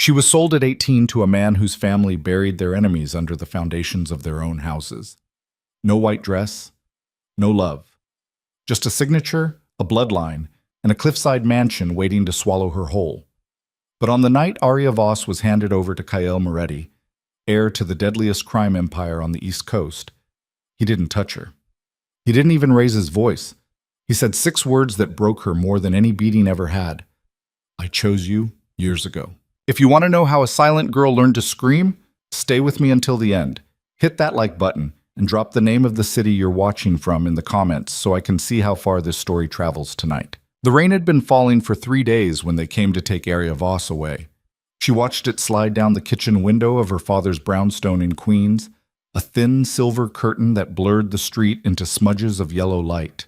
She was sold at 18 to a man whose family buried their enemies under the foundations of their own houses. No white dress, no love. Just a signature, a bloodline, and a cliffside mansion waiting to swallow her whole. But on the night Arya Voss was handed over to Kyle Moretti, heir to the deadliest crime empire on the East Coast, he didn't touch her. He didn't even raise his voice. He said 6 words that broke her more than any beating ever had. I chose you years ago. If you want to know how a silent girl learned to scream, stay with me until the end. Hit that like button and drop the name of the city you're watching from in the comments so I can see how far this story travels tonight. The rain had been falling for 3 days when they came to take Arya Voss away. She watched it slide down the kitchen window of her father's brownstone in Queens, a thin silver curtain that blurred the street into smudges of yellow light.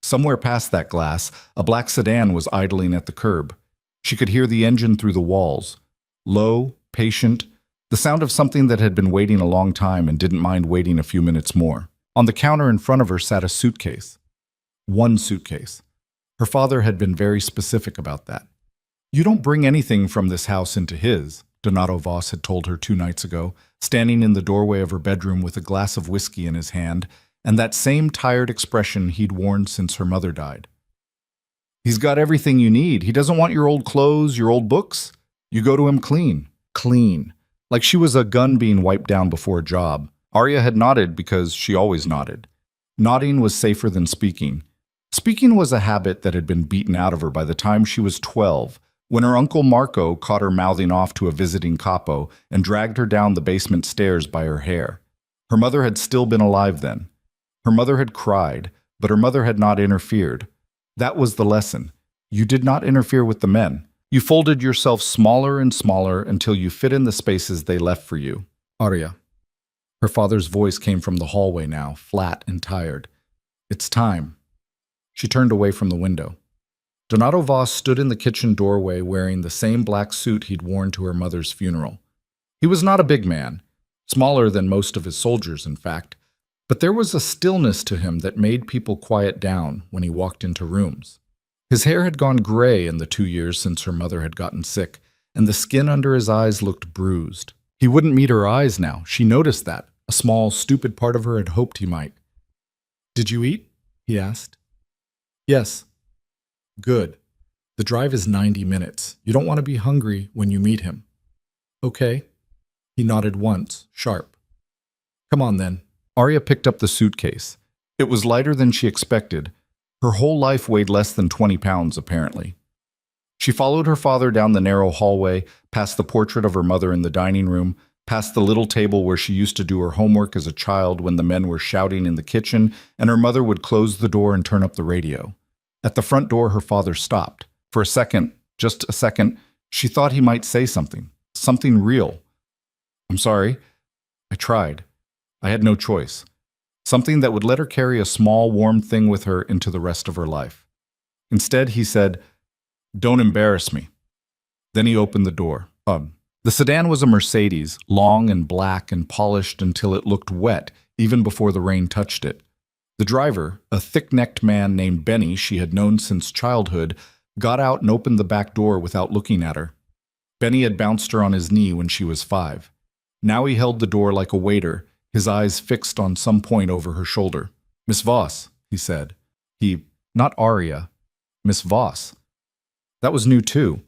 Somewhere past that glass, a black sedan was idling at the curb. She could hear the engine through the walls. Low, patient, the sound of something that had been waiting a long time and didn't mind waiting a few minutes more. On the counter in front of her sat a suitcase. One suitcase. Her father had been very specific about that. You don't bring anything from this house into his, Donato Voss had told her 2 nights ago, standing in the doorway of her bedroom with a glass of whiskey in his hand, and that same tired expression he'd worn since her mother died. He's got everything you need. He doesn't want your old clothes, your old books. You go to him clean. Clean. Like she was a gun being wiped down before a job. Arya had nodded because she always nodded. Nodding was safer than speaking. Speaking was a habit that had been beaten out of her by the time she was 12, when her uncle Marco caught her mouthing off to a visiting capo and dragged her down the basement stairs by her hair. Her mother had still been alive then. Her mother had cried, but her mother had not interfered. That was the lesson. You did not interfere with the men. You folded yourself smaller and smaller until you fit in the spaces they left for you. Arya. Her father's voice came from the hallway now, flat and tired. It's time. She turned away from the window. Donato Voss stood in the kitchen doorway wearing the same black suit he'd worn to her mother's funeral. He was not a big man, smaller than most of his soldiers, in fact, but there was a stillness to him that made people quiet down when he walked into rooms. His hair had gone gray in the 2 years since her mother had gotten sick, and the skin under his eyes looked bruised. He wouldn't meet her eyes now. She noticed that. A small, stupid part of her had hoped he might. Did you eat? He asked. Yes. Good. The drive is 90 minutes. You don't want to be hungry when you meet him. Okay. He nodded once, sharp. Come on then. Arya picked up the suitcase. It was lighter than she expected. Her whole life weighed less than 20 pounds, apparently. She followed her father down the narrow hallway, past the portrait of her mother in the dining room, past the little table where she used to do her homework as a child when the men were shouting in the kitchen, and her mother would close the door and turn up the radio. At the front door, her father stopped. For a second, just a second, she thought he might say something. Something real. I'm sorry. I tried. I had no choice. Something that would let her carry a small, warm thing with her into the rest of her life. Instead, he said, Don't embarrass me. Then he opened the door. The sedan was a Mercedes, long and black and polished until it looked wet, even before the rain touched it. The driver, a thick-necked man named Benny she had known since childhood, got out and opened the back door without looking at her. Benny had bounced her on his knee when she was 5. Now he held the door like a waiter, his eyes fixed on some point over her shoulder. Miss Voss, he said. Not Arya, Miss Voss. That was new too.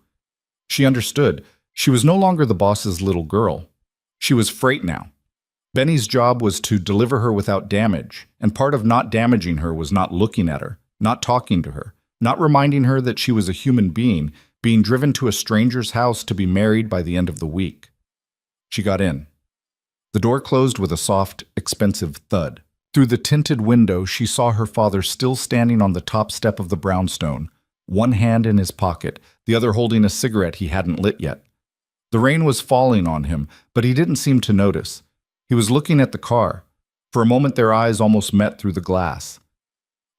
She understood. She was no longer the boss's little girl. She was freight now. Benny's job was to deliver her without damage, and part of not damaging her was not looking at her, not talking to her, not reminding her that she was a human being driven to a stranger's house to be married by the end of the week. She got in. The door closed with a soft, expensive thud. Through the tinted window, she saw her father still standing on the top step of the brownstone, one hand in his pocket, the other holding a cigarette he hadn't lit yet. The rain was falling on him, but he didn't seem to notice. He was looking at the car. For a moment their eyes almost met through the glass.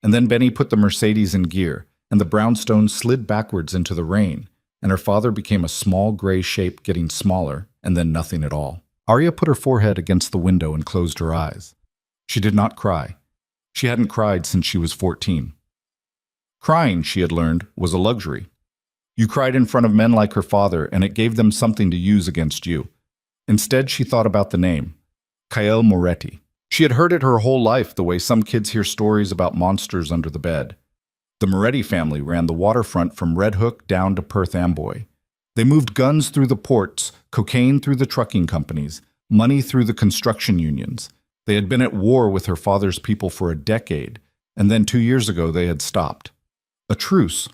And then Benny put the Mercedes in gear, and the brownstone slid backwards into the rain, and her father became a small gray shape getting smaller, and then nothing at all. Arya put her forehead against the window and closed her eyes. She did not cry. She hadn't cried since she was 14. Crying, she had learned, was a luxury. You cried in front of men like her father, and it gave them something to use against you. Instead, she thought about the name, Kael Moretti. She had heard it her whole life the way some kids hear stories about monsters under the bed. The Moretti family ran the waterfront from Red Hook down to Perth Amboy. They moved guns through the ports, cocaine through the trucking companies, money through the construction unions. They had been at war with her father's people for a decade, and then 2 years ago they had stopped. A truce.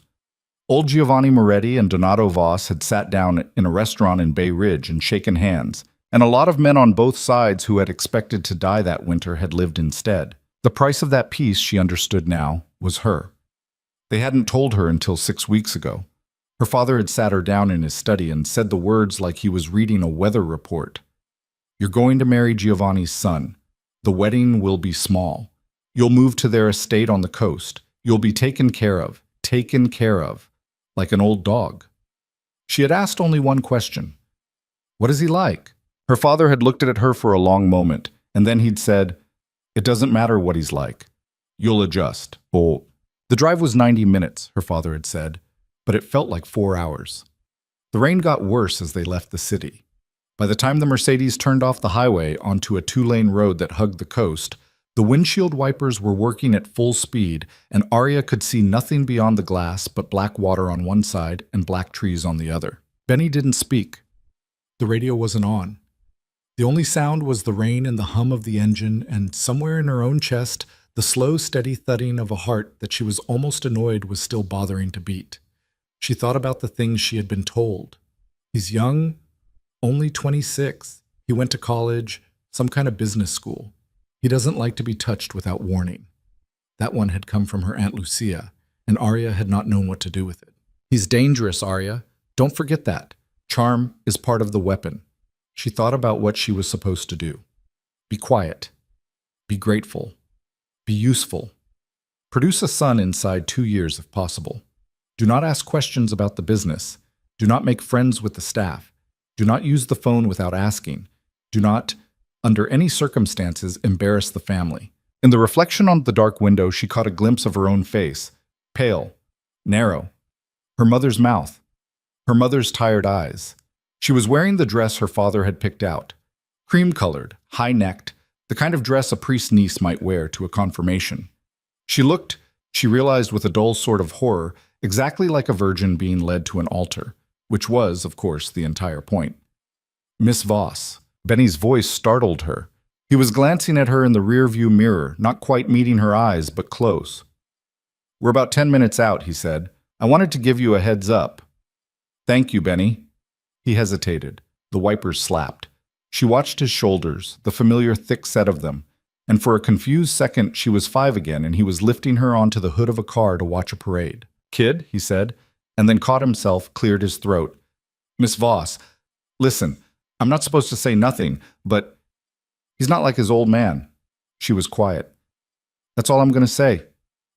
Old Giovanni Moretti and Donato Voss had sat down in a restaurant in Bay Ridge and shaken hands, and a lot of men on both sides who had expected to die that winter had lived instead. The price of that peace, she understood now, was her. They hadn't told her until 6 weeks ago. Her father had sat her down in his study and said the words like he was reading a weather report. You're going to marry Giovanni's son. The wedding will be small. You'll move to their estate on the coast. You'll be taken care of, like an old dog. She had asked only one question. What is he like? Her father had looked at her for a long moment, and then he'd said, It doesn't matter what he's like. You'll adjust. Oh. The drive was 90 minutes, her father had said, but it felt like 4 hours. The rain got worse as they left the city. By the time the Mercedes turned off the highway onto a 2-lane road that hugged the coast, the windshield wipers were working at full speed, and Arya could see nothing beyond the glass but black water on one side and black trees on the other. Benny didn't speak. The radio wasn't on. The only sound was the rain and the hum of the engine, and somewhere in her own chest, the slow, steady thudding of a heart that she was almost annoyed was still bothering to beat. She thought about the things she had been told. He's young, only 26. He went to college, some kind of business school. He doesn't like to be touched without warning. That one had come from her Aunt Lucia, and Arya had not known what to do with it. He's dangerous, Arya. Don't forget that. Charm is part of the weapon. She thought about what she was supposed to do. Be quiet. Be grateful. Be useful. Produce a son inside 2 years if possible. Do not ask questions about the business. Do not make friends with the staff. Do not use the phone without asking. Do not, under any circumstances, embarrass the family. In the reflection on the dark window, she caught a glimpse of her own face, pale, narrow, her mother's mouth, her mother's tired eyes. She was wearing the dress her father had picked out, cream-colored, high-necked, the kind of dress a priest's niece might wear to a confirmation. She looked, she realized with a dull sort of horror, exactly like a virgin being led to an altar, which was, of course, the entire point. Miss Voss. Benny's voice startled her. He was glancing at her in the rear-view mirror, not quite meeting her eyes, but close. We're about 10 minutes out, he said. I wanted to give you a heads up. Thank you, Benny. He hesitated. The wipers slapped. She watched his shoulders, the familiar thick set of them, and for a confused second she was 5 again and he was lifting her onto the hood of a car to watch a parade. Kid, he said, and then caught himself, cleared his throat. Miss Voss, listen, I'm not supposed to say nothing, but he's not like his old man. She was quiet. That's all I'm going to say,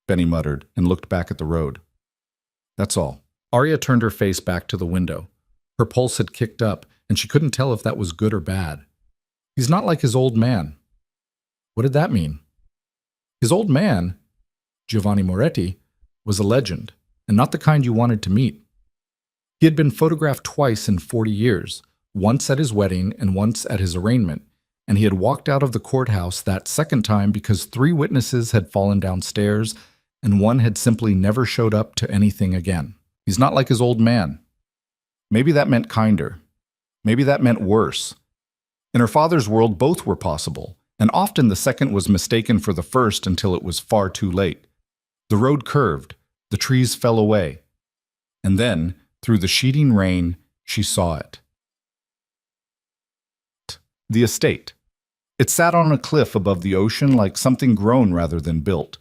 Benny muttered and looked back at the road. That's all. Arya turned her face back to the window. Her pulse had kicked up, and she couldn't tell if that was good or bad. He's not like his old man. What did that mean? His old man, Giovanni Moretti, was a legend, and not the kind you wanted to meet. He had been photographed twice in 40 years, once at his wedding and once at his arraignment, and he had walked out of the courthouse that second time because 3 witnesses had fallen downstairs and one had simply never showed up to anything again. He's not like his old man. Maybe that meant kinder. Maybe that meant worse. In her father's world, both were possible, and often the second was mistaken for the first until it was far too late. The road curved, the trees fell away, and then, through the sheeting rain, she saw it. The estate. It sat on a cliff above the ocean like something grown rather than built.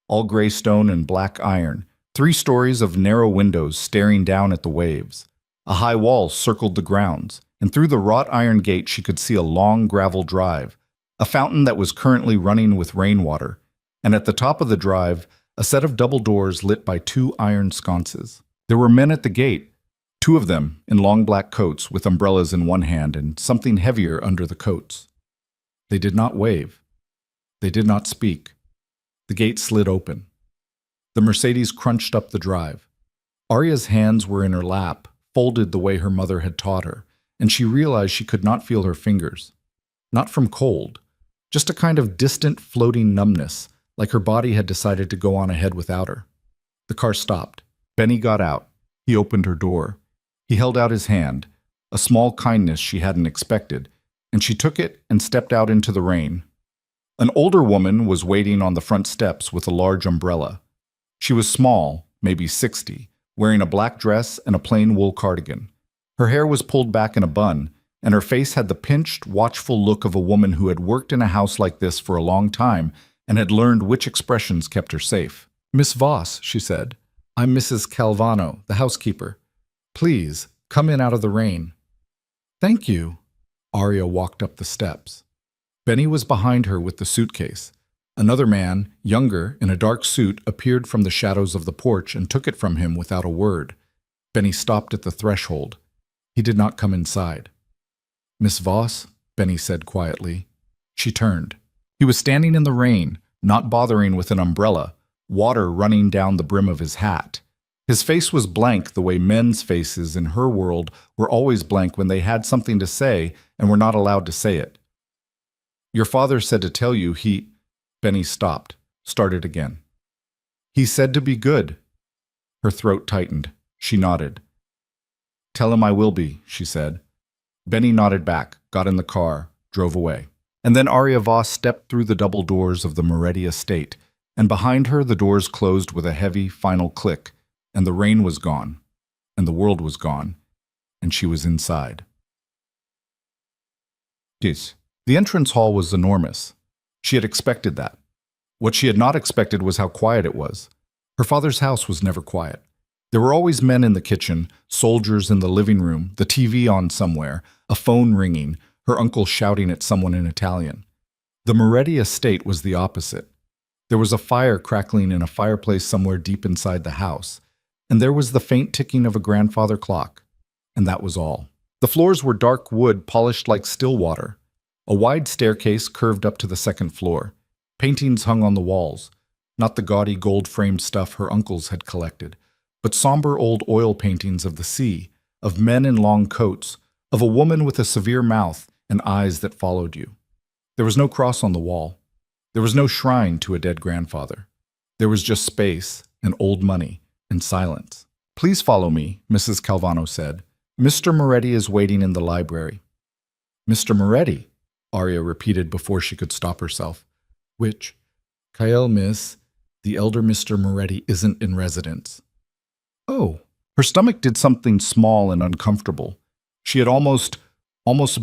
All gray stone and black iron, 3 stories of narrow windows staring down at the waves. A high wall circled the grounds, and through the wrought iron gate she could see a long gravel drive, a fountain that was currently running with rainwater, and at the top of the drive, a set of double doors lit by 2 iron sconces. There were men at the gate, 2 of them in long black coats with umbrellas in one hand and something heavier under the coats. They did not wave. They did not speak. The gate slid open. The Mercedes crunched up the drive. Arya's hands were in her lap, folded the way her mother had taught her, and she realized she could not feel her fingers. Not from cold, just a kind of distant, floating numbness, like her body had decided to go on ahead without her. The car stopped. Benny got out. He opened her door. He held out his hand, a small kindness she hadn't expected, and she took it and stepped out into the rain. An older woman was waiting on the front steps with a large umbrella. She was small, maybe 60, wearing a black dress and a plain wool cardigan. Her hair was pulled back in a bun, and her face had the pinched, watchful look of a woman who had worked in a house like this for a long time and had learned which expressions kept her safe. "Miss Voss," she said, "I'm Mrs. Calvano, the housekeeper. Please, come in out of the rain." "Thank you." Arya walked up the steps. Benny was behind her with the suitcase. Another man, younger, in a dark suit, appeared from the shadows of the porch and took it from him without a word. Benny stopped at the threshold. He did not come inside. "Miss Voss," Benny said quietly. She turned. He was standing in the rain, not bothering with an umbrella, water running down the brim of his hat. His face was blank the way men's faces in her world were always blank when they had something to say and were not allowed to say it. "Your father said to tell you he—" Benny stopped, started again. "He said to be good." Her throat tightened. She nodded. "Tell him I will be," she said. Benny nodded back, got in the car, drove away. And then Arya Voss stepped through the double doors of the Moretti estate, and behind her the doors closed with a heavy, final click, and the rain was gone, and the world was gone, and she was inside. The entrance hall was enormous. She had expected that. What she had not expected was how quiet it was. Her father's house was never quiet. There were always men in the kitchen, soldiers in the living room, the TV on somewhere, a phone ringing, her uncle shouting at someone in Italian. The Moretti estate was the opposite. There was a fire crackling in a fireplace somewhere deep inside the house, and there was the faint ticking of a grandfather clock, and that was all. The floors were dark wood polished like still water. A wide staircase curved up to the second floor. Paintings hung on the walls, not the gaudy gold-framed stuff her uncles had collected, but somber old oil paintings of the sea, of men in long coats, of a woman with a severe mouth and eyes that followed you. There was no cross on the wall. There was no shrine to a dead grandfather. There was just space and old money and silence. "Please follow me," Mrs. Calvano said. "Mr. Moretti is waiting in the library." "Mr. Moretti," Arya repeated before she could stop herself. "Which? Kyle, miss, the elder Mr. Moretti isn't in residence." "Oh." Her stomach did something small and uncomfortable. She had almost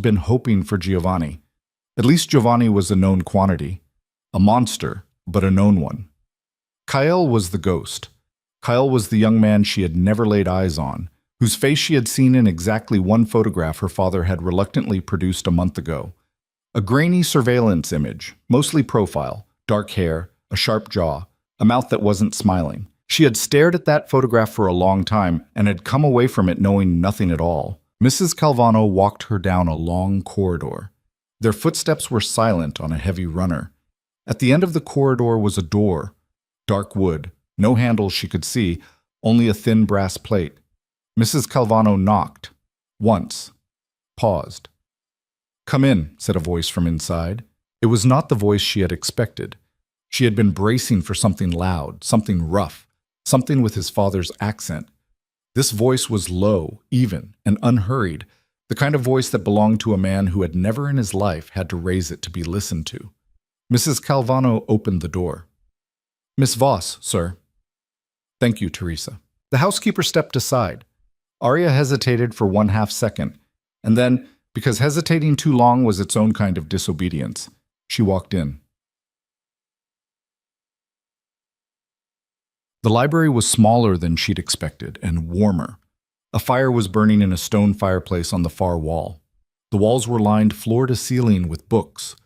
been hoping for Giovanni. At least Giovanni was a known quantity. A monster, but a known one. Kyle was the ghost. Kyle was the young man she had never laid eyes on, whose face she had seen in exactly one photograph her father had reluctantly produced a month ago. A grainy surveillance image, mostly profile, dark hair, a sharp jaw, a mouth that wasn't smiling. She had stared at that photograph for a long time and had come away from it knowing nothing at all. Mrs. Calvano walked her down a long corridor. Their footsteps were silent on a heavy runner. At the end of the corridor was a door, dark wood, no handles she could see, only a thin brass plate. Mrs. Calvano knocked, once, paused. "Come in," said a voice from inside. It was not the voice she had expected. She had been bracing for something loud, something rough, something with his father's accent. This voice was low, even, and unhurried, the kind of voice that belonged to a man who had never in his life had to raise it to be listened to. Mrs. Calvano opened the door. "Miss Voss, sir." "Thank you, Teresa." The housekeeper stepped aside. Arya hesitated for 1/2 second, and then, because hesitating too long was its own kind of disobedience, she walked in. The library was smaller than she'd expected and warmer. A fire was burning in a stone fireplace on the far wall. The walls were lined floor to ceiling with books.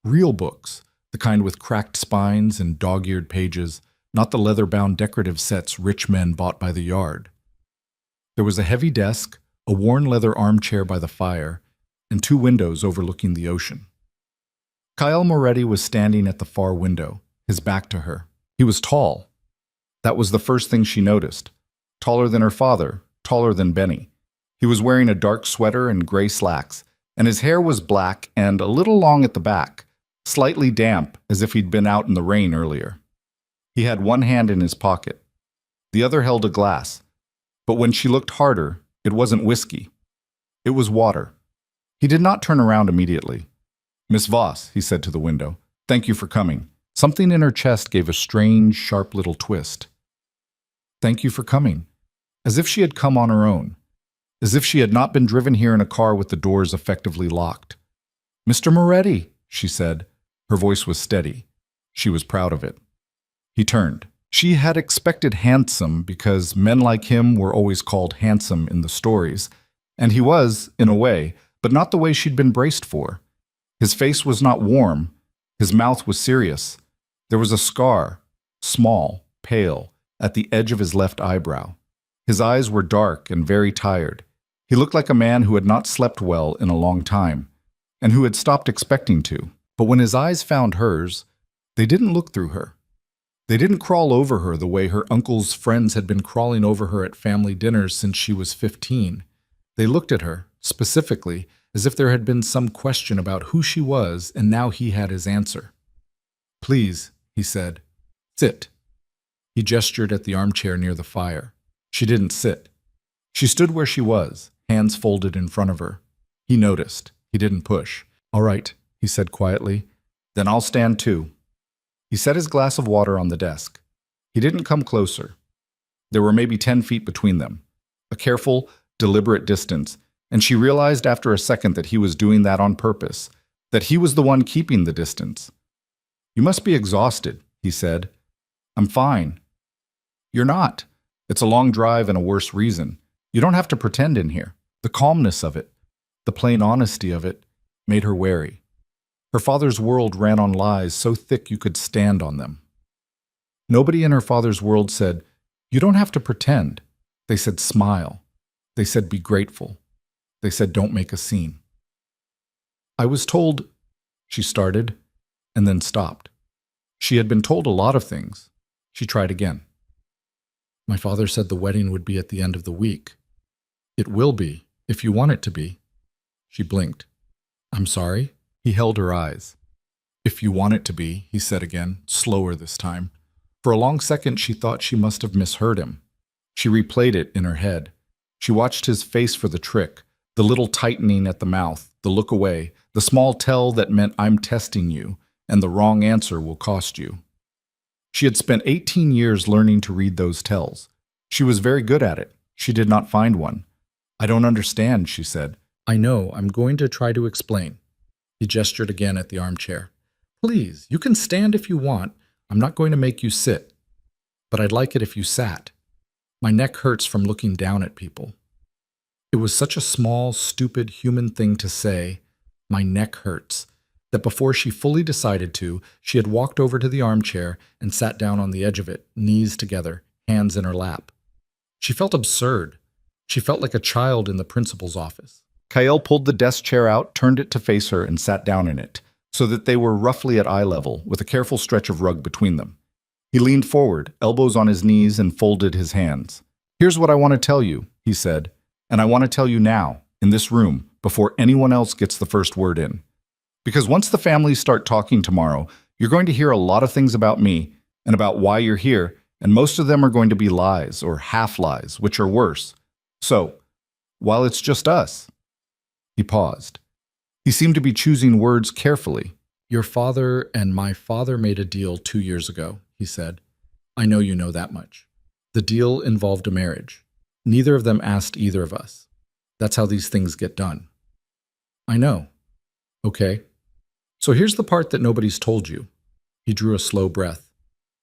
Real books, the kind with cracked spines and dog-eared pages, not the leather-bound decorative sets rich men bought by the yard. There was a heavy desk, a worn leather armchair by the fire, and 2 windows overlooking the ocean. Kyle Moretti was standing at the far window, his back to her. He was tall. That was the first thing she noticed. taller than her father, taller than Benny. He was wearing a dark sweater and gray slacks, and his hair was black and a little long at the back, slightly damp as if he'd been out in the rain earlier. He had one hand in his pocket. The other held a glass, but when she looked harder, it wasn't whiskey. It was water. He did not turn around immediately. "Miss Voss," he said to the window, "thank you for coming." Something in her chest gave a strange, sharp little twist. Thank you for coming. As if she had come on her own. As if she had not been driven here in a car with the doors effectively locked. "Mr. Moretti," she said. Her voice was steady. She was proud of it. He turned. She had expected handsome because men like him were always called handsome in the stories, and he was, in a way, but not the way she'd been braced for. His face was not warm. His mouth was serious. There was a scar, small, pale, at the edge of his left eyebrow. His eyes were dark and very tired. He looked like a man who had not slept well in a long time, and who had stopped expecting to. But when his eyes found hers, they didn't look through her. They didn't crawl over her the way her uncle's friends had been crawling over her at family dinners since she was 15. They looked at her, specifically, as if there had been some question about who she was, and now he had his answer. "Please," he said. "Sit." He gestured at the armchair near the fire. She didn't sit. She stood where she was, hands folded in front of her. He noticed. He didn't push. "All right," he said quietly. "Then I'll stand too." He set his glass of water on the desk. He didn't come closer. There were maybe 10 feet between them. A careful, deliberate distance, and she realized after a second that he was doing that on purpose, that he was the one keeping the distance. "You must be exhausted," he said. "I'm fine." "You're not. It's a long drive and a worse reason. You don't have to pretend in here." The calmness of it, the plain honesty of it, made her wary. Her father's world ran on lies so thick you could stand on them. Nobody in her father's world said, "You don't have to pretend." They said, "Smile." They said, "Be grateful." They said, "Don't make a scene." "I was told," she started, and then stopped. She had been told a lot of things. She tried again. "My father said the wedding would be at the end of the week." "It will be, if you want it to be." She blinked. "I'm sorry?" He held her eyes. "If you want it to be," he said again, slower this time. For a long second she thought she must have misheard him. She replayed it in her head. She watched his face for the trick, the little tightening at the mouth, the look away, the small tell that meant "I'm testing you," and the wrong answer will cost you. She had spent 18 years learning to read those tells. She was very good at it. She did not find one. "I don't understand," she said. "I know. I'm going to try to explain." He gestured again at the armchair. "Please, you can stand if you want. I'm not going to make you sit. But I'd like it if you sat. My neck hurts from looking down at people." It was such a small, stupid, human thing to say, "My neck hurts," that before she fully decided to, she had walked over to the armchair and sat down on the edge of it, knees together, hands in her lap. She felt absurd. She felt like a child in the principal's office. Kael pulled the desk chair out, turned it to face her, and sat down in it, so that they were roughly at eye level, with a careful stretch of rug between them. He leaned forward, elbows on his knees, and folded his hands. "Here's what I want to tell you," he said, "and I want to tell you now, in this room, before anyone else gets the first word in. Because once the families start talking tomorrow, you're going to hear a lot of things about me, and about why you're here, and most of them are going to be lies, or half-lies, which are worse. So, while it's just us—" He paused. He seemed to be choosing words carefully. "Your father and my father made a deal 2 years ago," he said. "I know you know that much. The deal involved a marriage. Neither of them asked either of us. That's how these things get done." "I know." "Okay. So here's the part that nobody's told you." He drew a slow breath.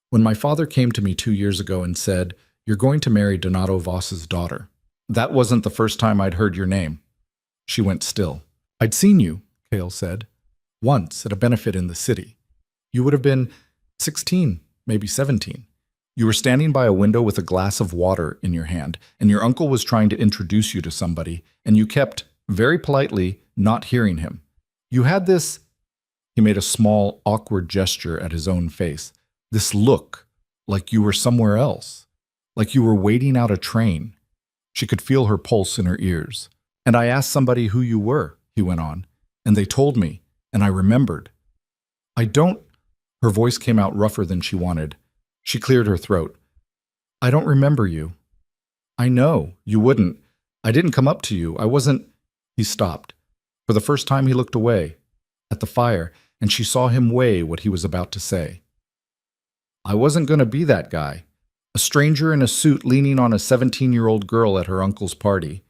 "When my father came to me 2 years ago and said, 'You're going to marry Donato Voss's daughter,' that wasn't the first time I'd heard your name." She went still. "I'd seen you," Kael said, "once at a benefit in the city. You would have been 16, maybe 17. You were standing by a window with a glass of water in your hand, and your uncle was trying to introduce you to somebody, and you kept, very politely, not hearing him. You had this—" He made a small, awkward gesture at his own face. "This look, like you were somewhere else. like you were waiting out a train. She could feel her pulse in her ears. And I asked somebody who you were, he went on, and they told me, and I remembered. I don't... Her voice came out rougher than she wanted. She cleared her throat. I don't remember you. I know, you wouldn't. I didn't come up to you. I wasn't... He stopped. For the first time he looked away, at the fire, and she saw him weigh what he was about to say. I wasn't going to be that guy. A stranger in a suit leaning on a 17-year-old girl at her uncle's party.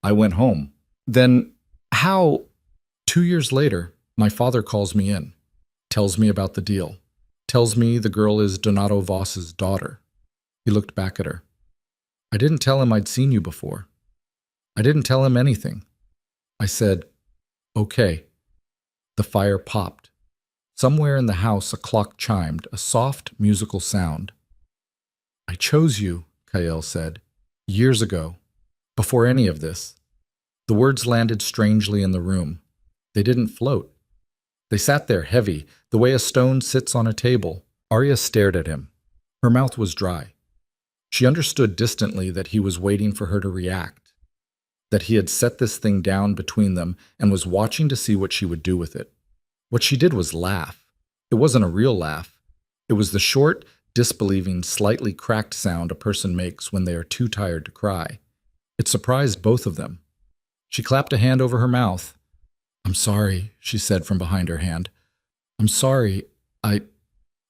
I went home. Then, how... 2 years later, my father calls me in, tells me about the deal, tells me the girl is Donato Voss's daughter. He looked back at her. I didn't tell him I'd seen you before. I didn't tell him anything. I said, okay. The fire popped. Somewhere in the house a clock chimed, a soft musical sound. I chose you, Kael said, years ago, before any of this. The words landed strangely in the room. They didn't float. They sat there heavy, the way a stone sits on a table. Arya stared at him. Her mouth was dry. She understood distantly that he was waiting for her to react, that he had set this thing down between them and was watching to see what she would do with it. What she did was laugh. It wasn't a real laugh. It was the short, disbelieving, slightly cracked sound a person makes when they are too tired to cry. It surprised both of them. She clapped a hand over her mouth. I'm sorry, she said from behind her hand. I'm sorry.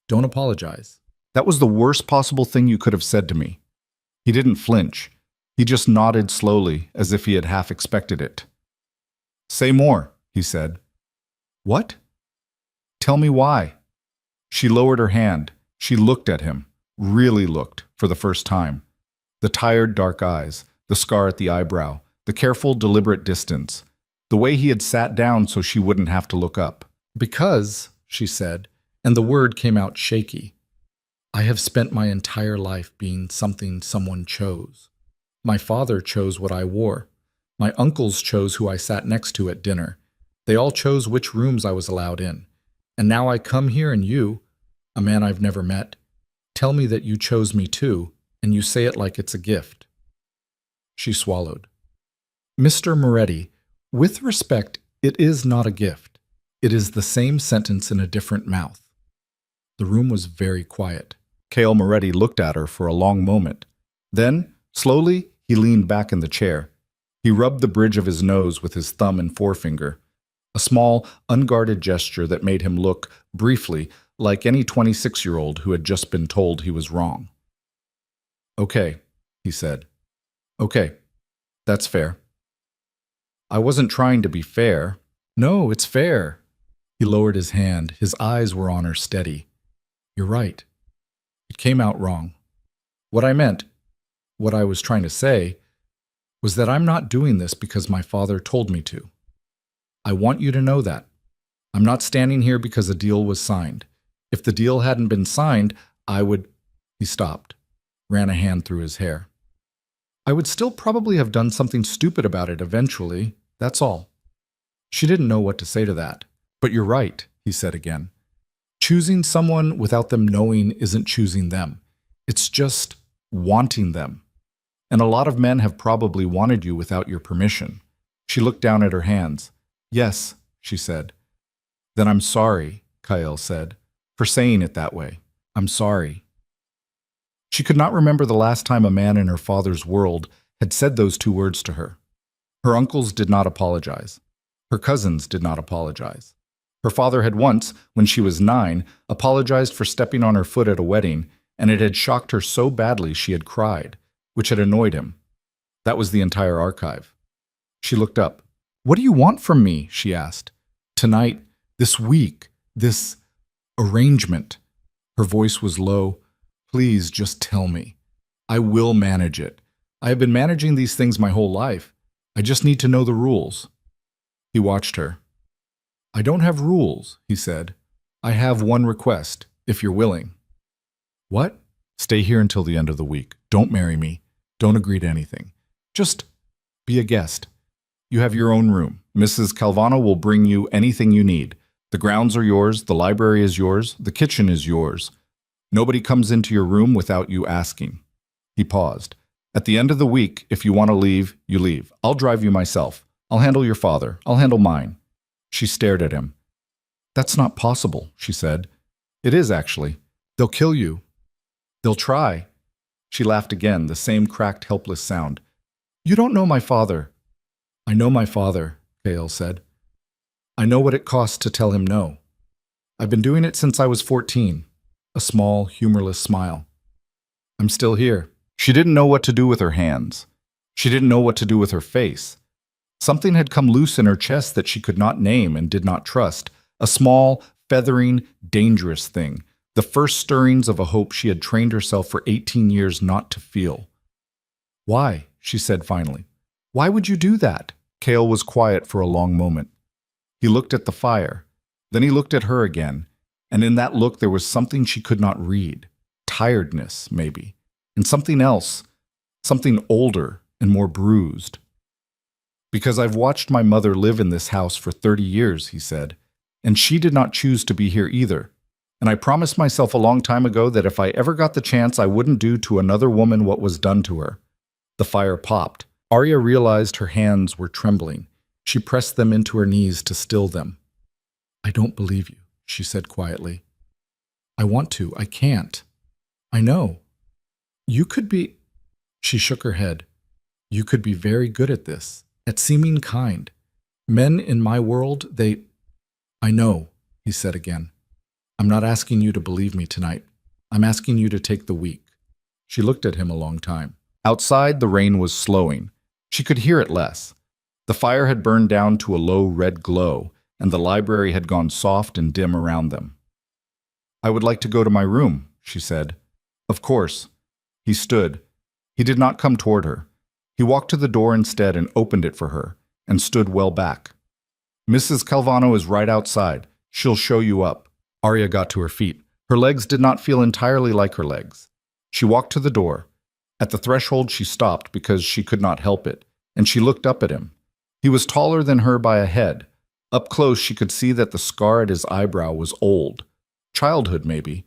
Don't apologize. That was the worst possible thing you could have said to me. He didn't flinch. He just nodded slowly, as if he had half expected it. Say more, he said. What? Tell me why. She lowered her hand. She looked at him, really looked, for the first time. The tired dark eyes, the scar at the eyebrow, the careful, deliberate distance, the way he had sat down so she wouldn't have to look up. Because, she said, and the word came out shaky, I have spent my entire life being something someone chose. My father chose what I wore. My uncles chose who I sat next to at dinner. They all chose which rooms I was allowed in. And now I come here and you, a man I've never met, tell me that you chose me too, and you say it like it's a gift. She swallowed. Mr. Moretti, with respect, it is not a gift. It is the same sentence in a different mouth. The room was very quiet. Kael Moretti looked at her for a long moment. Then, slowly, he leaned back in the chair. He rubbed the bridge of his nose with his thumb and forefinger, a small, unguarded gesture that made him look, briefly, like any 26-year-old who had just been told he was wrong. Okay, he said. Okay, that's fair. I wasn't trying to be fair. No, it's fair. He lowered his hand. His eyes were on her steady. You're right. It came out wrong. What I meant, what I was trying to say, was that I'm not doing this because my father told me to. I want you to know that. I'm not standing here because a deal was signed. If the deal hadn't been signed, I would... He stopped, ran a hand through his hair. I would still probably have done something stupid about it eventually, that's all. She didn't know what to say to that. But you're right, he said again. Choosing someone without them knowing isn't choosing them. It's just wanting them. And a lot of men have probably wanted you without your permission. She looked down at her hands. Yes, she said. Then I'm sorry, Kael said, for saying it that way. I'm sorry. She could not remember the last time a man in her father's world had said those two words to her. Her uncles did not apologize. Her cousins did not apologize. Her father had once, when she was 9, apologized for stepping on her foot at a wedding, and it had shocked her so badly she had cried, which had annoyed him. That was the entire archive. She looked up. What do you want from me? She asked. Tonight, this week, this arrangement. Her voice was low. Please just tell me. I will manage it. I have been managing these things my whole life. I just need to know the rules. He watched her. I don't have rules, he said. I have one request, if you're willing. What? Stay here until the end of the week. Don't marry me. Don't agree to anything. Just be a guest. You have your own room. Mrs. Calvano will bring you anything you need. The grounds are yours, the library is yours, the kitchen is yours. Nobody comes into your room without you asking. He paused. At the end of the week, if you want to leave, you leave. I'll drive you myself. I'll handle your father. I'll handle mine. She stared at him. That's not possible, she said. It is, actually. They'll kill you. They'll try. She laughed again, the same cracked, helpless sound. You don't know my father. I know my father, Kael said. I know what it costs to tell him no. I've been doing it since I was 14. A small, humorless smile. I'm still here. She didn't know what to do with her hands. She didn't know what to do with her face. Something had come loose in her chest that she could not name and did not trust. A small, feathering, dangerous thing. The first stirrings of a hope she had trained herself for 18 years not to feel. Why? She said finally. Why would you do that? Kael was quiet for a long moment. He looked at the fire. Then he looked at her again, and in that look there was something she could not read. Tiredness, maybe. And something else. Something older and more bruised. Because I've watched my mother live in this house for 30 years, he said, and she did not choose to be here either. And I promised myself a long time ago that if I ever got the chance, I wouldn't do to another woman what was done to her. The fire popped. Arya realized her hands were trembling. She pressed them into her knees to still them. I don't believe you, she said quietly. I want to. I can't. I know. You could be... She shook her head. You could be very good at this, at seeming kind. Men in my world, they... I know, he said again. I'm not asking you to believe me tonight. I'm asking you to take the week. She looked at him a long time. Outside, the rain was slowing. She could hear it less. The fire had burned down to a low red glow, and the library had gone soft and dim around them. I would like to go to my room, she said. Of course. He stood. He did not come toward her. He walked to the door instead and opened it for her, and stood well back. Mrs. Calvano is right outside. She'll show you up. Arya got to her feet. Her legs did not feel entirely like her legs. She walked to the door. At the threshold she stopped because she could not help it, and she looked up at him. He was taller than her by a head. Up close she could see that the scar at his eyebrow was old, childhood maybe,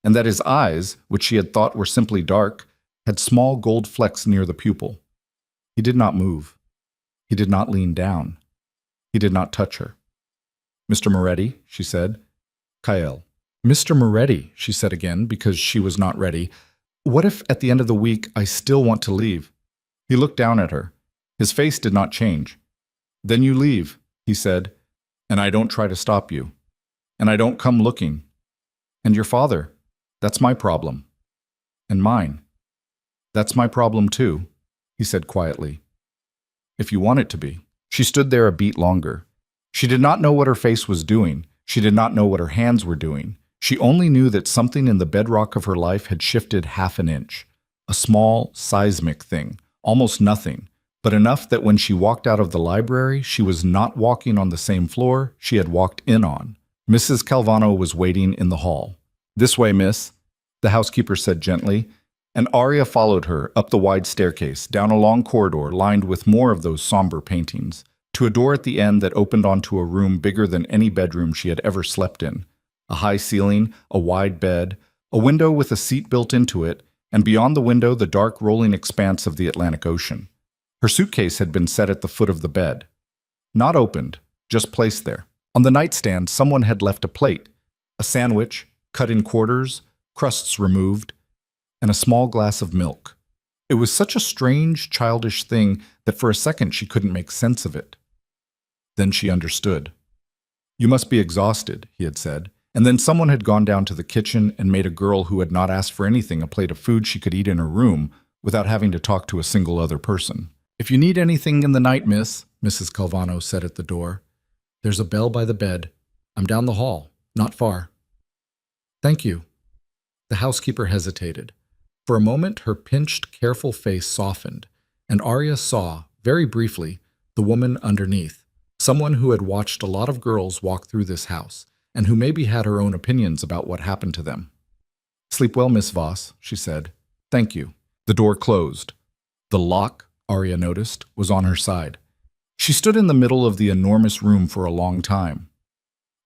and that his eyes, which she had thought were simply dark, had small gold flecks near the pupil. He did not move. He did not lean down. He did not touch her. Mr. Moretti, she said. Kael. Mr. Moretti, she said again, because she was not ready. What if at the end of the week I still want to leave? He looked down at her. His face did not change. Then you leave, he said, and I don't try to stop you. And I don't come looking. And your father, that's my problem. And mine. That's my problem too, he said quietly. If you want it to be. She stood there a beat longer. She did not know what her face was doing. She did not know what her hands were doing. She only knew that something in the bedrock of her life had shifted half an inch. A small, seismic thing, almost nothing, but enough that when she walked out of the library, she was not walking on the same floor she had walked in on. Mrs. Calvano was waiting in the hall. This way, miss, the housekeeper said gently, and Arya followed her up the wide staircase, down a long corridor lined with more of those somber paintings, to a door at the end that opened onto a room bigger than any bedroom she had ever slept in. A high ceiling, a wide bed, a window with a seat built into it, and beyond the window the dark rolling expanse of the Atlantic Ocean. Her suitcase had been set at the foot of the bed. Not opened, just placed there. On the nightstand someone had left a plate, a sandwich, cut in quarters, crusts removed, and a small glass of milk. It was such a strange, childish thing that for a second she couldn't make sense of it. Then she understood. You must be exhausted, he had said. And then someone had gone down to the kitchen and made a girl who had not asked for anything a plate of food she could eat in her room without having to talk to a single other person. If you need anything in the night, miss, Mrs. Calvano said at the door, there's a bell by the bed. I'm down the hall, not far. Thank you. The housekeeper hesitated. For a moment, her pinched, careful face softened, and Arya saw, very briefly, the woman underneath, someone who had watched a lot of girls walk through this house, and who maybe had her own opinions about what happened to them. Sleep well, Miss Voss, she said. Thank you. The door closed. The lock, Arya noticed, was on her side. She stood in the middle of the enormous room for a long time.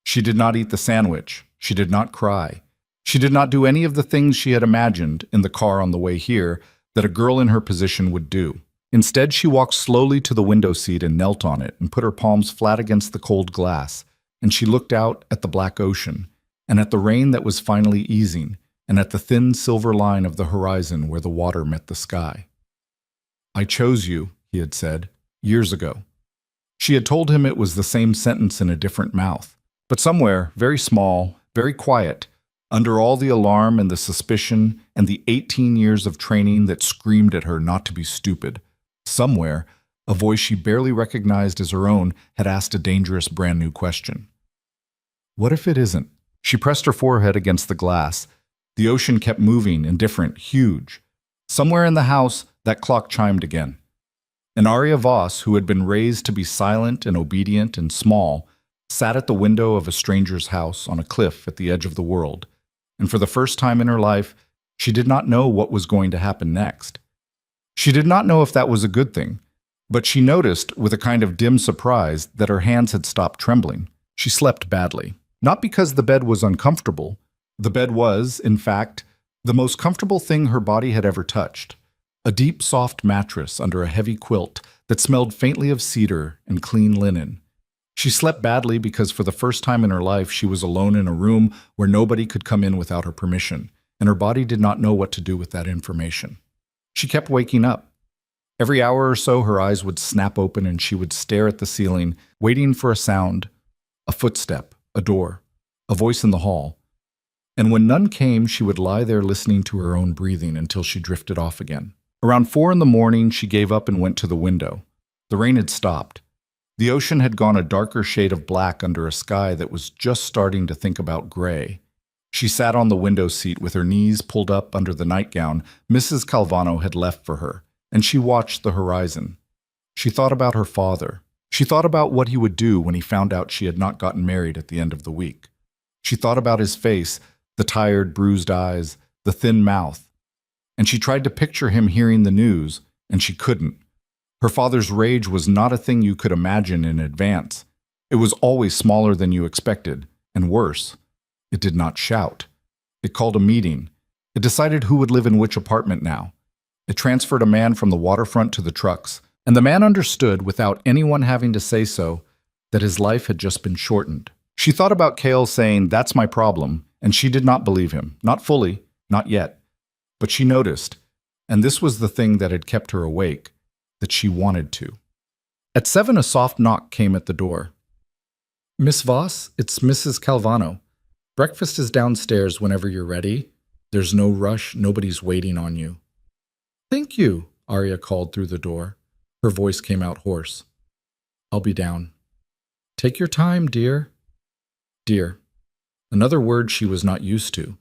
She did not eat the sandwich. She did not cry. She did not do any of the things she had imagined in the car on the way here, that a girl in her position would do. Instead, she walked slowly to the window seat and knelt on it and put her palms flat against the cold glass, and she looked out at the black ocean, and at the rain that was finally easing, and at the thin silver line of the horizon where the water met the sky. "I chose you," he had said, years ago. She had told him it was the same sentence in a different mouth. But somewhere, very small, very quiet, under all the alarm and the suspicion and the 18 years of training that screamed at her not to be stupid, somewhere, a voice she barely recognized as her own had asked a dangerous brand new question. What if it isn't? She pressed her forehead against the glass. The ocean kept moving, indifferent, huge. Somewhere in the house, that clock chimed again. And Arya Voss, who had been raised to be silent and obedient and small, sat at the window of a stranger's house on a cliff at the edge of the world, and for the first time in her life, she did not know what was going to happen next. She did not know if that was a good thing, but she noticed, with a kind of dim surprise, that her hands had stopped trembling. She slept badly. Not because the bed was uncomfortable. The bed was, in fact, the most comfortable thing her body had ever touched. A deep, soft mattress under a heavy quilt that smelled faintly of cedar and clean linen. She slept badly because for the first time in her life she was alone in a room where nobody could come in without her permission, and her body did not know what to do with that information. She kept waking up. Every hour or so her eyes would snap open and she would stare at the ceiling, waiting for a sound, a footstep, a door, a voice in the hall. And when none came, she would lie there listening to her own breathing until she drifted off again. Around 4 in the morning, she gave up and went to the window. The rain had stopped. The ocean had gone a darker shade of black under a sky that was just starting to think about gray. She sat on the window seat with her knees pulled up under the nightgown Mrs. Calvano had left for her, and she watched the horizon. She thought about her father. She thought about what he would do when he found out she had not gotten married at the end of the week. She thought about his face, the tired, bruised eyes, the thin mouth. And she tried to picture him hearing the news, and she couldn't. Her father's rage was not a thing you could imagine in advance. It was always smaller than you expected, and worse. It did not shout. It called a meeting. It decided who would live in which apartment now. It transferred a man from the waterfront to the trucks, and the man understood, without anyone having to say so, that his life had just been shortened. She thought about Cale saying, "That's my problem," and she did not believe him. Not fully, not yet. But she noticed, and this was the thing that had kept her awake, that she wanted to. At 7, a soft knock came at the door. "Miss Voss, it's Mrs. Calvano. Breakfast is downstairs whenever you're ready. There's no rush, nobody's waiting on you." "Thank you," Arya called through the door. Her voice came out hoarse. "I'll be down." "Take your time, dear." Dear. Another word she was not used to.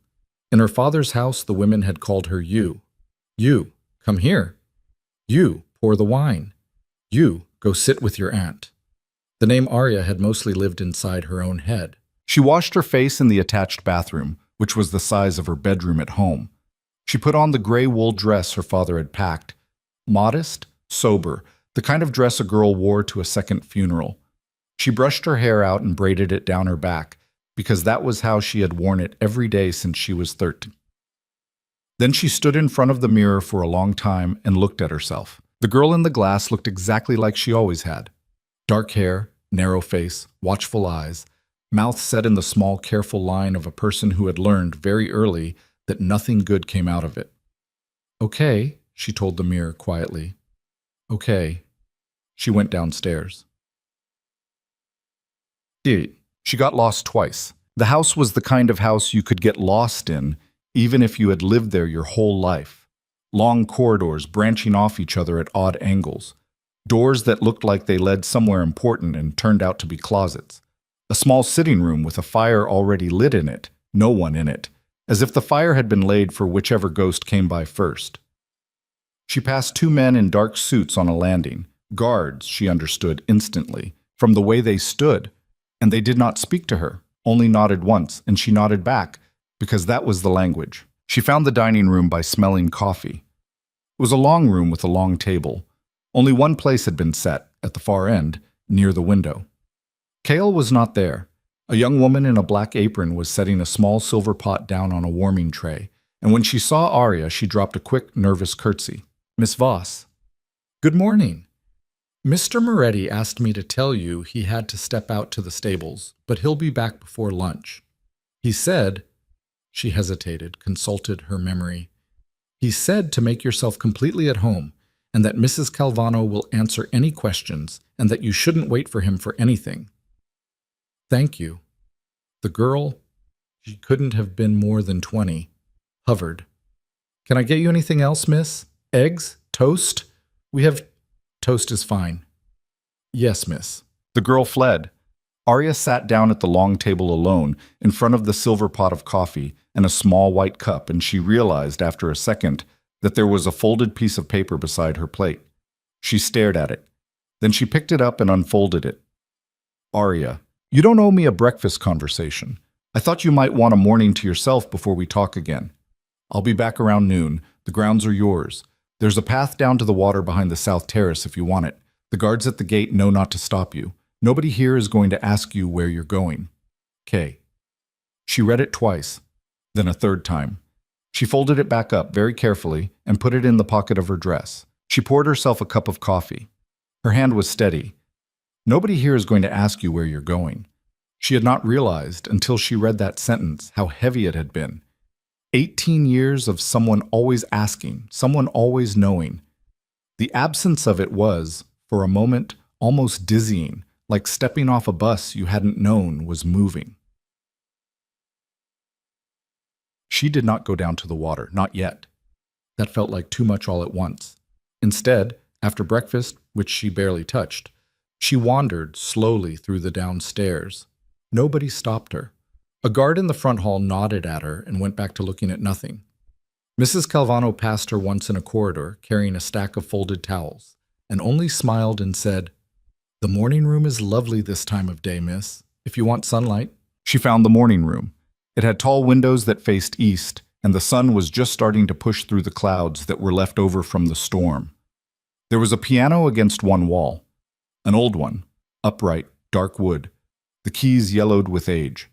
In her father's house, the women had called her you. "You, come here. You, pour the wine. You, go sit with your aunt." The name Arya had mostly lived inside her own head. She washed her face in the attached bathroom, which was the size of her bedroom at home. She put on the gray wool dress her father had packed. Modest, sober, the kind of dress a girl wore to a second funeral. She brushed her hair out and braided it down her back, because that was how she had worn it every day since she was 13. Then she stood in front of the mirror for a long time and looked at herself. The girl in the glass looked exactly like she always had. Dark hair, narrow face, watchful eyes, mouth set in the small, careful line of a person who had learned very early that nothing good came out of it. "Okay," she told the mirror quietly. "Okay." She went downstairs. She got lost twice. The house was the kind of house you could get lost in, even if you had lived there your whole life. Long corridors branching off each other at odd angles. Doors that looked like they led somewhere important and turned out to be closets. A small sitting room with a fire already lit in it, no one in it, as if the fire had been laid for whichever ghost came by first. She passed 2 men in dark suits on a landing. Guards, she understood instantly, from the way they stood. And they did not speak to her, only nodded once, and she nodded back, because that was the language. She found the dining room by smelling coffee. It was a long room with a long table. Only one place had been set, at the far end, near the window. Cale was not there. A young woman in a black apron was setting a small silver pot down on a warming tray, and when she saw Arya, she dropped a quick, nervous curtsy. "Miss Voss." "Good morning. Mr. Moretti asked me to tell you he had to step out to the stables, but he'll be back before lunch. He said," she hesitated, consulted her memory, "he said to make yourself completely at home, and that Mrs. Calvano will answer any questions, and that you shouldn't wait for him for anything." "Thank you." The girl, she couldn't have been more than 20, hovered. "Can I get you anything else, miss? Eggs? Toast? We have—" "Toast is fine." "Yes, miss." The girl fled. Arya sat down at the long table alone, in front of the silver pot of coffee and a small white cup, and she realized after a second that there was a folded piece of paper beside her plate. She stared at it. Then she picked it up and unfolded it. "Arya, you don't owe me a breakfast conversation. I thought you might want a morning to yourself before we talk again. I'll be back around noon. The grounds are yours. There's a path down to the water behind the south terrace if you want it. The guards at the gate know not to stop you. Nobody here is going to ask you where you're going. K." She read it twice, then a third time. She folded it back up very carefully and put it in the pocket of her dress. She poured herself a cup of coffee. Her hand was steady. "Nobody here is going to ask you where you're going." She had not realized until she read that sentence how heavy it had been. 18 years of someone always asking, someone always knowing. The absence of it was, for a moment, almost dizzying, like stepping off a bus you hadn't known was moving. She did not go down to the water, not yet. That felt like too much all at once. Instead, after breakfast, which she barely touched, she wandered slowly through the downstairs. Nobody stopped her. A guard in the front hall nodded at her and went back to looking at nothing. Mrs. Calvano passed her once in a corridor, carrying a stack of folded towels, and only smiled and said, "The morning room is lovely this time of day, miss, if you want sunlight." She found the morning room. It had tall windows that faced east, and the sun was just starting to push through the clouds that were left over from the storm. There was a piano against one wall, an old one, upright, dark wood, the keys yellowed with age.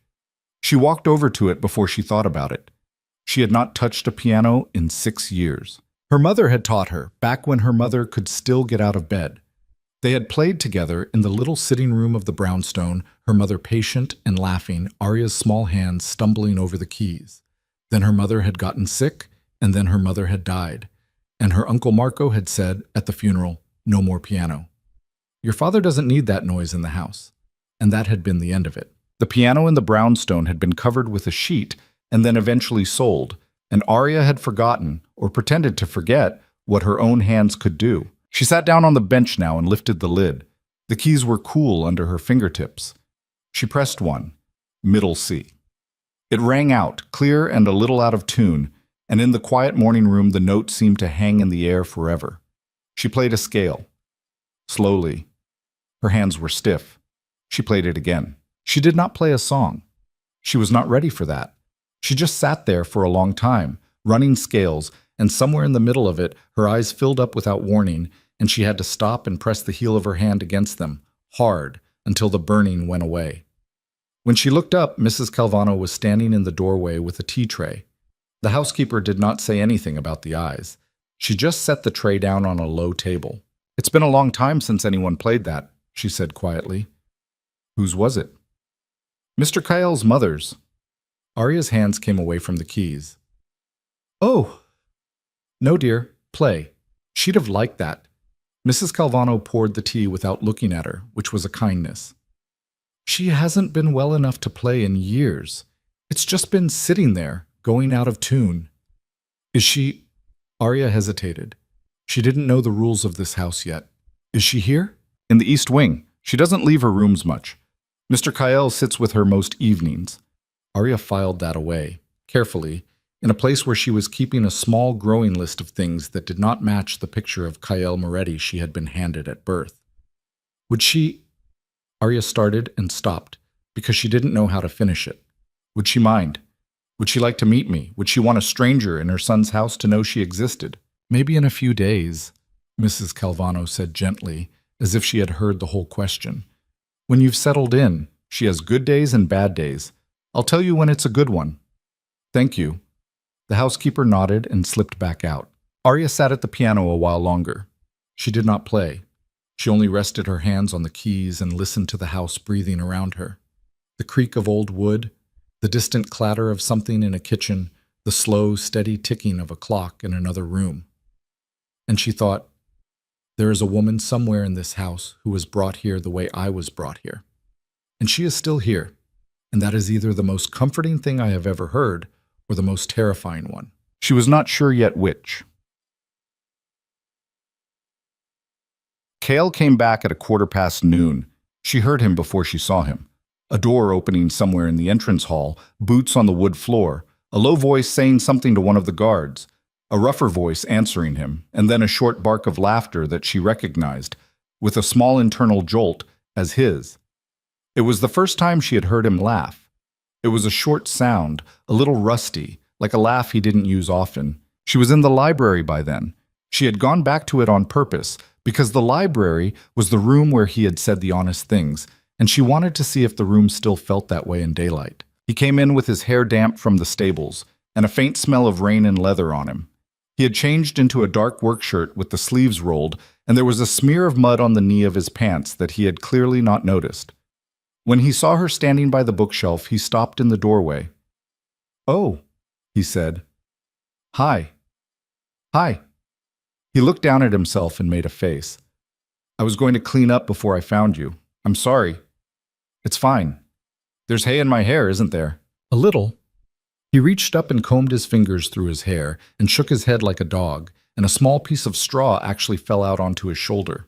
She walked over to it before she thought about it. She had not touched a piano in 6 years. Her mother had taught her, back when her mother could still get out of bed. They had played together in the little sitting room of the brownstone, her mother patient and laughing, Arya's small hands stumbling over the keys. Then her mother had gotten sick, and then her mother had died. And her Uncle Marco had said, at the funeral, "No more piano. Your father doesn't need that noise in the house." And that had been the end of it. The piano in the brownstone had been covered with a sheet and then eventually sold, and Arya had forgotten, or pretended to forget, what her own hands could do. She sat down on the bench now and lifted the lid. The keys were cool under her fingertips. She pressed one, middle C. It rang out, clear and a little out of tune, and in the quiet morning room the note seemed to hang in the air forever. She played a scale. Slowly. Her hands were stiff. She played it again. She did not play a song. She was not ready for that. She just sat there for a long time, running scales, and somewhere in the middle of it, her eyes filled up without warning, and she had to stop and press the heel of her hand against them, hard, until the burning went away. When she looked up, Mrs. Calvano was standing in the doorway with a tea tray. The housekeeper did not say anything about the eyes. She just set the tray down on a low table. "It's been a long time since anyone played that," she said quietly. "Whose was it?" "Mr. Kyle's mother's." Arya's hands came away from the keys. "Oh! No, dear, play." She'd have liked that. Mrs. Calvano poured the tea without looking at her, which was a kindness. "She hasn't been well enough to play in years. It's just been sitting there, going out of tune." "Is she—" Arya hesitated. She didn't know the rules of this house yet. "Is she here?" "In the east wing. She doesn't leave her rooms much. Mr. Kyle sits with her most evenings." Arya filed that away, carefully, in a place where she was keeping a small growing list of things that did not match the picture of Kyle Moretti she had been handed at birth. "Would she—" Arya started and stopped, because she didn't know how to finish it. "Would she mind? Would she like to meet me? Would she want a stranger in her son's house to know she existed?" "Maybe in a few days," Mrs. Calvano said gently, as if she had heard the whole question. "When you've settled in, she has good days and bad days. I'll tell you when it's a good one." "Thank you." The housekeeper nodded and slipped back out. Arya sat at the piano a while longer. She did not play. She only rested her hands on the keys and listened to the house breathing around her. The creak of old wood, the distant clatter of something in a kitchen, the slow, steady ticking of a clock in another room. And she thought, there is a woman somewhere in this house who was brought here the way I was brought here. And she is still here, and that is either the most comforting thing I have ever heard or the most terrifying one. She was not sure yet which. Cale came back at noon. She heard him before she saw him. A door opening somewhere in the entrance hall, boots on the wood floor, a low voice saying something to one of the guards, a rougher voice answering him, and then a short bark of laughter that she recognized, with a small internal jolt, as his. It was the first time she had heard him laugh. It was a short sound, a little rusty, like a laugh he didn't use often. She was in the library by then. She had gone back to it on purpose, because the library was the room where he had said the honest things, and she wanted to see if the room still felt that way in daylight. He came in with his hair damp from the stables, and a faint smell of rain and leather on him. He had changed into a dark work shirt with the sleeves rolled, and there was a smear of mud on the knee of his pants that he had clearly not noticed. When he saw her standing by the bookshelf, he stopped in the doorway. "Oh," he said. "Hi." "Hi." He looked down at himself and made a face. "I was going to clean up before I found you. I'm sorry." "It's fine. There's hay in my hair, isn't there?" "A little." He reached up and combed his fingers through his hair and shook his head like a dog, and a small piece of straw actually fell out onto his shoulder.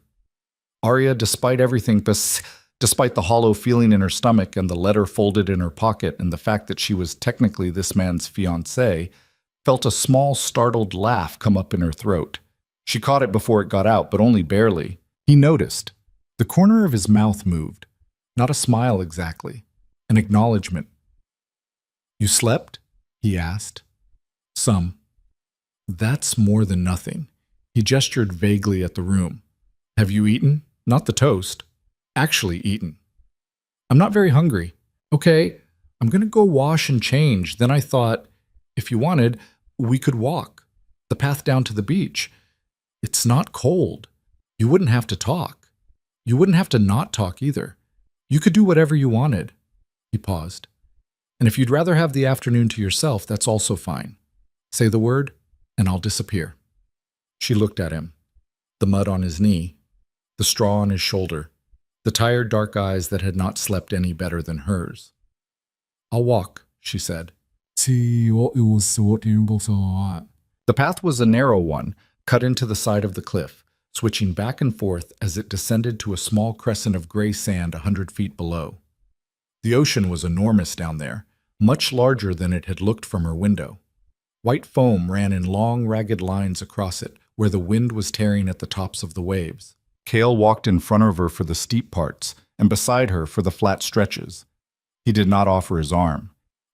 Arya, despite everything, despite the hollow feeling in her stomach and the letter folded in her pocket and the fact that she was technically this man's fiancée, felt a small, startled laugh come up in her throat. She caught it before it got out, but only barely. He noticed. The corner of his mouth moved. Not a smile exactly. An acknowledgement. "You slept?" he asked. "Some." "That's more than nothing." He gestured vaguely at the room. "Have you eaten? Not the toast." "Actually eaten." "I'm not very hungry." "Okay, I'm going to go wash and change. Then I thought, if you wanted, we could walk. The path down to the beach. It's not cold. You wouldn't have to talk. You wouldn't have to not talk either. You could do whatever you wanted." He paused. "And if you'd rather have the afternoon to yourself, that's also fine. Say the word, and I'll disappear." She looked at him. The mud on his knee, the straw on his shoulder, the tired dark eyes that had not slept any better than hers. "I'll walk," she said. The path was a narrow one, cut into the side of the cliff, switching back and forth as it descended to a small crescent of gray sand 100 feet below. The ocean was enormous down there, much larger than it had looked from her window. White foam ran in long, ragged lines across it, where the wind was tearing at the tops of the waves. Cale walked in front of her for the steep parts, and beside her for the flat stretches. He did not offer his arm.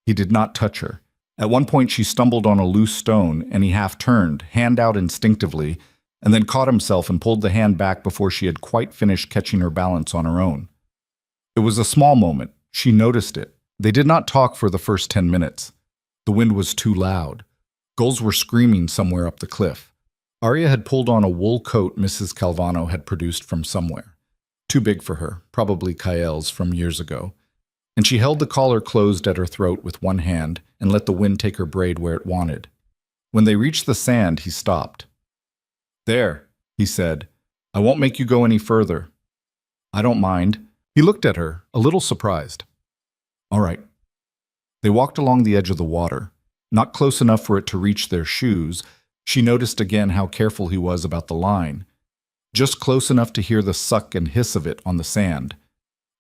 He did not touch her. At one point she stumbled on a loose stone, and he half turned, hand out instinctively, and then caught himself and pulled the hand back before she had quite finished catching her balance on her own. It was a small moment. She noticed it. They did not talk for the first 10 minutes. The wind was too loud. Gulls were screaming somewhere up the cliff. Arya had pulled on a wool coat Mrs. Calvano had produced from somewhere. Too big for her, probably Kael's from years ago. And she held the collar closed at her throat with one hand and let the wind take her braid where it wanted. When they reached the sand, he stopped. "There," he said. "I won't make you go any further." "I don't mind." He looked at her, a little surprised. "All right." They walked along the edge of the water. Not close enough for it to reach their shoes. She noticed again how careful he was about the line. Just close enough to hear the suck and hiss of it on the sand.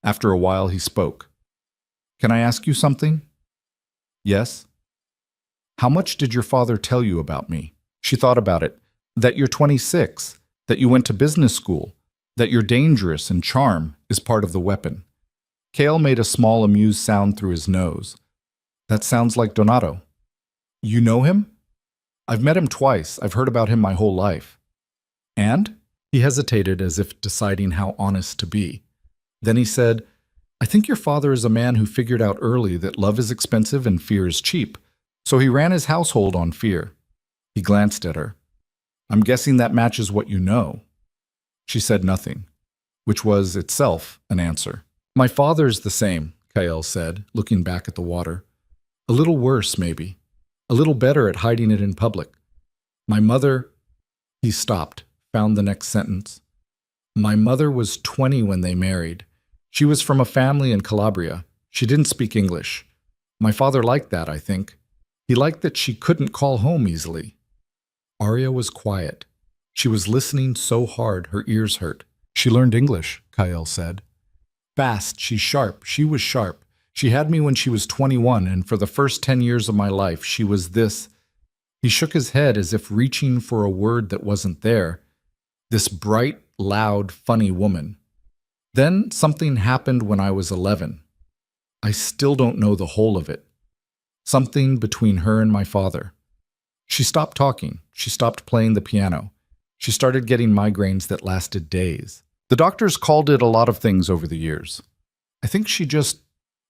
After a while, he spoke. "Can I ask you something?" "Yes." "How much did your father tell you about me?" She thought about it. "That you're 26, that you went to business school, that you're dangerous and charm is part of the weapon." Cale made a small amused sound through his nose. "That sounds like Donato." "You know him?" "I've met him twice. I've heard about him my whole life." "And?" He hesitated as if deciding how honest to be. Then he said, "I think your father is a man who figured out early that love is expensive and fear is cheap. So he ran his household on fear. He glanced at her. I'm guessing that matches what you know. She said nothing, which was itself an answer. My father's the same, Kael said, looking back at the water. A little worse, maybe. A little better at hiding it in public. My mother... He stopped, found the next sentence. My mother was 20 when they married. She was from a family in Calabria. She didn't speak English. My father liked that, I think. He liked that she couldn't call home easily. Arya was quiet. She was listening so hard her ears hurt. She learned English, Kael said. Fast, she's sharp. She was sharp. She had me when she was 21, and for the first 10 years of my life, she was this. He shook his head as if reaching for a word that wasn't there. This bright, loud, funny woman. Then something happened when I was 11. I still don't know the whole of it. Something between her and my father. She stopped talking. She stopped playing the piano. She started getting migraines that lasted days. The doctors called it a lot of things over the years. I think she just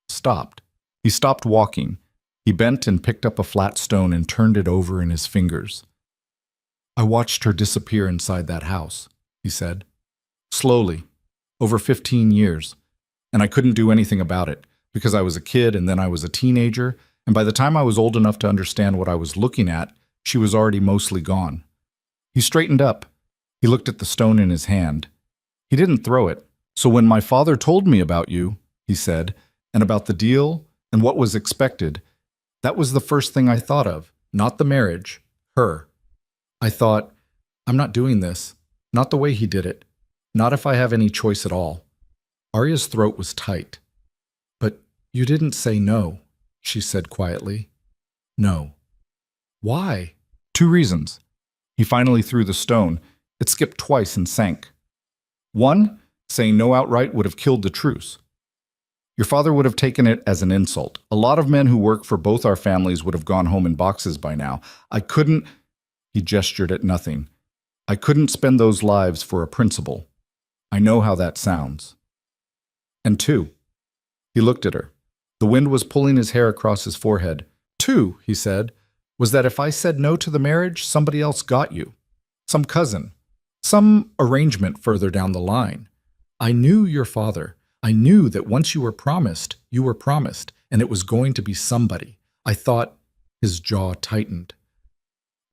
stopped. He stopped walking. He bent and picked up a flat stone and turned it over in his fingers. I watched her disappear inside that house, he said. Slowly, over 15 years. And I couldn't do anything about it, because I was a kid and then I was a teenager, and by the time I was old enough to understand what I was looking at, she was already mostly gone. He straightened up. He looked at the stone in his hand. He didn't throw it. So when my father told me about you, he said, and about the deal and what was expected, that was the first thing I thought of, not the marriage, her. I thought, I'm not doing this, not the way he did it, not if I have any choice at all. Arya's throat was tight. But you didn't say no, she said quietly. No. Why? 2 reasons. He finally threw the stone. It skipped twice and sank. 1, saying no outright would have killed the truce. Your father would have taken it as an insult. A lot of men who work for both our families would have gone home in boxes by now. I couldn't... He gestured at nothing. I couldn't spend those lives for a principle. I know how that sounds. And 2, he looked at her. The wind was pulling his hair across his forehead. 2, he said, was that if I said no to the marriage, somebody else got you. Some cousin. Some arrangement further down the line. I knew your father. I knew that once you were promised, and it was going to be somebody. I thought, his jaw tightened.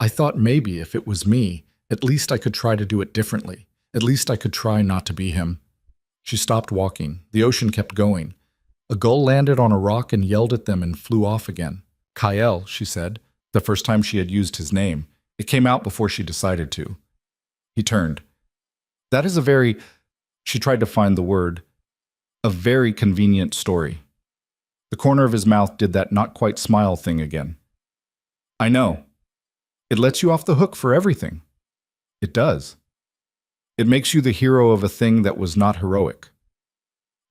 I thought maybe if it was me, at least I could try to do it differently. At least I could try not to be him. She stopped walking. The ocean kept going. A gull landed on a rock and yelled at them and flew off again. Kael, she said, the first time she had used his name. It came out before she decided to. He turned. That is a very... She tried to find the word. A very convenient story. The corner of his mouth did that not-quite-smile thing again. I know. It lets you off the hook for everything. It does. It makes you the hero of a thing that was not heroic.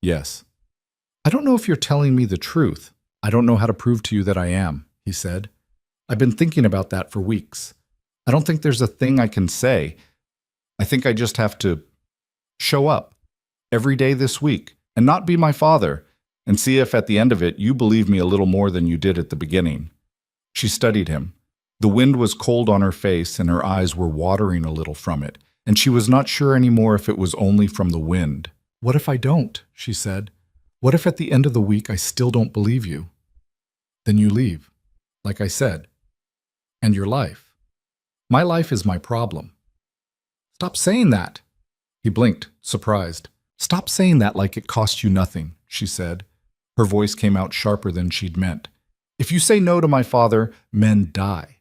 Yes. I don't know if you're telling me the truth. I don't know how to prove to you that I am, he said. I've been thinking about that for weeks. I don't think there's a thing I can say. I think I just have to show up every day this week and not be my father and see if at the end of it you believe me a little more than you did at the beginning. She studied him. The wind was cold on her face and her eyes were watering a little from it, and she was not sure anymore if it was only from the wind. What if I don't? She said. What if at the end of the week I still don't believe you? Then you leave, like I said. And your life. My life is my problem. Stop saying that. He blinked, surprised. Stop saying that like it cost you nothing, she said. Her voice came out sharper than she'd meant. If you say no to my father, men die.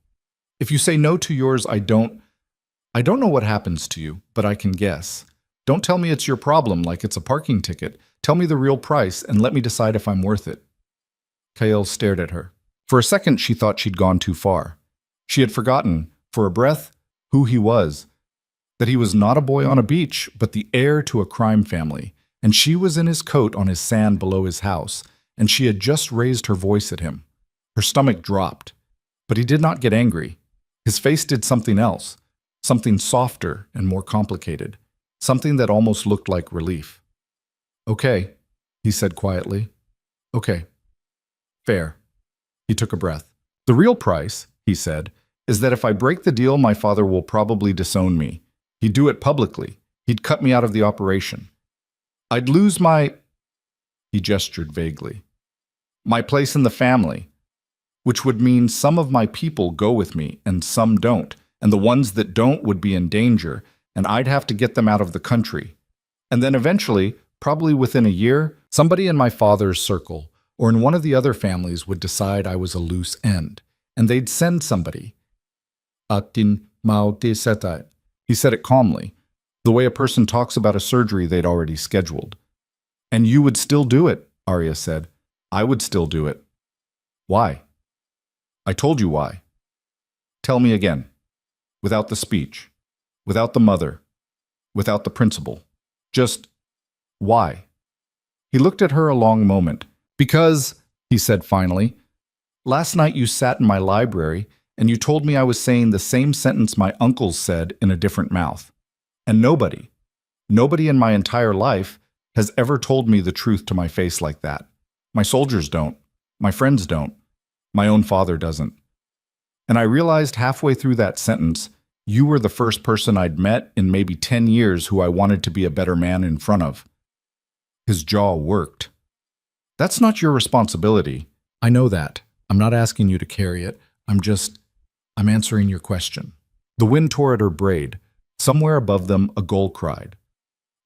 If you say no to yours, I don't know what happens to you, but I can guess. Don't tell me it's your problem like it's a parking ticket. Tell me the real price and let me decide if I'm worth it. Kael stared at her. For a second, she thought she'd gone too far. She had forgotten, for a breath, who he was. That he was not a boy on a beach, but the heir to a crime family. And she was in his coat on his sand below his house, and she had just raised her voice at him. Her stomach dropped. But he did not get angry. His face did something else, something softer and more complicated, something that almost looked like relief. Okay, he said quietly. Okay. Fair. He took a breath. The real price, he said, is that if I break the deal, my father will probably disown me. He'd do it publicly. He'd cut me out of the operation. I'd lose he gestured vaguely, my place in the family, which would mean some of my people go with me and some don't, and the ones that don't would be in danger, and I'd have to get them out of the country. And then eventually, probably within a year, somebody in my father's circle or in one of the other families would decide I was a loose end, and they'd send somebody. Atin maute setai. He said it calmly, the way a person talks about a surgery they'd already scheduled. And you would still do it, Arya said. I would still do it. Why? I told you why. Tell me again. Without the speech. Without the mother. Without the principal. Just why? He looked at her a long moment. Because, he said finally, last night you sat in my library and you told me I was saying the same sentence my uncles said in a different mouth. And nobody in my entire life has ever told me the truth to my face like that. My soldiers don't. My friends don't. My own father doesn't. And I realized halfway through that sentence, you were the first person I'd met in maybe 10 years who I wanted to be a better man in front of. His jaw worked. That's not your responsibility. I know that. I'm not asking you to carry it. I'm answering your question. The wind tore at her braid. Somewhere above them, a gull cried.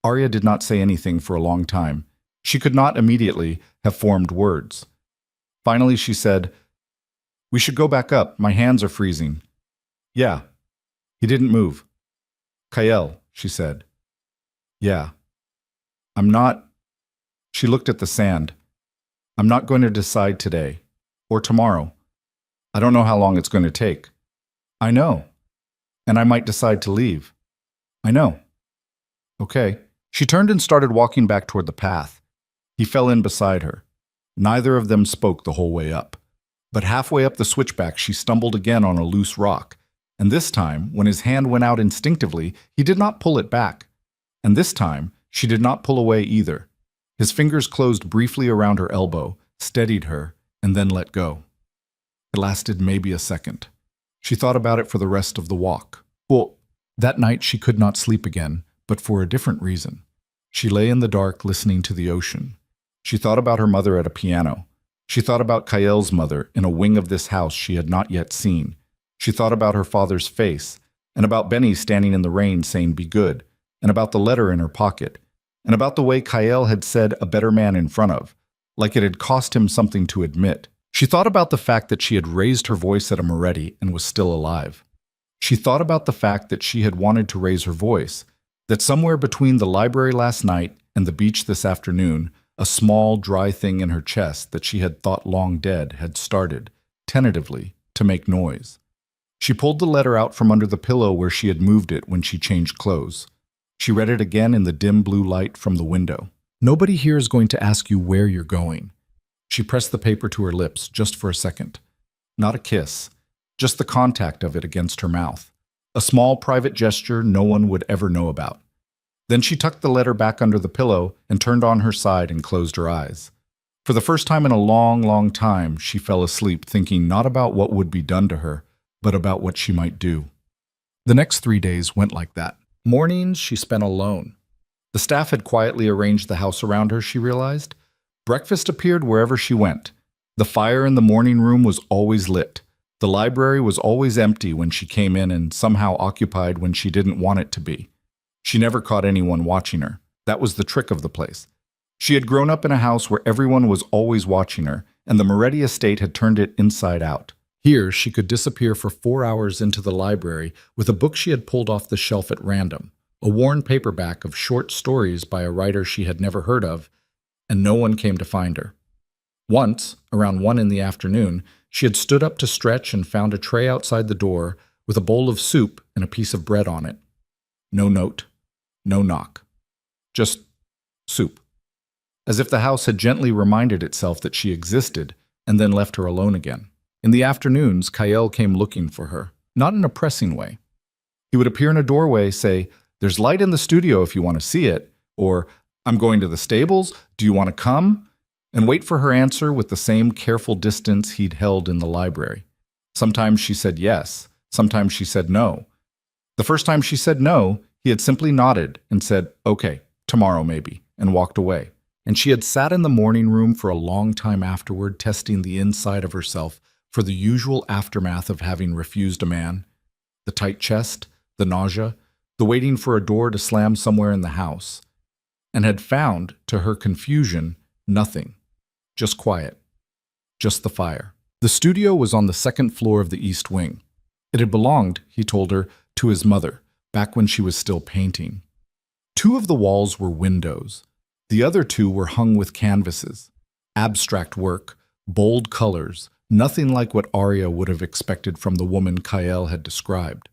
Arya did not say anything for a long time. She could not immediately have formed words. Finally, she said, "We should go back up. My hands are freezing." "Yeah." He didn't move. "Kael," she said. "Yeah." "I'm not." She looked at the sand. "I'm not going to decide today. Or tomorrow. I don't know how long it's going to take." "I know. And I might decide to leave." "I know." "Okay." She turned and started walking back toward the path. He fell in beside her. Neither of them spoke the whole way up. But halfway up the switchback, she stumbled again on a loose rock. And this time, when his hand went out instinctively, he did not pull it back. And this time, she did not pull away either. His fingers closed briefly around her elbow, steadied her, and then let go. It lasted maybe a second. She thought about it for the rest of the walk. Well, that night she could not sleep again, but for a different reason. She lay in the dark listening to the ocean. She thought about her mother at a piano. She thought about Kael's mother in a wing of this house she had not yet seen. She thought about her father's face, and about Benny standing in the rain saying, "Be good," and about the letter in her pocket, and about the way Kael had said a better man in front of, like it had cost him something to admit. She thought about the fact that she had raised her voice at a Moretti and was still alive. She thought about the fact that she had wanted to raise her voice, that somewhere between the library last night and the beach this afternoon, a small, dry thing in her chest that she had thought long dead had started, tentatively, to make noise. She pulled the letter out from under the pillow where she had moved it when she changed clothes. She read it again in the dim blue light from the window. "Nobody here is going to ask you where you're going." She pressed the paper to her lips just for a second. Not a kiss, just the contact of it against her mouth. A small private gesture no one would ever know about. Then she tucked the letter back under the pillow and turned on her side and closed her eyes. For the first time in a long, long time, she fell asleep thinking not about what would be done to her, but about what she might do. The next 3 days went like that. Mornings she spent alone. The staff had quietly arranged the house around her, she realized. Breakfast appeared wherever she went. The fire in the morning room was always lit. The library was always empty when she came in and somehow occupied when she didn't want it to be. She never caught anyone watching her. That was the trick of the place. She had grown up in a house where everyone was always watching her, and the Moretti estate had turned it inside out. Here, she could disappear for 4 hours into the library with a book she had pulled off the shelf at random, a worn paperback of short stories by a writer she had never heard of, and no one came to find her. Once, around 1 in the afternoon, she had stood up to stretch and found a tray outside the door with a bowl of soup and a piece of bread on it. No note, no knock. Just soup. As if the house had gently reminded itself that she existed and then left her alone again. In the afternoons, Kael came looking for her, not in a pressing way. He would appear in a doorway, say, "There's light in the studio if you want to see it," or "I'm going to the stables, do you want to come?" and wait for her answer with the same careful distance he'd held in the library. Sometimes she said yes, sometimes she said no. The first time she said no, he had simply nodded and said, "Okay, tomorrow maybe," and walked away. And she had sat in the morning room for a long time afterward, testing the inside of herself for the usual aftermath of having refused a man: the tight chest, the nausea, the waiting for a door to slam somewhere in the house, and had found, to her confusion, nothing. Just quiet. Just the fire. The studio was on the second floor of the East Wing. It had belonged, he told her, to his mother, back when she was still painting. 2 of the walls were windows. The other 2 were hung with canvases. Abstract work, bold colors, nothing like what Arya would have expected from the woman Kael had described.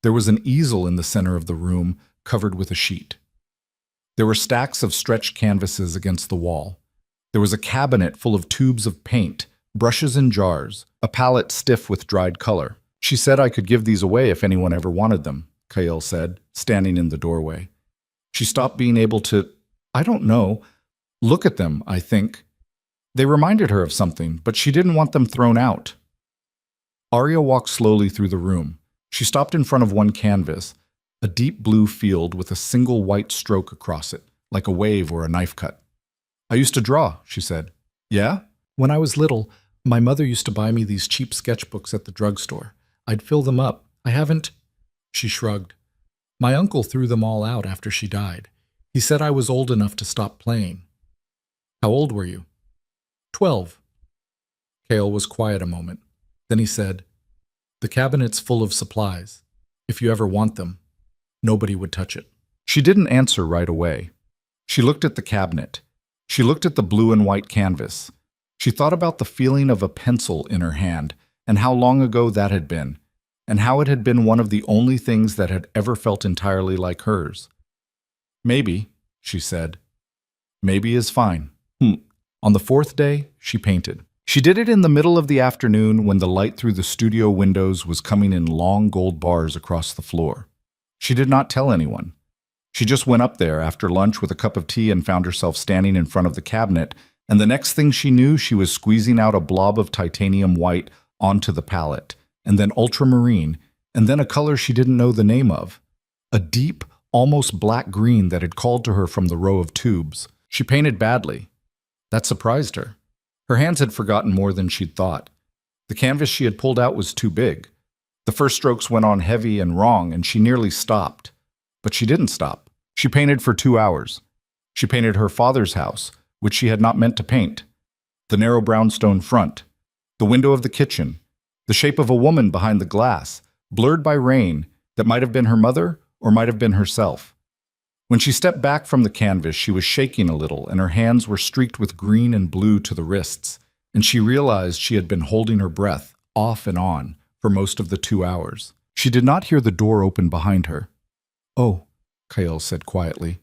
There was an easel in the center of the room, covered with a sheet. There were stacks of stretched canvases against the wall. There was a cabinet full of tubes of paint, brushes in jars, a palette stiff with dried color. "She said I could give these away if anyone ever wanted them," Kael said, standing in the doorway. She stopped being able to, I don't know, look at them, I think. They reminded her of something, but she didn't want them thrown out. Arya walked slowly through the room. She stopped in front of one canvas, a deep blue field with a single white stroke across it, like a wave or a knife cut. "I used to draw," she said. "Yeah?" "When I was little, my mother used to buy me these cheap sketchbooks at the drugstore. I'd fill them up. I haven't—" She shrugged. "My uncle threw them all out after she died. He said I was old enough to stop playing." "How old were you?" 12. Kael was quiet a moment. Then he said, "The cabinet's full of supplies. If you ever want them, nobody would touch it." She didn't answer right away. She looked at the cabinet. She looked at the blue and white canvas. She thought about the feeling of a pencil in her hand, and how long ago that had been, and how it had been one of the only things that had ever felt entirely like hers. "Maybe," she said. "Maybe is fine." On the 4th day, she painted. She did it in the middle of the afternoon when the light through the studio windows was coming in long gold bars across the floor. She did not tell anyone. She just went up there after lunch with a cup of tea and found herself standing in front of the cabinet, and the next thing she knew, she was squeezing out a blob of titanium white onto the palette, and then ultramarine, and then a color she didn't know the name of. A deep, almost black green that had called to her from the row of tubes. She painted badly. That surprised her. Her hands had forgotten more than she'd thought. The canvas she had pulled out was too big. The first strokes went on heavy and wrong, and she nearly stopped. But she didn't stop. She painted for 2 hours. She painted her father's house, which she had not meant to paint. The narrow brownstone front. The window of the kitchen. The shape of a woman behind the glass, blurred by rain, that might have been her mother or might have been herself. When she stepped back from the canvas, she was shaking a little, and her hands were streaked with green and blue to the wrists, and she realized she had been holding her breath, off and on, for most of the 2 hours. She did not hear the door open behind her. "Oh," Kael said quietly.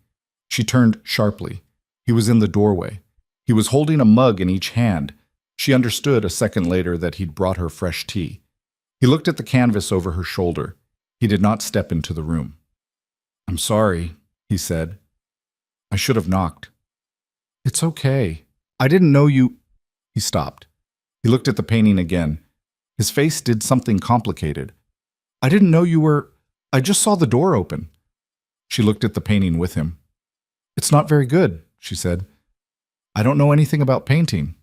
She turned sharply. He was in the doorway. He was holding a mug in each hand. She understood a second later that he'd brought her fresh tea. He looked at the canvas over her shoulder. He did not step into the room. "I'm sorry," he said. "I should have knocked." "It's okay. I didn't know you—" He stopped. He looked at the painting again. His face did something complicated. "I didn't know you were— I just saw the door open." She looked at the painting with him. "It's not very good," she said. "I don't know anything about painting."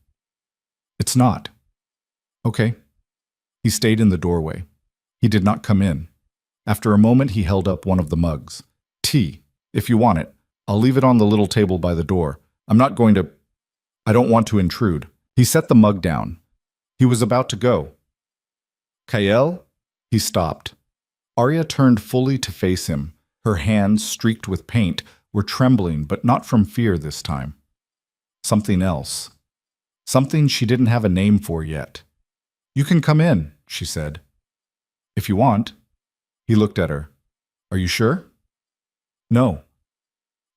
"It's not." "Okay." He stayed in the doorway. He did not come in. After a moment, he held up one of the mugs. "Tea, if you want it. I'll leave it on the little table by the door. I'm not going to— I don't want to intrude." He set the mug down. He was about to go. "Kael?" He stopped. Arya turned fully to face him. Her hands, streaked with paint, were trembling, but not from fear this time. Something else. Something she didn't have a name for yet. "You can come in," she said. "If you want." He looked at her. "Are you sure?" "No."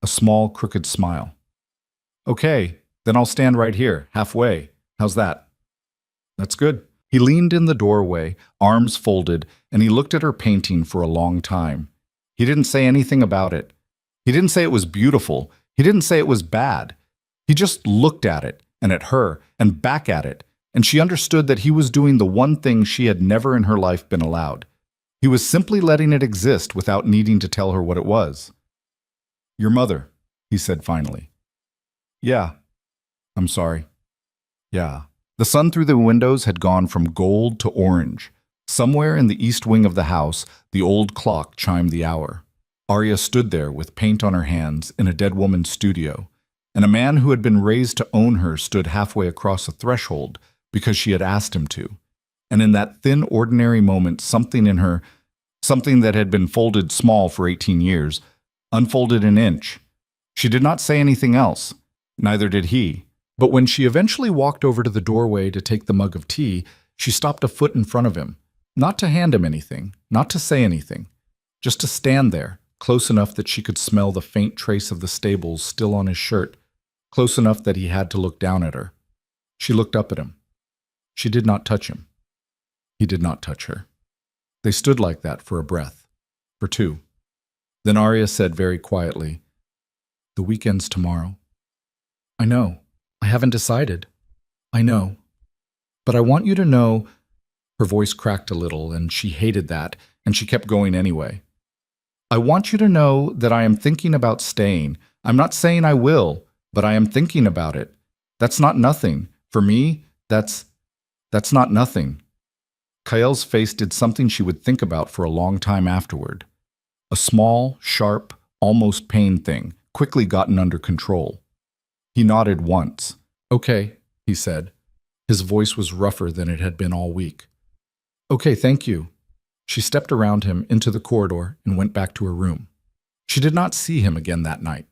A small, crooked smile. "Okay, then I'll stand right here, halfway. How's that?" "That's good." He leaned in the doorway, arms folded, and he looked at her painting for a long time. He didn't say anything about it. He didn't say it was beautiful. He didn't say it was bad. He just looked at it, and at her, and back at it. and she understood that he was doing the one thing she had never in her life been allowed. He was simply letting it exist without needing to tell her what it was. "Your mother," he said finally. "Yeah. I'm sorry. Yeah." The sun through the windows had gone from gold to orange. Somewhere in the east wing of the house, the old clock chimed the hour. Arya stood there with paint on her hands in a dead woman's studio, and a man who had been raised to own her stood halfway across a threshold because she had asked him to. And in that thin, ordinary moment, something in her, something that had been folded small for 18 years, unfolded an inch. She did not say anything else. Neither did he. But when she eventually walked over to the doorway to take the mug of tea, she stopped a foot in front of him, not to hand him anything, not to say anything, just to stand there, close enough that she could smell the faint trace of the stables still on his shirt, close enough that he had to look down at her. She looked up at him. She did not touch him. He did not touch her. They stood like that for a breath, for two. Then Arya said very quietly, "The weekend's tomorrow." "I know. I haven't decided. I know. But I want you to know—" Her voice cracked a little, and she hated that, and she kept going anyway. "I want you to know that I am thinking about staying. I'm not saying I will, but I am thinking about it. That's not nothing. For me, that's not nothing." Kael's face did something she would think about for a long time afterward. A small, sharp, almost pain thing, quickly gotten under control. He nodded once. "Okay," he said. His voice was rougher than it had been all week. "Okay, thank you." She stepped around him into the corridor and went back to her room. She did not see him again that night.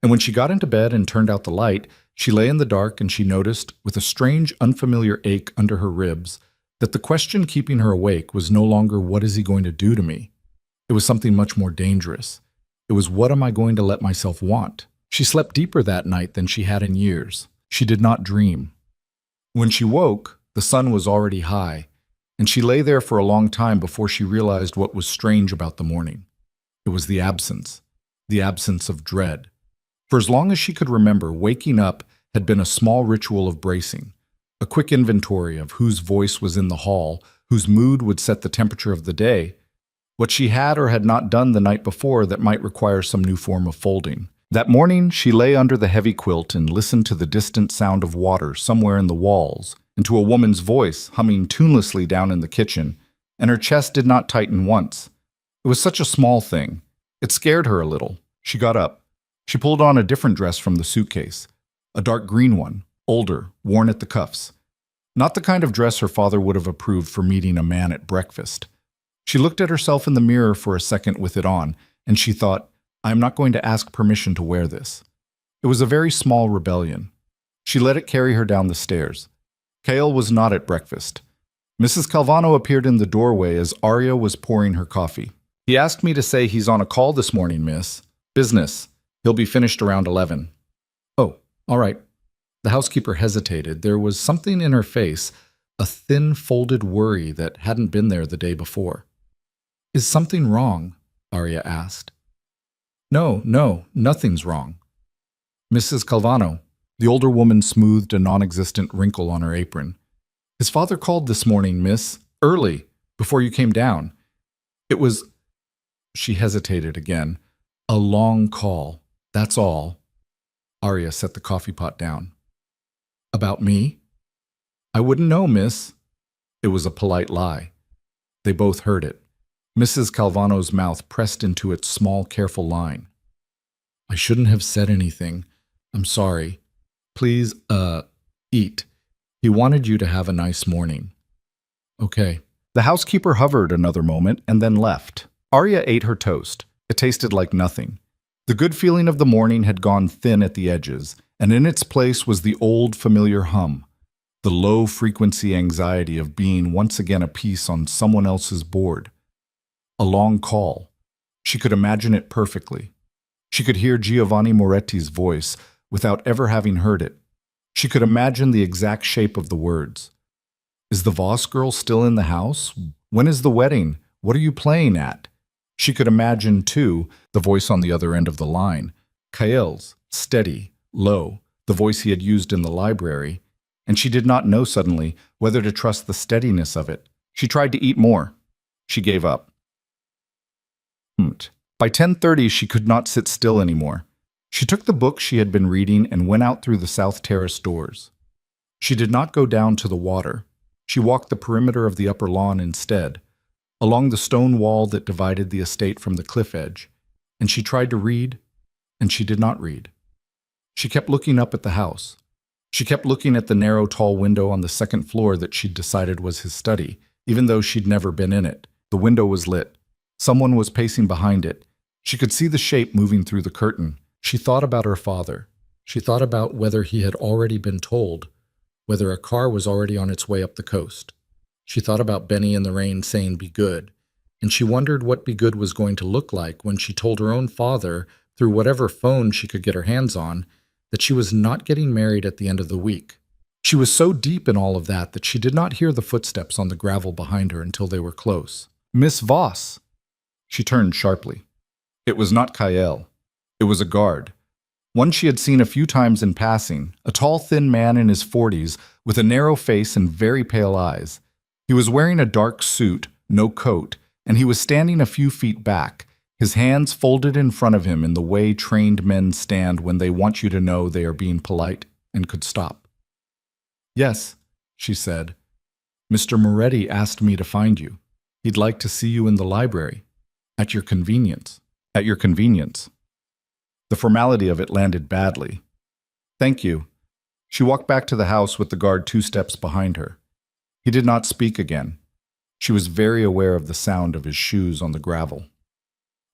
And when she got into bed and turned out the light, she lay in the dark and she noticed, with a strange, unfamiliar ache under her ribs, that the question keeping her awake was no longer "what is he going to do to me?" It was something much more dangerous. It was "what am I going to let myself want?" She slept deeper that night than she had in years. She did not dream. When she woke, the sun was already high, and she lay there for a long time before she realized what was strange about the morning. It was the absence of dread. For as long as she could remember, waking up had been a small ritual of bracing, a quick inventory of whose voice was in the hall, whose mood would set the temperature of the day, what she had or had not done the night before that might require some new form of folding. That morning, she lay under the heavy quilt and listened to the distant sound of water somewhere in the walls, and to a woman's voice humming tunelessly down in the kitchen, and her chest did not tighten once. It was such a small thing. It scared her a little. She got up. She pulled on a different dress from the suitcase, a dark green one, older, worn at the cuffs. Not the kind of dress her father would have approved for meeting a man at breakfast. She looked at herself in the mirror for a second with it on, and she thought, "I am not going to ask permission to wear this." It was a very small rebellion. She let it carry her down the stairs. Kael was not at breakfast. Mrs. Calvano appeared in the doorway as Arya was pouring her coffee. "He asked me to say he's on a call this morning, miss. Business. He'll be finished around 11. "Oh, all right." The housekeeper hesitated. There was something in her face, a thin, folded worry that hadn't been there the day before. "Is something wrong?" Arya asked. No, nothing's wrong." "Mrs. Calvano." The older woman smoothed a non-existent wrinkle on her apron. "His father called this morning, miss. Early, before you came down. It was—" She hesitated again. "A long call. That's all." Arya set the coffee pot down. "About me?" "I wouldn't know, miss." It was a polite lie. They both heard it. Mrs. Calvano's mouth pressed into its small, careful line. "I shouldn't have said anything. I'm sorry. Please, eat. He wanted you to have a nice morning." "Okay." The housekeeper hovered another moment and then left. Arya ate her toast. It tasted like nothing. The good feeling of the morning had gone thin at the edges, and in its place was the old familiar hum, the low-frequency anxiety of being once again a piece on someone else's board. A long call. She could imagine it perfectly. She could hear Giovanni Moretti's voice without ever having heard it. She could imagine the exact shape of the words. "Is the Voss girl still in the house? When is the wedding? What are you playing at?" She could imagine, too, the voice on the other end of the line, Kael's, steady, low, the voice he had used in the library, and she did not know suddenly whether to trust the steadiness of it. She tried to eat more. She gave up. By 10:30, she could not sit still anymore. She took the book she had been reading and went out through the South Terrace doors. She did not go down to the water. She walked the perimeter of the upper lawn instead, along the stone wall that divided the estate from the cliff edge, and she tried to read, and she did not read. She kept looking up at the house. She kept looking at the narrow, tall window on the second floor that she'd decided was his study, even though she'd never been in it. The window was lit. Someone was pacing behind it. She could see the shape moving through the curtain. She thought about her father. She thought about whether he had already been told, whether a car was already on its way up the coast. She thought about Benny in the rain saying, "Be good," and she wondered what be good was going to look like when she told her own father, through whatever phone she could get her hands on, that she was not getting married at the end of the week. She was so deep in all of that she did not hear the footsteps on the gravel behind her until they were close. "Miss Voss!" She turned sharply. It was not Kyle. It was a guard. One she had seen a few times in passing, a tall, thin man in his 40s with a narrow face and very pale eyes. He was wearing a dark suit, no coat, and he was standing a few feet back, his hands folded in front of him in the way trained men stand when they want you to know they are being polite and could stop. "Yes," she said. "Mr. Moretti asked me to find you. He'd like to see you in the library. At your convenience." At your convenience. The formality of it landed badly. "Thank you." She walked back to the house with the guard 2 steps behind her. He did not speak again. She was very aware of the sound of his shoes on the gravel.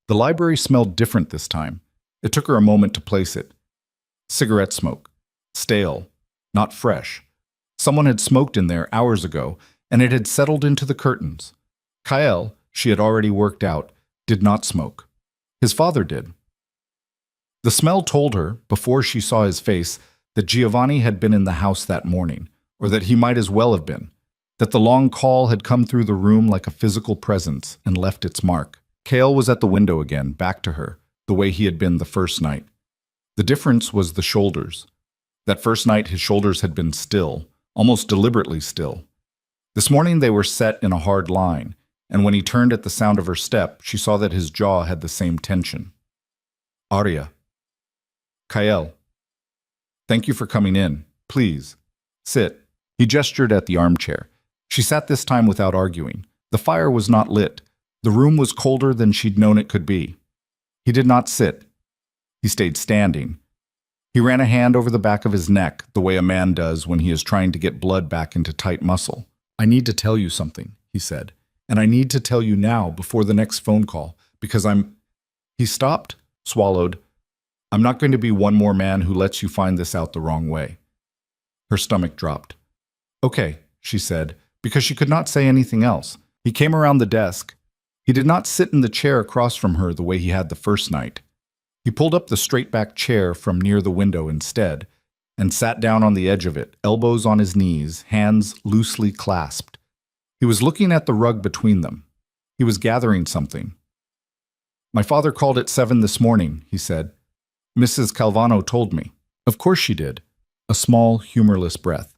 The library smelled different this time. It took her a moment to place it. Cigarette smoke. Stale. Not fresh. Someone had smoked in there hours ago, and it had settled into the curtains. Kyle, she had already worked out, did not smoke. His father did. The smell told her, before she saw his face, that Giovanni had been in the house that morning, or that he might as well have been, that the long call had come through the room like a physical presence and left its mark. Kale was at the window again, back to her, the way he had been the first night. The difference was the shoulders. That first night his shoulders had been still, almost deliberately still. This morning they were set in a hard line, and when he turned at the sound of her step, she saw that his jaw had the same tension. "Arya." "Kyle." "Thank you for coming in. Please. Sit." He gestured at the armchair. She sat this time without arguing. The fire was not lit. The room was colder than she'd known it could be. He did not sit. He stayed standing. He ran a hand over the back of his neck, the way a man does when he is trying to get blood back into tight muscle. "I need to tell you something," he said. "And I need to tell you now before the next phone call, because I'm—" He stopped, swallowed. "I'm not going to be one more man who lets you find this out the wrong way." Her stomach dropped. "Okay," she said, because she could not say anything else. He came around the desk. He did not sit in the chair across from her the way he had the first night. He pulled up the straight-back chair from near the window instead, and sat down on the edge of it, elbows on his knees, hands loosely clasped. He was looking at the rug between them. He was gathering something. "My father called at 7 this morning," he said. "Mrs. Calvano told me." "Of course she did." A small, humorless breath.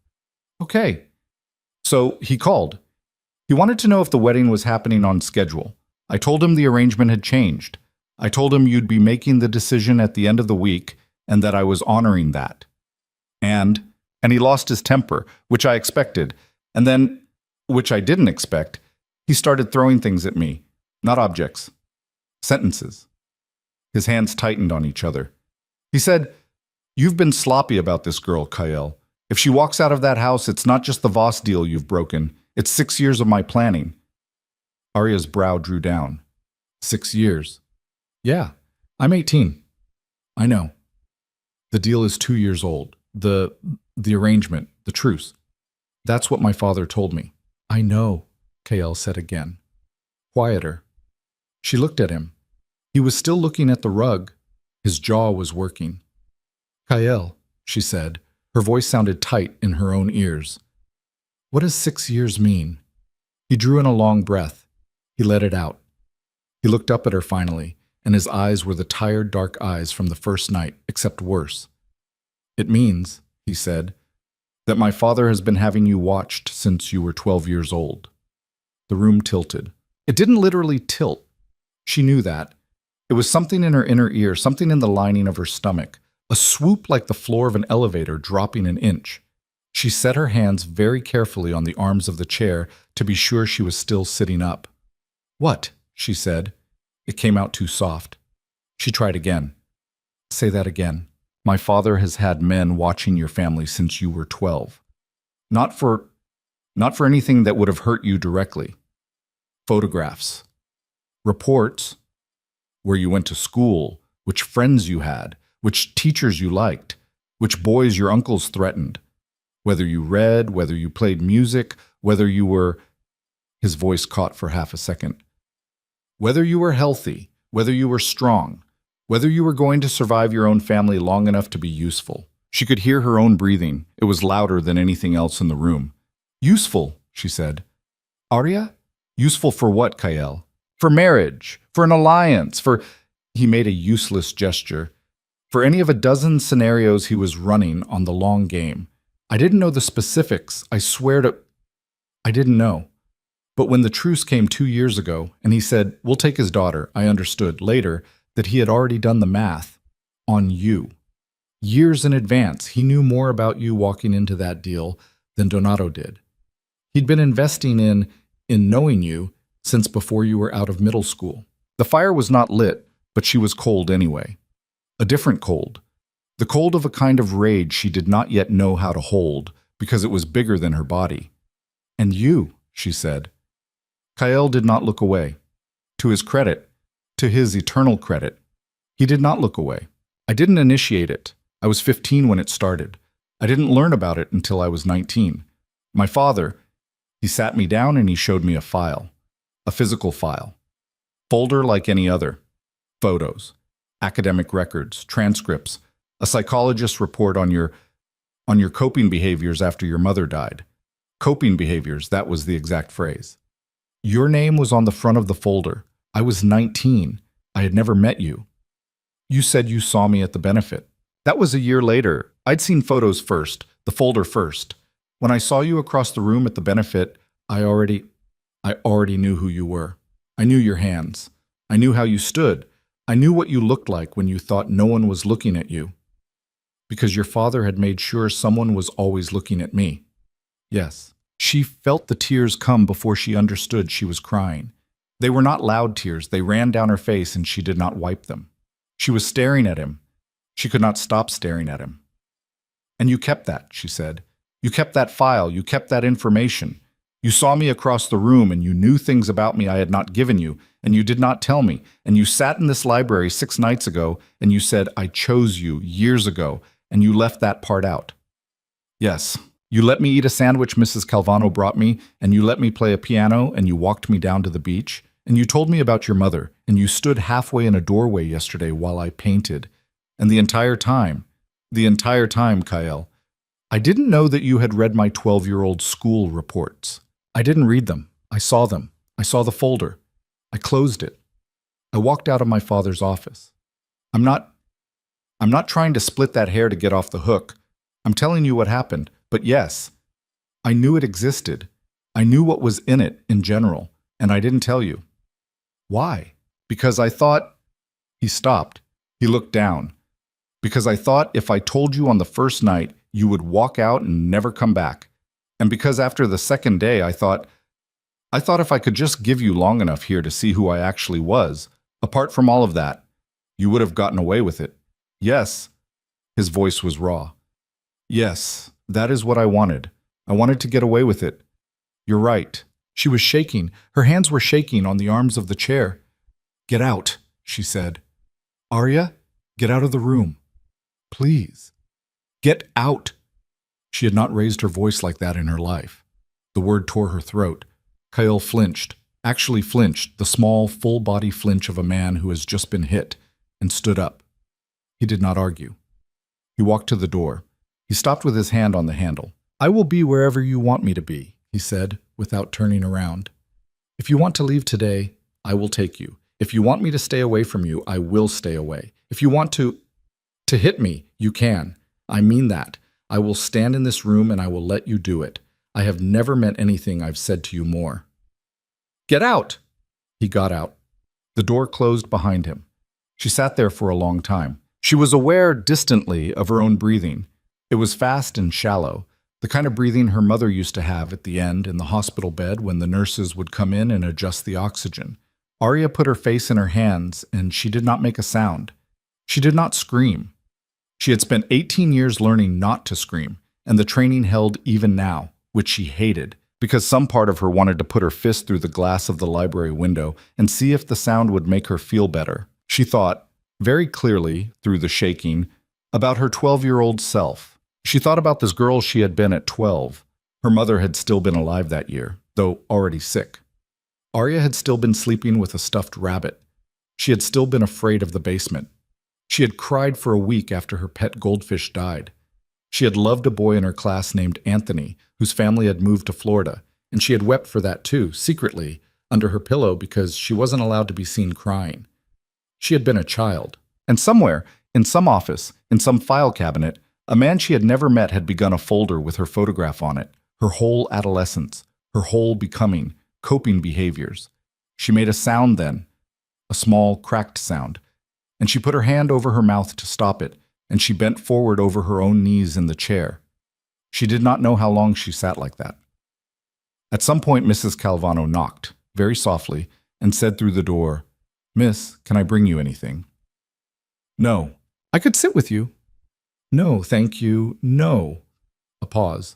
"Okay." "So he called. He wanted to know if the wedding was happening on schedule. I told him the arrangement had changed. I told him you'd be making the decision at the end of the week and that I was honoring that. And he lost his temper, which I expected. And then, which I didn't expect, he started throwing things at me. Not objects. Sentences." His hands tightened on each other. He said, "You've been sloppy about this girl, Kyle. If she walks out of that house, it's not just the Voss deal you've broken. It's 6 years of my planning." Arya's brow drew down. 6 years. "Yeah, I'm 18. I know. The deal is 2 years old. The arrangement, the truce. That's what my father told me." "I know," Kyle said again. Quieter. She looked at him. He was still looking at the rug. His jaw was working. "Kyle," she said. Her voice sounded tight in her own ears. "What does 6 years mean?" He drew in a long breath. He let it out. He looked up at her finally, and his eyes were the tired, dark eyes from the first night, except worse. "It means," he said, That my father has been having you watched since you were 12 years old. The room tilted. It didn't literally tilt. She knew that. It was something in her inner ear, something in the lining of her stomach, a swoop like the floor of an elevator dropping an inch. She set her hands very carefully on the arms of the chair to be sure she was still sitting up. "What?" she said. It came out too soft. She tried again. "Say that again." "My father has had men watching your family since you were 12. Not for anything that would have hurt you directly. Photographs. Reports. Where you went to school, which friends you had, which teachers you liked, which boys your uncles threatened. Whether you read, whether you played music, whether you were..." His voice caught for half a second. "Whether you were healthy, whether you were strong, whether you were going to survive your own family long enough to be useful." She could hear her own breathing. It was louder than anything else in the room. "Useful," she said. "Arya? Useful for what, Kyle? For marriage, for an alliance, for..." He made a useless gesture. "For any of a dozen scenarios he was running on the long game. I didn't know the specifics. I swear to... I didn't know. But when the truce came 2 years ago, and he said, 'We'll take his daughter,' I understood later that he had already done the math on you. Years in advance, he knew more about you walking into that deal than Donato did. He'd been investing in knowing you since before you were out of middle school. The fire was not lit, but she was cold anyway. A different cold. The cold of a kind of rage she did not yet know how to hold, because it was bigger than her body. 'And you,' she said." Kyle did not look away. To his credit, to his eternal credit, he did not look away. "I didn't initiate it. I was 15 when it started. I didn't learn about it until I was 19. My father, he sat me down and he showed me a file. A physical file. Folder like any other. Photos, academic records, transcripts, a psychologist's report on your coping behaviors after your mother died. Coping behaviors, that was the exact phrase. Your name was on the front of the folder. I was 19. I had never met you. You said you saw me at the benefit. That was a year later. I'd seen photos first, the folder first. When I saw you across the room at the benefit, I already knew who you were. I knew your hands. I knew how you stood. I knew what you looked like when you thought no one was looking at you. Because your father had made sure someone was always looking at me. Yes." She felt the tears come before she understood she was crying. They were not loud tears. They ran down her face and she did not wipe them. She was staring at him. She could not stop staring at him. "And you kept that," she said. "You kept that file. You kept that information. You saw me across the room and you knew things about me I had not given you, and you did not tell me. And you sat in this library 6 nights ago and you said, 'I chose you years ago,' and you left that part out. Yes. You let me eat a sandwich Mrs. Calvano brought me, and you let me play a piano, and you walked me down to the beach, and you told me about your mother, and you stood halfway in a doorway yesterday while I painted. And the entire time, Kyle, I didn't know that you had read my 12-year-old school reports. I didn't read them. I saw them. I saw the folder. I closed it. I walked out of my father's office. I'm not trying to split that hair to get off the hook. I'm telling you what happened. But yes, I knew it existed. I knew what was in it in general, and I didn't tell you. Why? Because I thought..." He stopped. He looked down. "Because I thought if I told you on the first night, you would walk out and never come back. And because after the second day, I thought if I could just give you long enough here to see who I actually was, apart from all of that, you would have gotten away with it. Yes." His voice was raw. "Yes. That is what I wanted. I wanted to get away with it. You're right." She was shaking. Her hands were shaking on the arms of the chair. "Get out," she said. "Arya, get out of the room. Please. Get out." She had not raised her voice like that in her life. The word tore her throat. Kyle flinched, actually flinched, the small, full-body flinch of a man who has just been hit, and stood up. He did not argue. He walked to the door. He stopped with his hand on the handle. "I will be wherever you want me to be," he said, without turning around. "If you want to leave today, I will take you. If you want me to stay away from you, I will stay away. If you want to hit me, you can. I mean that. I will stand in this room and I will let you do it. I have never meant anything I've said to you more. Get out! He got out. The door closed behind him. She sat there for a long time. She was aware distantly of her own breathing. It was fast and shallow, the kind of breathing her mother used to have at the end in the hospital bed when the nurses would come in and adjust the oxygen. Arya put her face in her hands, and she did not make a sound. She did not scream. She had spent 18 years learning not to scream, and the training held even now, which she hated, because some part of her wanted to put her fist through the glass of the library window and see if the sound would make her feel better. She thought, very clearly, through the shaking, about her 12-year-old self. She thought about this girl she had been at 12. Her mother had still been alive that year, though already sick. Arya had still been sleeping with a stuffed rabbit. She had still been afraid of the basement. She had cried for a week after her pet goldfish died. She had loved a boy in her class named Anthony, whose family had moved to Florida, and she had wept for that too, secretly, under her pillow because she wasn't allowed to be seen crying. She had been a child, and somewhere, in some office, in some file cabinet, a man she had never met had begun a folder with her photograph on it, her whole adolescence, her whole becoming, coping behaviors. She made a sound then, a small, cracked sound, and she put her hand over her mouth to stop it, and she bent forward over her own knees in the chair. She did not know how long she sat like that. At some point, Mrs. Calvano knocked, very softly, and said through the door, "Miss, can I bring you anything?" "No. I could sit with you." "No, thank you. No." A pause.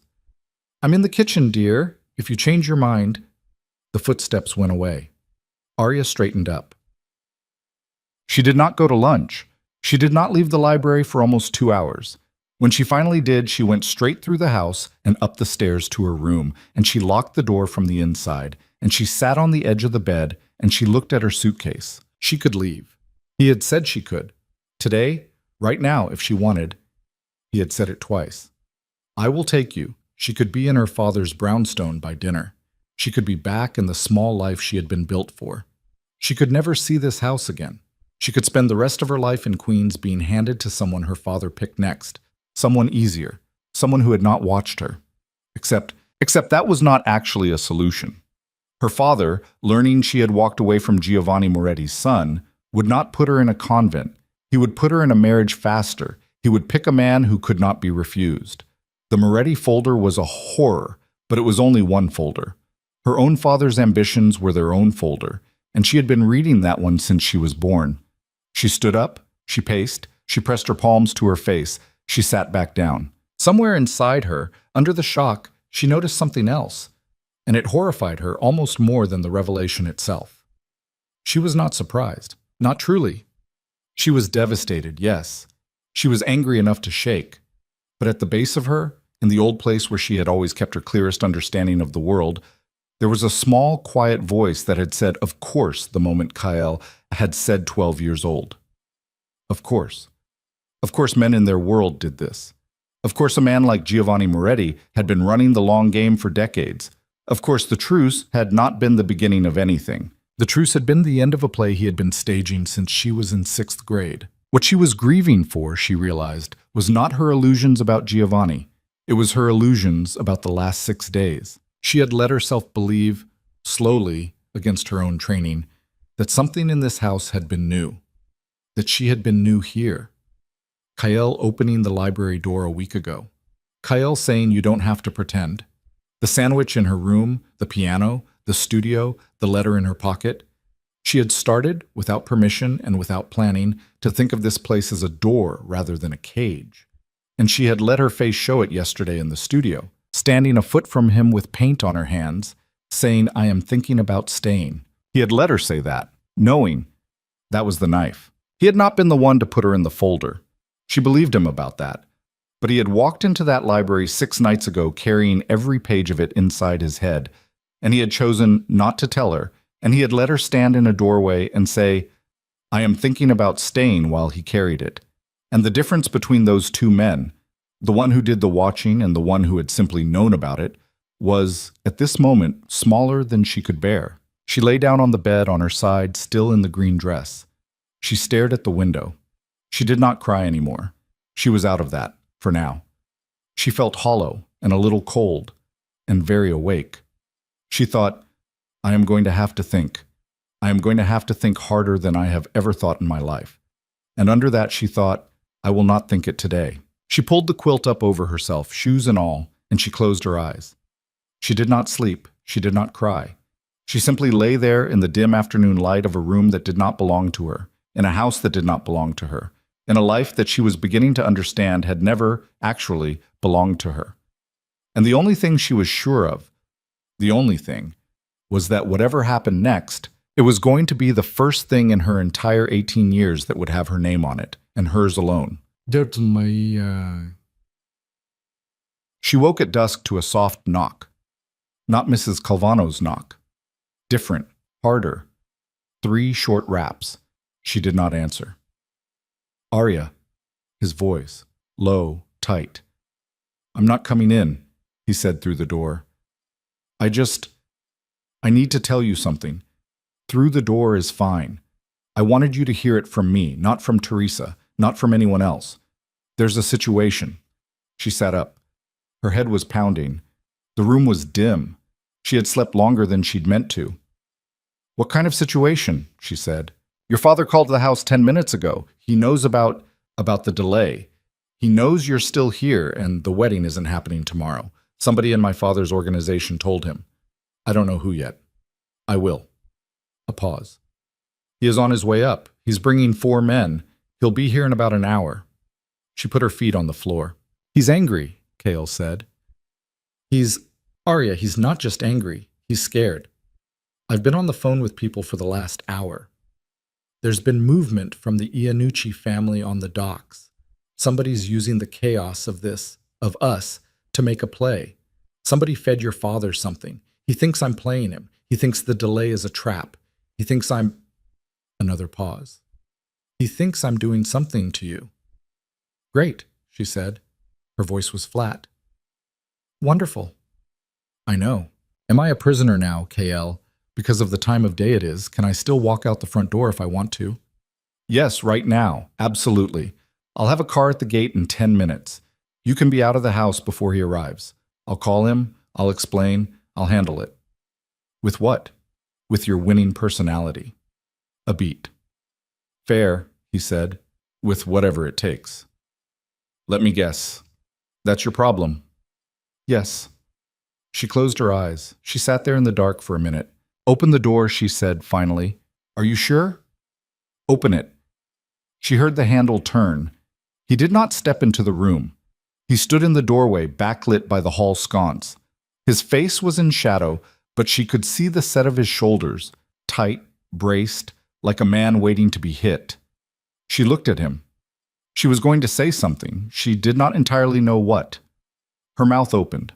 "I'm in the kitchen, dear. If you change your mind." The footsteps went away. Arya straightened up. She did not go to lunch. She did not leave the library for almost 2 hours. When she finally did, she went straight through the house and up the stairs to her room, and she locked the door from the inside, and she sat on the edge of the bed, and she looked at her suitcase. She could leave. He had said she could. Today, right now, if she wanted. He had said it twice. "I will take you." She could be in her father's brownstone by dinner. She could be back in the small life she had been built for. She could never see this house again. She could spend the rest of her life in Queens being handed to someone her father picked next, someone easier, someone who had not watched her. Except that was not actually a solution. Her father, learning she had walked away from Giovanni Moretti's son, would not put her in a convent. He would put her in a marriage faster. He would pick a man who could not be refused. The Moretti folder was a horror, but it was only one folder. Her own father's ambitions were their own folder, and she had been reading that one since she was born. She stood up, she paced, she pressed her palms to her face, she sat back down. Somewhere inside her, under the shock, she noticed something else, and it horrified her almost more than the revelation itself. She was not surprised, not truly. She was devastated, yes. She was angry enough to shake. But at the base of her, in the old place where she had always kept her clearest understanding of the world, there was a small, quiet voice that had said, of course, the moment Kael had said 12 years old. Of course. Of course men in their world did this. Of course a man like Giovanni Moretti had been running the long game for decades. Of course the truce had not been the beginning of anything. The truce had been the end of a play he had been staging since she was in 6th grade. What she was grieving for, she realized, was not her illusions about Giovanni. It was her illusions about the last 6 days. She had let herself believe, slowly, against her own training, that something in this house had been new. That she had been new here. Kael opening the library door a week ago. Kael saying you don't have to pretend. The sandwich in her room, the piano, the studio, the letter in her pocket. She had started, without permission and without planning, to think of this place as a door rather than a cage. And she had let her face show it yesterday in the studio, standing a foot from him with paint on her hands, saying, "I am thinking about staying." He had let her say that, knowing that was the knife. He had not been the one to put her in the folder. She believed him about that. But he had walked into that library 6 nights ago carrying every page of it inside his head, and he had chosen not to tell her, and he had let her stand in a doorway and say, "I am thinking about staying," while he carried it. And the difference between those two men, the one who did the watching and the one who had simply known about it, was, at this moment, smaller than she could bear. She lay down on the bed on her side, still in the green dress. She stared at the window. She did not cry anymore. She was out of that, for now. She felt hollow and a little cold and very awake. She thought, I am going to have to think. I am going to have to think harder than I have ever thought in my life. And under that she thought, I will not think it today. She pulled the quilt up over herself, shoes and all, and she closed her eyes. She did not sleep. She did not cry. She simply lay there in the dim afternoon light of a room that did not belong to her, in a house that did not belong to her, in a life that she was beginning to understand had never actually belonged to her. And the only thing she was sure of, the only thing, was that whatever happened next, it was going to be the first thing in her entire 18 years that would have her name on it, and hers alone. There's my... She woke at dusk to a soft knock. Not Mrs. Calvano's knock. Different, harder. 3 short raps. She did not answer. Arya, his voice, low, tight. I'm not coming in, he said through the door. I need to tell you something. Through the door is fine. I wanted you to hear it from me, not from Teresa, not from anyone else. There's a situation. She sat up. Her head was pounding. The room was dim. She had slept longer than she'd meant to. What kind of situation? She said. Your father called the house 10 minutes ago. He knows about the delay. He knows you're still here and the wedding isn't happening tomorrow. Somebody in my father's organization told him. I don't know who yet. I will. A pause. He is on his way up. He's bringing 4 men. He'll be here in about an hour. She put her feet on the floor. He's angry, Cale said. Arya, he's not just angry. He's scared. I've been on the phone with people for the last hour. There's been movement from the Iannucci family on the docks. Somebody's using the chaos of us, to make a play. Somebody fed your father something. He thinks I'm playing him. He thinks the delay is a trap. He thinks I'm... Another pause. He thinks I'm doing something to you. Great, she said. Her voice was flat. Wonderful. I know. Am I a prisoner now, KL? Because of the time of day it is, can I still walk out the front door if I want to? Yes, right now. Absolutely. I'll have a car at the gate in 10 minutes. You can be out of the house before he arrives. I'll call him. I'll explain. I'll handle it. With what? With your winning personality. A beat. Fair, he said, with whatever it takes. Let me guess. That's your problem. Yes. She closed her eyes. She sat there in the dark for a minute. Open the door, she said finally. Are you sure? Open it. She heard the handle turn. He did not step into the room. He stood in the doorway, backlit by the hall sconce. His face was in shadow, but she could see the set of his shoulders, tight, braced, like a man waiting to be hit. She looked at him. She was going to say something. She did not entirely know what. Her mouth opened.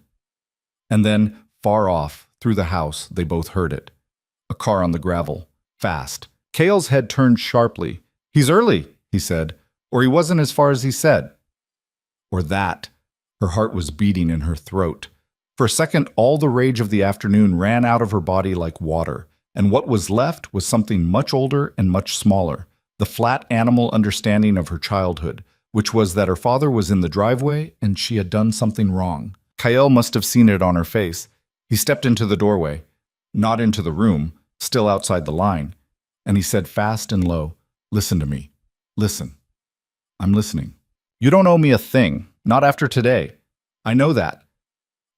And then, far off, through the house, they both heard it. A car on the gravel. Fast. Cale's head turned sharply. He's early, he said. Or he wasn't as far as he said. Or that. Her heart was beating in her throat. For a second, all the rage of the afternoon ran out of her body like water, and what was left was something much older and much smaller, the flat animal understanding of her childhood, which was that her father was in the driveway and she had done something wrong. Kyle must have seen it on her face. He stepped into the doorway, not into the room, still outside the line, and he said fast and low, Listen to me. Listen. I'm listening. You don't owe me a thing, not after today. I know that.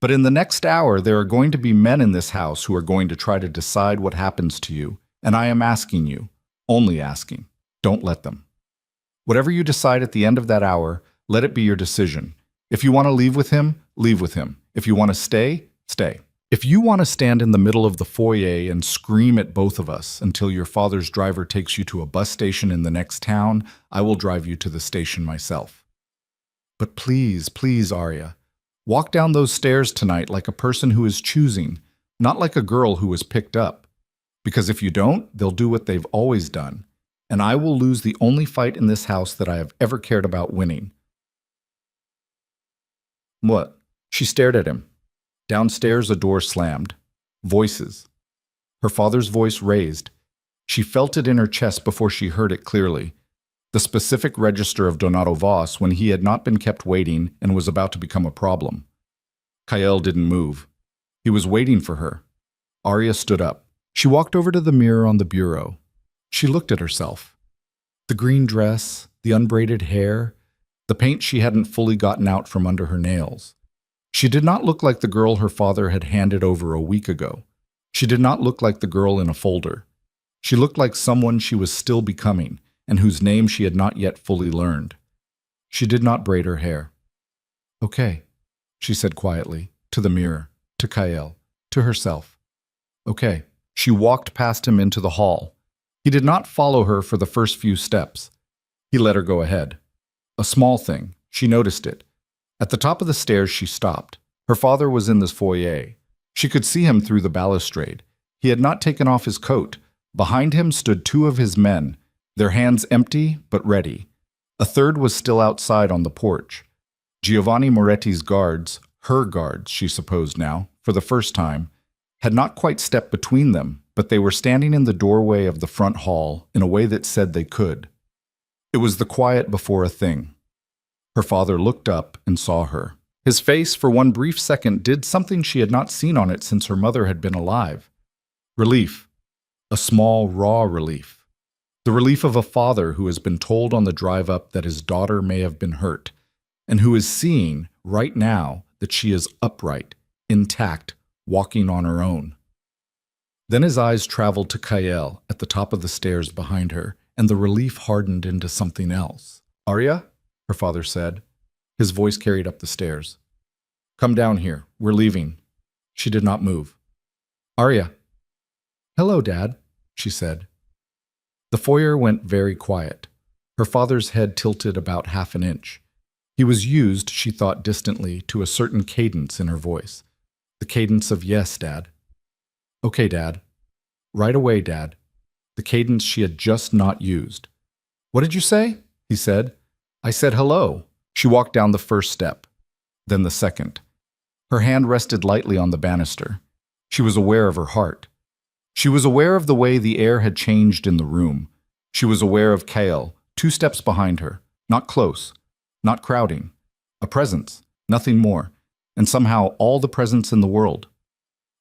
But in the next hour, there are going to be men in this house who are going to try to decide what happens to you, and I am asking you, only asking, don't let them. Whatever you decide at the end of that hour, let it be your decision. If you want to leave with him, leave with him. If you want to stay, stay. If you want to stand in the middle of the foyer and scream at both of us until your father's driver takes you to a bus station in the next town, I will drive you to the station myself. But please, please, Arya, walk down those stairs tonight like a person who is choosing, not like a girl who was picked up. Because if you don't, they'll do what they've always done, and I will lose the only fight in this house that I have ever cared about winning. What? She stared at him. Downstairs, a door slammed. Voices. Her father's voice raised. She felt it in her chest before she heard it clearly. The specific register of Donato Voss when he had not been kept waiting and was about to become a problem. Kael didn't move. He was waiting for her. Arya stood up. She walked over to the mirror on the bureau. She looked at herself. The green dress, the unbraided hair, the paint she hadn't fully gotten out from under her nails. She did not look like the girl her father had handed over a week ago. She did not look like the girl in a folder. She looked like someone she was still becoming, and whose name she had not yet fully learned. She did not braid her hair. "Okay," she said quietly, to the mirror, to Kael, to herself. "Okay." She walked past him into the hall. He did not follow her for the first few steps. He let her go ahead. A small thing. She noticed it. At the top of the stairs, she stopped. Her father was in the foyer. She could see him through the balustrade. He had not taken off his coat. Behind him stood two of his men, their hands empty but ready. A third was still outside on the porch. Giovanni Moretti's guards, her guards, she supposed now, for the first time, had not quite stepped between them, but they were standing in the doorway of the front hall in a way that said they could. It was the quiet before a thing. Her father looked up and saw her. His face, for one brief second, did something she had not seen on it since her mother had been alive. Relief. A small, raw relief. The relief of a father who has been told on the drive up that his daughter may have been hurt, and who is seeing, right now, that she is upright, intact, walking on her own. Then his eyes traveled to Kael at the top of the stairs behind her, and the relief hardened into something else. "Arya?" her father said. His voice carried up the stairs. "Come down here. We're leaving." She did not move. "Arya." "Hello, Dad," she said. The foyer went very quiet. Her father's head tilted about half an inch. He was used, she thought distantly, to a certain cadence in her voice. The cadence of "Yes, Dad." "Okay, Dad." "Right away, Dad." The cadence she had just not used. "What did you say?" he said. "I said hello." She walked down the first step, then the second. Her hand rested lightly on the banister. She was aware of her heart. She was aware of the way the air had changed in the room. She was aware of Kael, 2 steps behind her, not close, not crowding. A presence, nothing more, and somehow all the presence in the world.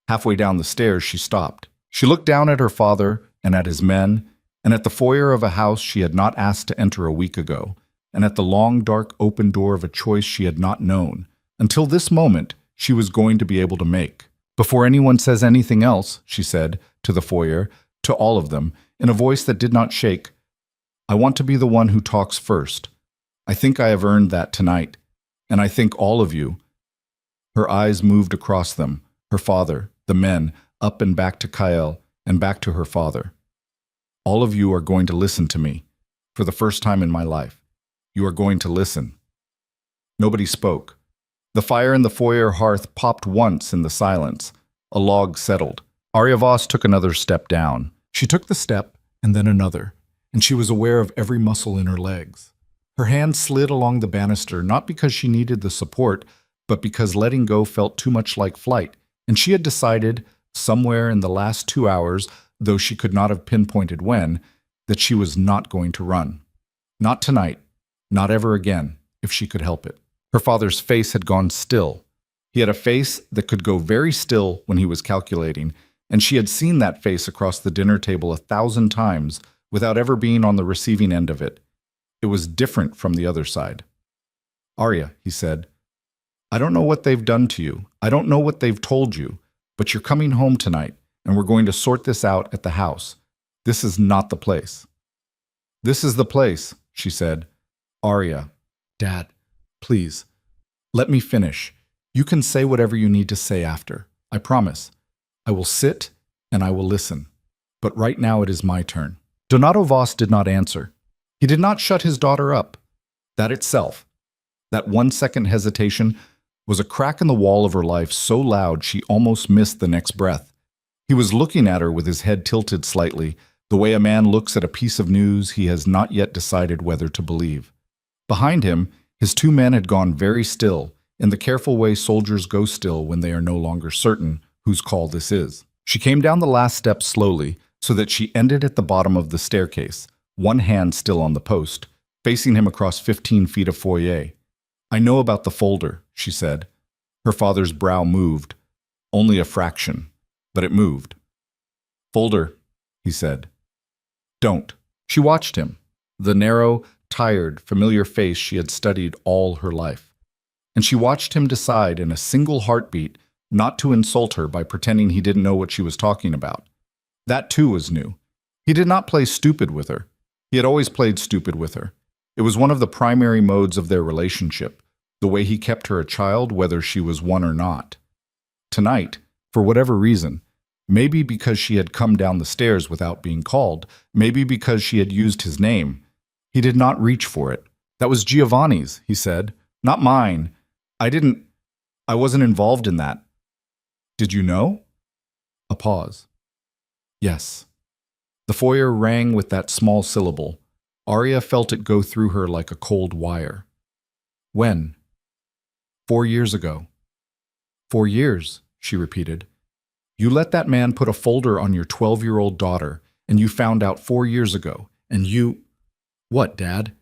Halfway down the stairs, she stopped. She looked down at her father and at his men, and at the foyer of a house she had not asked to enter a week ago, and at the long, dark, open door of a choice she had not known, until this moment, she was going to be able to make. "Before anyone says anything else," she said, to the foyer, to all of them, in a voice that did not shake, "I want to be the one who talks first. I think I have earned that tonight, and I think all of you." Her eyes moved across them, her father, the men, up and back to Kael, and back to her father. "All of you are going to listen to me, for the first time in my life. You are going to listen." Nobody spoke. The fire in the foyer hearth popped once in the silence. A log settled. Arya Voss took another step down. She took the step, and then another, and she was aware of every muscle in her legs. Her hand slid along the banister, not because she needed the support, but because letting go felt too much like flight, and she had decided, somewhere in the last 2 hours, though she could not have pinpointed when, that she was not going to run. Not tonight, not ever again, if she could help it. Her father's face had gone still. He had a face that could go very still when he was calculating, and she had seen that face across the dinner table 1,000 times without ever being on the receiving end of it. It was different from the other side. "Arya," he said, "I don't know what they've done to you. I don't know what they've told you, but you're coming home tonight, and we're going to sort this out at the house. This is not the place." "This is the place," she said. "Arya." "Dad, please, let me finish. You can say whatever you need to say after. I promise. I will sit and I will listen. But right now it is my turn." Donato Voss did not answer. He did not shut his daughter up. That itself, that 1-second hesitation, was a crack in the wall of her life so loud she almost missed the next breath. He was looking at her with his head tilted slightly, the way a man looks at a piece of news he has not yet decided whether to believe. Behind him, his 2 men had gone very still, in the careful way soldiers go still when they are no longer certain whose call this is. She came down the last step slowly, so that she ended at the bottom of the staircase, one hand still on the post, facing him across 15 feet of foyer. I know about the folder, she said. Her father's brow moved. Only a fraction, but it moved. Folder, he said. Don't. She watched him, the narrow, tired, familiar face she had studied all her life. And she watched him decide in a single heartbeat not to insult her by pretending he didn't know what she was talking about. That too was new. He did not play stupid with her. He had always played stupid with her. It was one of the primary modes of their relationship, the way he kept her a child whether she was one or not. Tonight, for whatever reason, maybe because she had come down the stairs without being called, maybe because she had used his name, he did not reach for it. That was Giovanni's, he said, not mine. I wasn't involved in that. Did you know? A pause. Yes. The foyer rang with that small syllable. Arya felt it go through her like a cold wire. When? 4 years ago. 4 years, she repeated. You let that man put a folder on your 12-year-old daughter, and you found out 4 years ago, and you… What, Dad?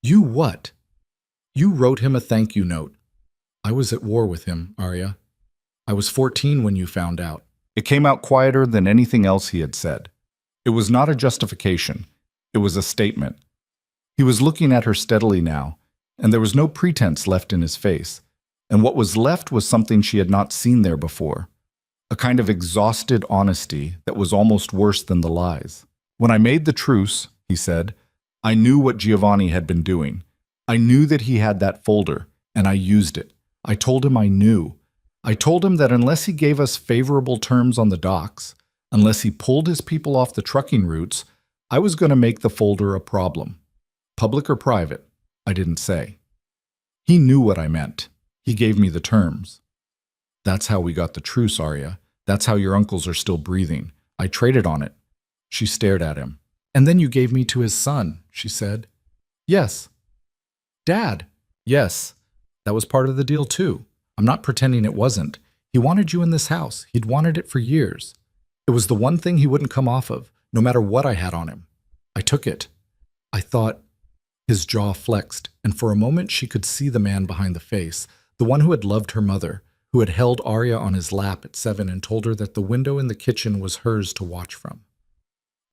You what? You wrote him a thank you note. I was at war with him, Arya. I was 14 when you found out. It came out quieter than anything else he had said. It was not a justification. It was a statement. He was looking at her steadily now, and there was no pretense left in his face. And what was left was something she had not seen there before. A kind of exhausted honesty that was almost worse than the lies. When I made the truce, he said, I knew what Giovanni had been doing. I knew that he had that folder, and I used it. I told him I knew. I told him that unless he gave us favorable terms on the docks, unless he pulled his people off the trucking routes, I was going to make the folder a problem. Public or private, I didn't say. He knew what I meant. He gave me the terms. That's how we got the truce, Arya. That's how your uncles are still breathing. I traded on it. She stared at him. And then you gave me to his son, she said. Yes. Dad. Yes. That was part of the deal too. I'm not pretending it wasn't. He wanted you in this house. He'd wanted it for years. It was the one thing he wouldn't come off of, no matter what I had on him. I took it. I thought… His jaw flexed, and for a moment she could see the man behind the face, the one who had loved her mother, who had held Arya on his lap at 7 and told her that the window in the kitchen was hers to watch from.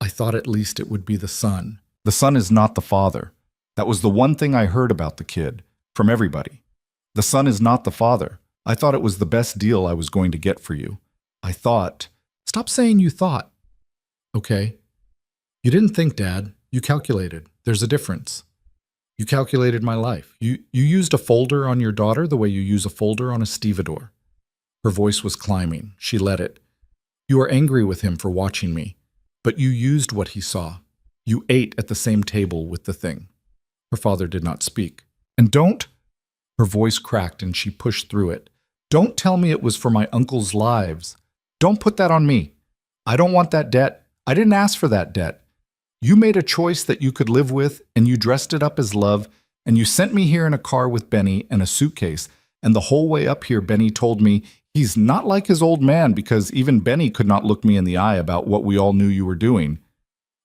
I thought at least it would be the son. The son is not the father. That was the one thing I heard about the kid, from everybody. The son is not the father. I thought it was the best deal I was going to get for you. I thought… Stop saying you thought. Okay. You didn't think, Dad. You calculated. There's a difference. You calculated my life. You used a folder on your daughter the way you use a folder on a stevedore. Her voice was climbing. She let it. You are angry with him for watching me, but you used what he saw. You ate at the same table with the thing. Her father did not speak. And don't… Her voice cracked and she pushed through it. Don't tell me it was for my uncle's lives. Don't put that on me. I don't want that debt. I didn't ask for that debt. You made a choice that you could live with, and you dressed it up as love, and you sent me here in a car with Benny and a suitcase, and the whole way up here Benny told me he's not like his old man because even Benny could not look me in the eye about what we all knew you were doing.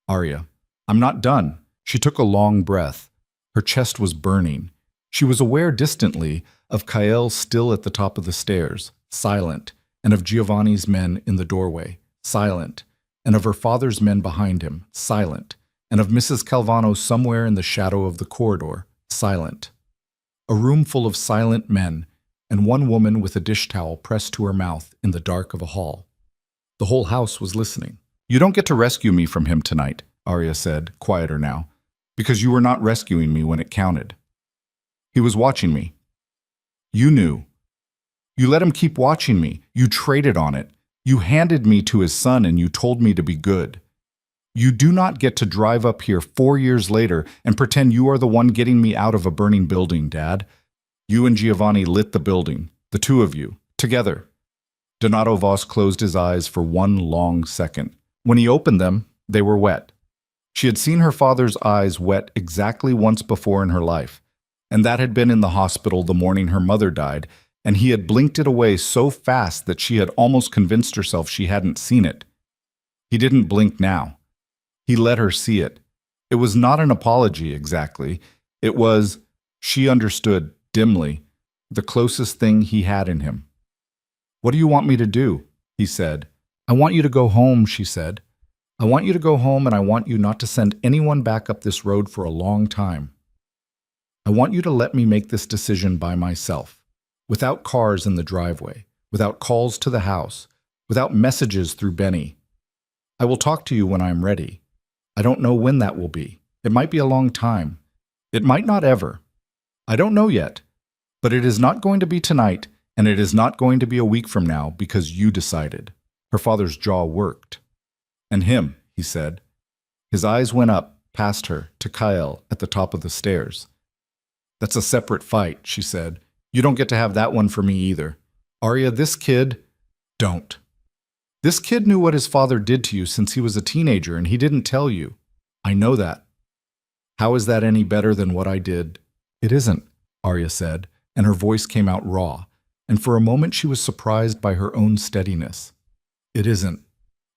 Arya, I'm not done. She took a long breath. Her chest was burning. She was aware distantly of Kael still at the top of the stairs, silent, and of Giovanni's men in the doorway, silent, and of her father's men behind him, silent, and of Mrs. Calvano somewhere in the shadow of the corridor, silent. A room full of silent men, and one woman with a dish towel pressed to her mouth in the dark of a hall. The whole house was listening. You don't get to rescue me from him tonight, Arya said, quieter now, because you were not rescuing me when it counted. He was watching me. You knew. You let him keep watching me. You traded on it. You handed me to his son and you told me to be good. You do not get to drive up here 4 years later and pretend you are the one getting me out of a burning building, Dad. You and Giovanni lit the building, the two of you, together. Donato Voss closed his eyes for one long second. When he opened them, they were wet. She had seen her father's eyes wet exactly once before in her life, and that had been in the hospital the morning her mother died, and he had blinked it away so fast that she had almost convinced herself she hadn't seen it. He didn't blink now. He let her see it. It was not an apology exactly. It was, she understood, dimly, the closest thing he had in him. "What do you want me to do?" he said. "I want you to go home," she said. "I want you to go home, and I want you not to send anyone back up this road for a long time. I want you to let me make this decision by myself, without cars in the driveway, without calls to the house, without messages through Benny. I will talk to you when I am ready. I don't know when that will be. It might be a long time. It might not ever. I don't know yet. But it is not going to be tonight, and it is not going to be a week from now because you decided." Her father's jaw worked. "And him," he said. His eyes went up, past her, to Kyle at the top of the stairs. "That's a separate fight," she said. "You don't get to have that one for me either. Arya, this kid, don't. This kid knew what his father did to you since he was a teenager, and he didn't tell you. I know that. How is that any better than what I did?" "It isn't," Arya said, and her voice came out raw, and for a moment she was surprised by her own steadiness. "It isn't.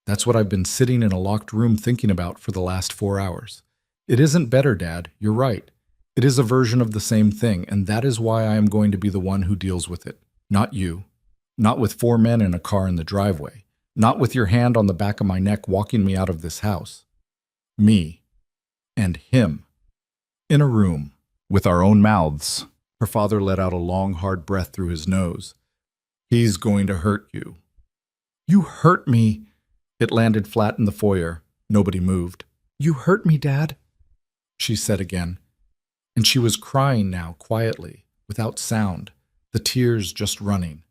That's what I've been sitting in a locked room thinking about for the last 4 hours. It isn't better, Dad. You're right. It is a version of the same thing, and that is why I am going to be the one who deals with it. Not you. Not with 4 men in a car in the driveway. Not with your hand on the back of my neck walking me out of this house. Me. And him. In a room. With our own mouths." Her father let out a long, hard breath through his nose. "He's going to hurt you." "You hurt me." It landed flat in the foyer. Nobody moved. "You hurt me, Dad," she said again. And she was crying now, quietly, without sound, the tears just running.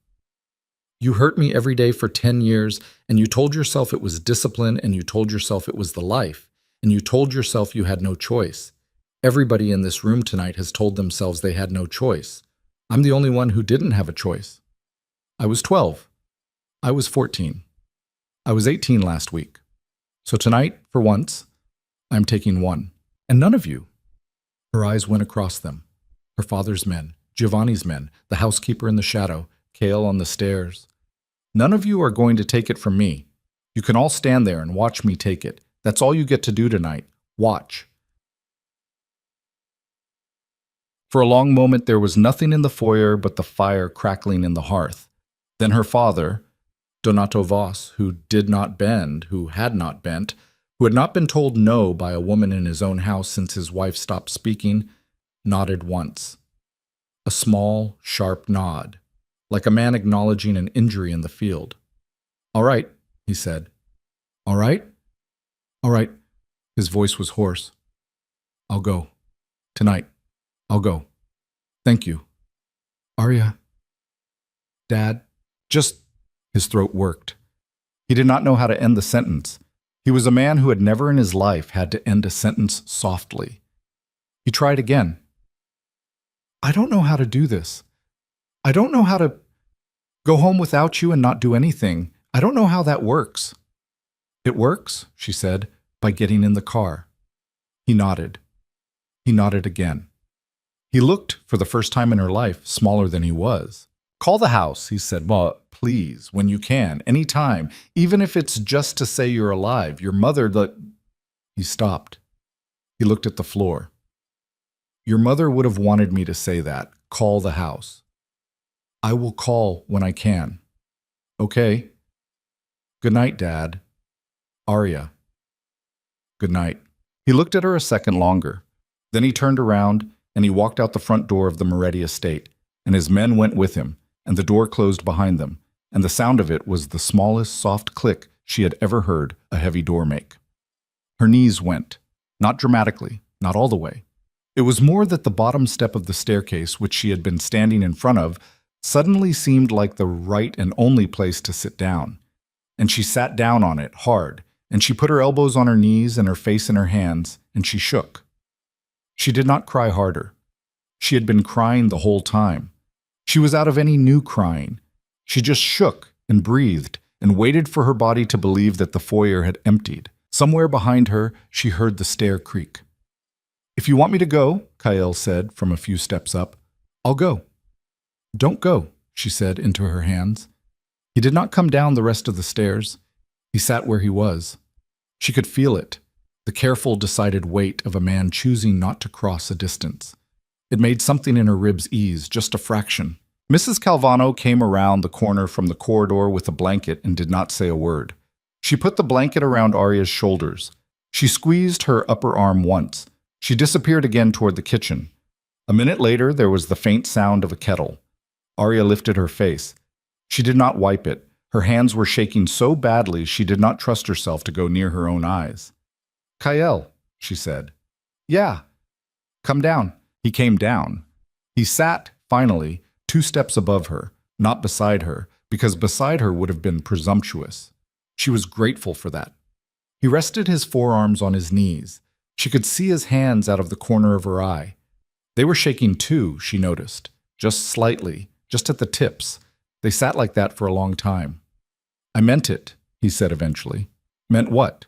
"You hurt me every day for 10 years, and you told yourself it was discipline, and you told yourself it was the life, and you told yourself you had no choice. Everybody in this room tonight has told themselves they had no choice. I'm the only one who didn't have a choice. I was 12. I was 14. I was 18 last week. So tonight, for once, I'm taking one. And none of you." Her eyes went across them. Her father's men, Giovanni's men, the housekeeper in the shadow, Kale on the stairs. "None of you are going to take it from me. You can all stand there and watch me take it. That's all you get to do tonight. Watch." For a long moment there was nothing in the foyer but the fire crackling in the hearth. Then her father, Donato Voss, who did not bend, who had not bent, who had not been told no by a woman in his own house since his wife stopped speaking, nodded once. A small, sharp nod, like a man acknowledging an injury in the field. "All right," he said. "All right? All right." His voice was hoarse. "I'll go. Tonight. I'll go. Thank you. Arya. Dad. Just..." His throat worked. He did not know how to end the sentence. He was a man who had never in his life had to end a sentence softly. He tried again. "I don't know how to do this. I don't know how to go home without you and not do anything. I don't know how that works." "It works," she said, "by getting in the car." He nodded. He nodded again. He looked, for the first time in her life, smaller than he was. "Call the house," he said. "Well, please, when you can, any time, even if it's just to say you're alive. Your mother, He stopped. He looked at the floor. "Your mother would have wanted me to say that. Call the house." "I will call when I can." "Okay. Good night, Dad. Arya." "Good night." He looked at her a second longer. Then he turned around, and he walked out the front door of the Moretti estate, and his men went with him, and the door closed behind them, and the sound of it was the smallest soft click she had ever heard a heavy door make. Her knees went, not dramatically, not all the way. It was more that the bottom step of the staircase, which she had been standing in front of, suddenly seemed like the right and only place to sit down. And she sat down on it hard, and she put her elbows on her knees and her face in her hands, and she shook. She did not cry harder. She had been crying the whole time. She was out of any new crying. She just shook and breathed and waited for her body to believe that the foyer had emptied. Somewhere behind her, she heard the stair creak. "If you want me to go," Kyle said from a few steps up, "I'll go." "Don't go," she said into her hands. He did not come down the rest of the stairs. He sat where he was. She could feel it. the careful, decided weight of a man choosing not to cross a distance. It made something in her ribs ease just a fraction. Mrs. Calvano came around the corner from the corridor with a blanket and did not say a word. She put the blanket around Arya's shoulders. She squeezed her upper arm once. She disappeared again toward the kitchen. A minute later, there was the faint sound of a kettle. Arya lifted her face. She did not wipe it. Her hands were shaking so badly she did not trust herself to go near her own eyes. "Kyle," she said. "Yeah." "Come down." He came down. He sat, finally, 2 steps above her, not beside her, because beside her would have been presumptuous. She was grateful for that. He rested his forearms on his knees. She could see his hands out of the corner of her eye. They were shaking too, she noticed, just slightly, just at the tips. They sat like that for a long time. "I meant it," he said eventually. "Meant what?"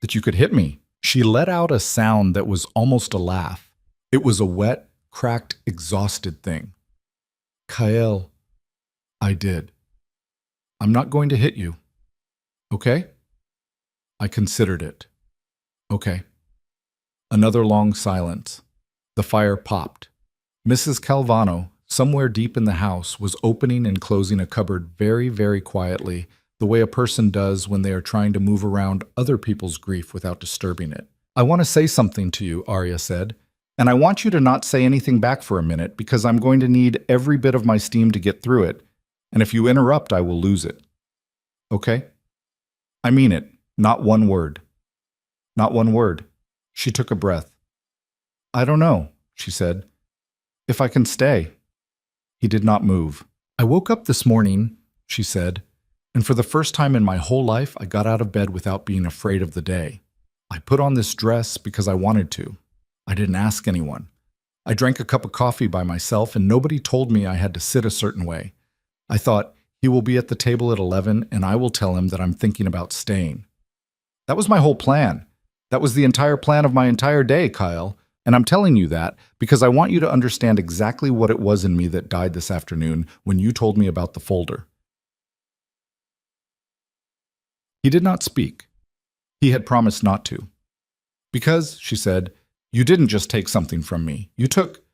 "That you could hit me." She let out a sound that was almost a laugh. It was a wet, cracked, exhausted thing. "Kyle, I did. I'm not going to hit you. Okay?" I considered it. "Okay." Another long silence. The fire popped. Mrs. Calvano, somewhere deep in the house, was opening and closing a cupboard very, very quietly, the way a person does when they are trying to move around other people's grief without disturbing it. "I want to say something to you," Arya said, "and I want you to not say anything back for a minute because I'm going to need every bit of my steam to get through it, and if you interrupt, I will lose it. Okay? I mean it. Not one word." "Not one word." She took a breath. "I don't know," she said. "If I can stay." He did not move. "I woke up this morning," she said, "and for the first time in my whole life, I got out of bed without being afraid of the day. I put on this dress because I wanted to. I didn't ask anyone. I drank a cup of coffee by myself, and nobody told me I had to sit a certain way. I thought, he will be at the table at 11, and I will tell him that I'm thinking about staying. That was my whole plan. That was the entire plan of my entire day, Kyle. And I'm telling you that because I want you to understand exactly what it was in me that died this afternoon when you told me about the folder." He did not speak. He had promised not to. "Because," she said, "you didn't just take something from me. You took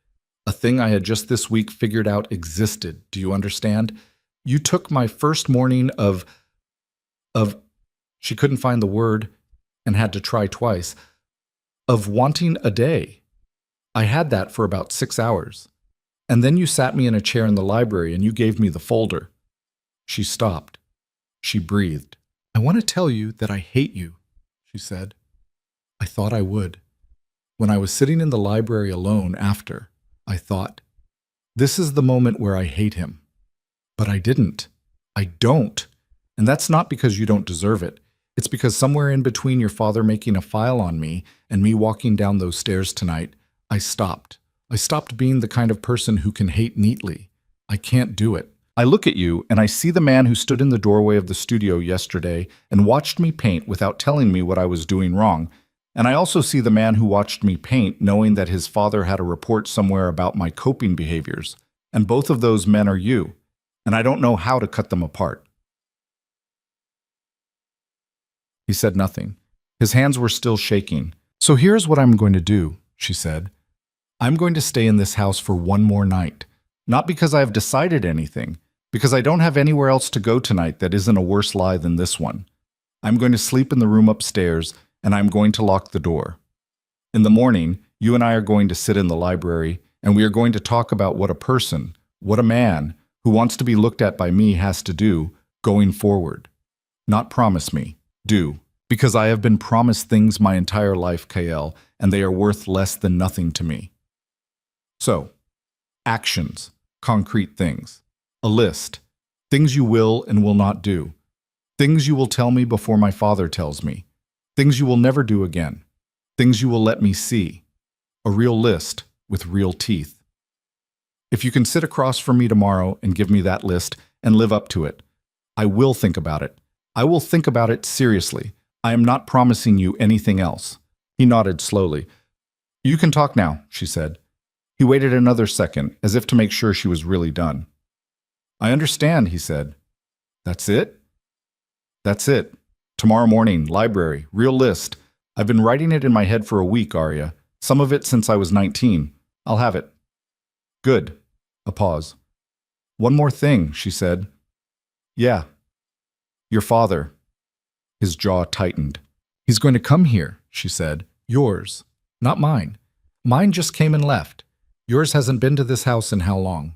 a thing I had just this week figured out existed. Do you understand? You took my first morning of she couldn't find the word and had to try twice, of wanting a day. I had that for about 6 hours. And then you sat me in a chair in the library and you gave me the folder." She stopped. She breathed. "I want to tell you that I hate you," she said. "I thought I would. When I was sitting in the library alone after, I thought, this is the moment where I hate him. But I didn't. I don't. And that's not because you don't deserve it. It's because somewhere in between your father making a file on me and me walking down those stairs tonight, I stopped. I stopped being the kind of person who can hate neatly. I can't do it. I look at you and I see the man who stood in the doorway of the studio yesterday and watched me paint without telling me what I was doing wrong. And I also see the man who watched me paint knowing that his father had a report somewhere about my coping behaviors. And both of those men are you. And I don't know how to cut them apart." He said nothing. His hands were still shaking. "So here's what I'm going to do," she said. "I'm going to stay in this house for one more night. Not because I have decided anything, because I don't have anywhere else to go tonight that isn't a worse lie than this one. I'm going to sleep in the room upstairs, and I'm going to lock the door. In the morning, you and I are going to sit in the library, and we are going to talk about what a person, what a man, who wants to be looked at by me has to do going forward. Not promise me. Do. Because I have been promised things my entire life, Kael, and they are worth less than nothing to me. So, actions, concrete things. A list. Things you will and will not do. Things you will tell me before my father tells me. Things you will never do again. Things you will let me see. A real list with real teeth. If you can sit across from me tomorrow and give me that list and live up to it, I will think about it. I will think about it seriously. I am not promising you anything else." He nodded slowly. "You can talk now," she said. He waited another second, as if to make sure she was really done. "I understand," he said. "That's it?" "That's it. Tomorrow morning, library, real list. I've been writing it in my head for a week, Arya. Some of it since I was 19. I'll have it. Good. A pause. One more thing, she said. Yeah. Your father. His jaw tightened. He's going to come here, she said. Yours. Not mine. Mine just came and left. Yours hasn't been to this house in how long?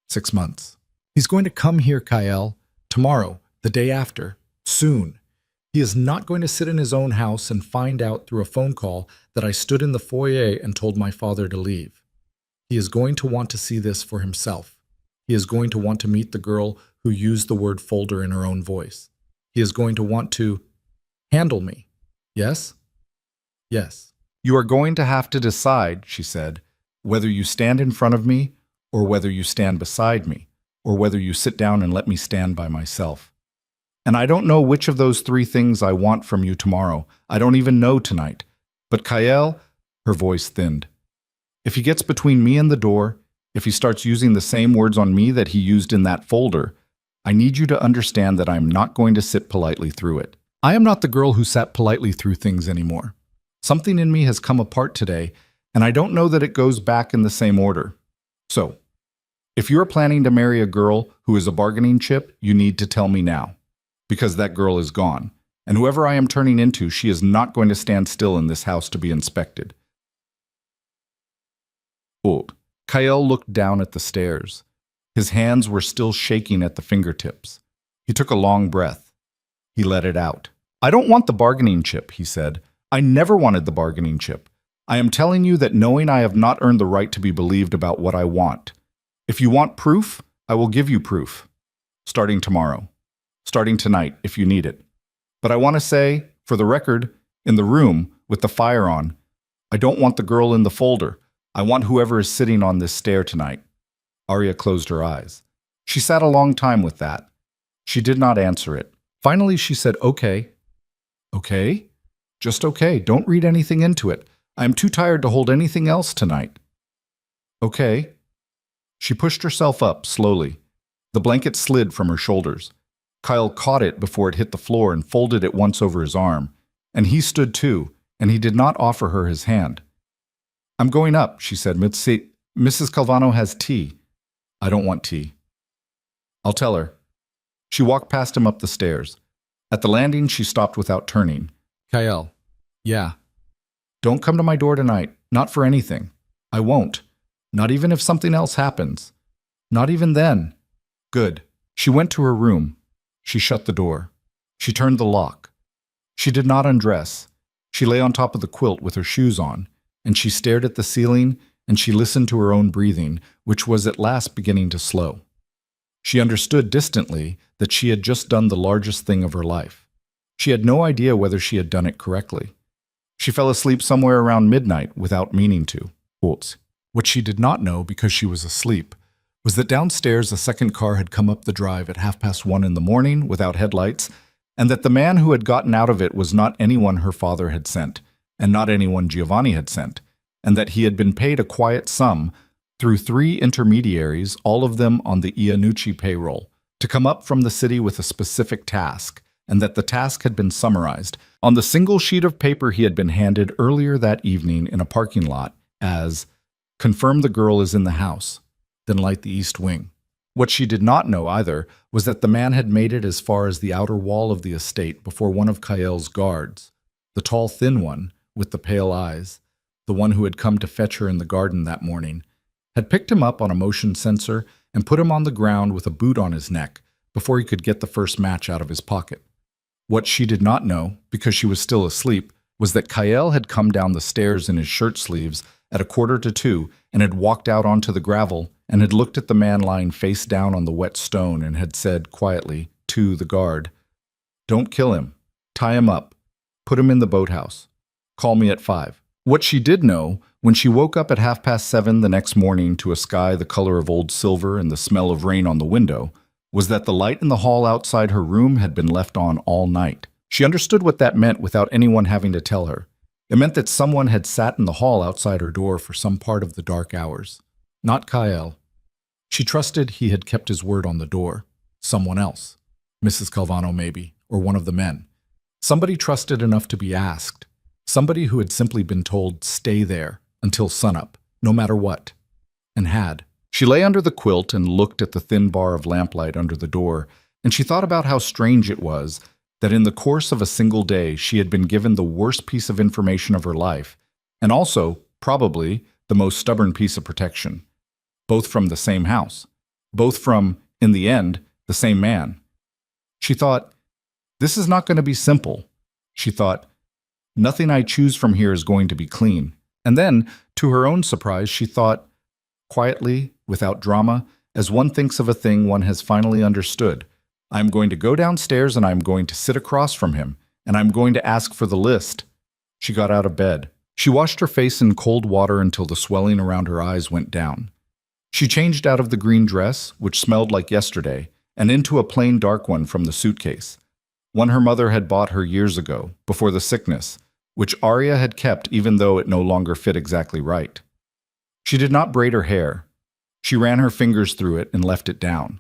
6 months. He's going to come here, Kyle. Tomorrow. The day after. Soon. He is not going to sit in his own house and find out through a phone call that I stood in the foyer and told my father to leave. He is going to want to see this for himself. He is going to want to meet the girl who used the word folder in her own voice. He is going to want to handle me. Yes? Yes. You are going to have to decide, she said, whether you stand in front of me or whether you stand beside me or whether you sit down and let me stand by myself. And I don't know which of those three things I want from you tomorrow. I don't even know tonight. But Kyle, her voice thinned. If he gets between me and the door, if he starts using the same words on me that he used in that folder, I need you to understand that I am not going to sit politely through it. I am not the girl who sat politely through things anymore. Something in me has come apart today, and I don't know that it goes back in the same order. So, if you're planning to marry a girl who is a bargaining chip, you need to tell me now. Because that girl is gone, and whoever I am turning into, she is not going to stand still in this house to be inspected. Old. Kyle looked down at the stairs. His hands were still shaking at the fingertips. He took a long breath. He let it out. I don't want the bargaining chip, he said. I never wanted the bargaining chip. I am telling you that knowing I have not earned the right to be believed about what I want. If you want proof, I will give you proof. Starting tomorrow. Starting tonight, if you need it. But I want to say, for the record, in the room, with the fire on, I don't want the girl in the folder. I want whoever is sitting on this stair tonight. Arya closed her eyes. She sat a long time with that. She did not answer it. Finally, she said, okay. Okay? Just okay. Don't read anything into it. I am too tired to hold anything else tonight. Okay. She pushed herself up slowly. The blanket slid from her shoulders. Kyle caught it before it hit the floor and folded it once over his arm. And he stood too, and he did not offer her his hand. I'm going up, she said. Mrs. Calvano has tea. I don't want tea. I'll tell her. She walked past him up the stairs. At the landing, she stopped without turning. Kyle. Yeah. Don't come to my door tonight. Not for anything. I won't. Not even if something else happens. Not even then. Good. She went to her room. She shut the door. She turned the lock. She did not undress. She lay on top of the quilt with her shoes on, and she stared at the ceiling, and she listened to her own breathing, which was at last beginning to slow. She understood distantly that she had just done the largest thing of her life. She had no idea whether she had done it correctly. She fell asleep somewhere around midnight without meaning to. What she did not know, because she was asleep, was that downstairs a second car had come up the drive at 1:30 in the morning without headlights, and that the man who had gotten out of it was not anyone her father had sent, and not anyone Giovanni had sent, and that he had been paid a quiet sum through 3 intermediaries, all of them on the Iannucci payroll, to come up from the city with a specific task, and that the task had been summarized on the single sheet of paper he had been handed earlier that evening in a parking lot as, confirm the girl is in the house, then light the east wing. What she did not know either was that the man had made it as far as the outer wall of the estate before one of Kyle's guards, the tall thin one with the pale eyes, the one who had come to fetch her in the garden that morning, had picked him up on a motion sensor and put him on the ground with a boot on his neck before he could get the first match out of his pocket. What she did not know, because she was still asleep, was that Kyle had come down the stairs in his shirt sleeves at 1:45 and had walked out onto the gravel and had looked at the man lying face down on the wet stone and had said quietly to the guard, "Don't kill him. Tie him up. Put him in the boathouse. Call me at 5. What she did know, when she woke up at 7:30 the next morning to a sky the color of old silver and the smell of rain on the window, was that the light in the hall outside her room had been left on all night. She understood what that meant without anyone having to tell her. It meant that someone had sat in the hall outside her door for some part of the dark hours. Not Kyle. She trusted he had kept his word on the door. Someone else. Mrs. Calvano maybe, or one of the men. Somebody trusted enough to be asked. Somebody who had simply been told, stay there until sunup, no matter what, and had. She lay under the quilt and looked at the thin bar of lamplight under the door, and she thought about how strange it was that in the course of a single day she had been given the worst piece of information of her life, and also, probably, the most stubborn piece of protection. Both from the same house. Both from, in the end, the same man. She thought, this is not going to be simple. She thought, nothing I choose from here is going to be clean. And then, to her own surprise, she thought, quietly, without drama, as one thinks of a thing one has finally understood, I'm going to go downstairs and I'm going to sit across from him, and I'm going to ask for the list. She got out of bed. She washed her face in cold water until the swelling around her eyes went down. She changed out of the green dress, which smelled like yesterday, and into a plain dark one from the suitcase, one her mother had bought her years ago, before the sickness, which Arya had kept even though it no longer fit exactly right. She did not braid her hair. She ran her fingers through it and left it down.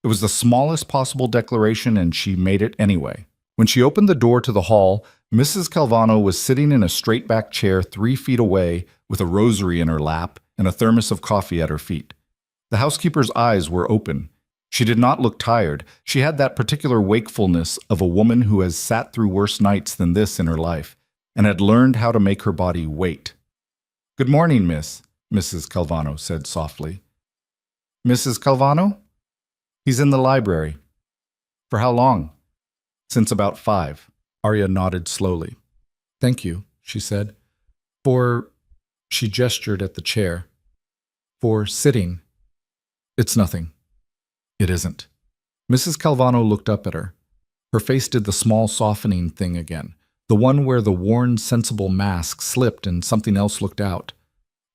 It was the smallest possible declaration, and she made it anyway. When she opened the door to the hall, Mrs. Calvano was sitting in a straight-back chair 3 feet away with a rosary in her lap and a thermos of coffee at her feet. The housekeeper's eyes were open. She did not look tired. She had that particular wakefulness of a woman who has sat through worse nights than this in her life and had learned how to make her body wait. "Good morning, miss," Mrs. Calvano said softly. "Mrs. Calvano?" "He's in the library." "For how long?" "Since about 5. Arya nodded slowly. "Thank you," she said. "For—" she gestured at the chair. "For sitting." "It's nothing." "It isn't." Mrs. Calvano looked up at her. Her face did the small softening thing again, the one where the worn, sensible mask slipped and something else looked out.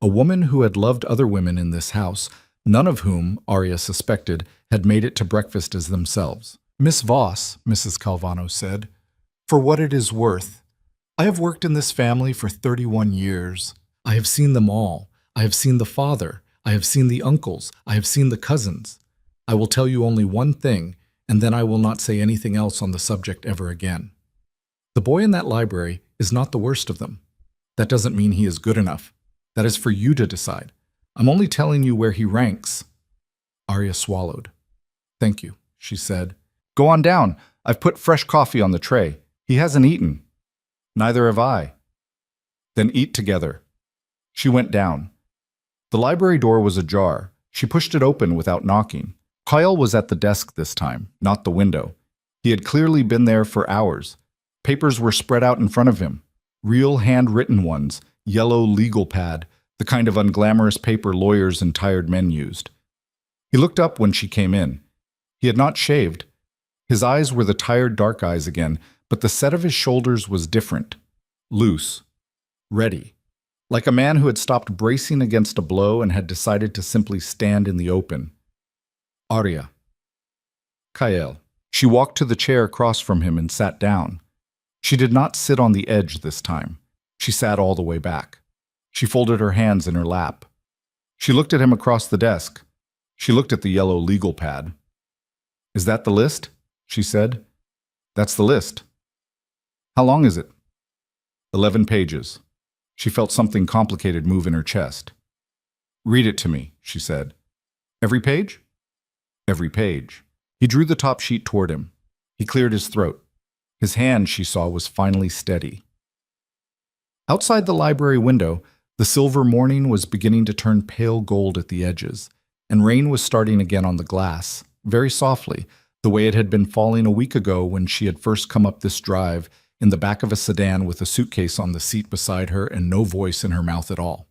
A woman who had loved other women in this house, none of whom, Arya suspected, had made it to breakfast as themselves. "Miss Voss," Mrs. Calvano said, "for what it is worth, I have worked in this family for 31 years. I have seen them all. I have seen the father. I have seen the uncles. I have seen the cousins. I will tell you only one thing, and then I will not say anything else on the subject ever again. The boy in that library is not the worst of them. That doesn't mean he is good enough. That is for you to decide. I'm only telling you where he ranks." Arya swallowed. "Thank you," she said. "Go on down. I've put fresh coffee on the tray. He hasn't eaten." "Neither have I." "Then eat together." She went down. The library door was ajar. She pushed it open without knocking. Kyle was at the desk this time, not the window. He had clearly been there for hours. Papers were spread out in front of him. Real handwritten ones, yellow legal pad, the kind of unglamorous paper lawyers and tired men used. He looked up when she came in. He had not shaved. His eyes were the tired dark eyes again, but the set of his shoulders was different. Loose. Ready. Like a man who had stopped bracing against a blow and had decided to simply stand in the open. "Arya." "Kyle." She walked to the chair across from him and sat down. She did not sit on the edge this time. She sat all the way back. She folded her hands in her lap. She looked at him across the desk. She looked at the yellow legal pad. "Is that the list?" she said. "That's the list." "How long is it?" 11 pages. She felt something complicated move in her chest. "Read it to me," she said. "Every page?" "Every page." He drew the top sheet toward him. He cleared his throat. His hand, she saw, was finally steady. Outside the library window, the silver morning was beginning to turn pale gold at the edges, and rain was starting again on the glass, very softly, the way it had been falling a week ago when she had first come up this drive in the back of a sedan with a suitcase on the seat beside her and no voice in her mouth at all.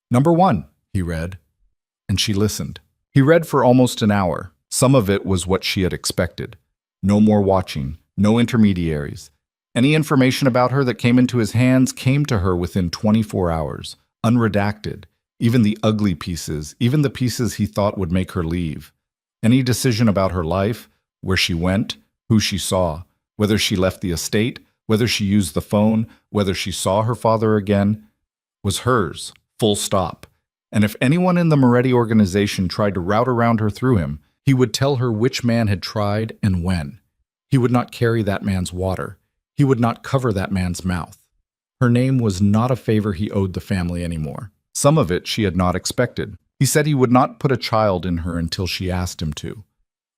"Number 1, he read, and she listened. He read for almost an hour. Some of it was what she had expected. No more watching, no intermediaries. Any information about her that came into his hands came to her within 24 hours, unredacted, even the ugly pieces, even the pieces he thought would make her leave. Any decision about her life, where she went, who she saw, whether she left the estate, whether she used the phone, whether she saw her father again, was hers, full stop. And if anyone in the Moretti organization tried to route around her through him, he would tell her which man had tried and when. He would not carry that man's water. He would not cover that man's mouth. Her name was not a favor he owed the family anymore. Some of it she had not expected. He said he would not put a child in her until she asked him to.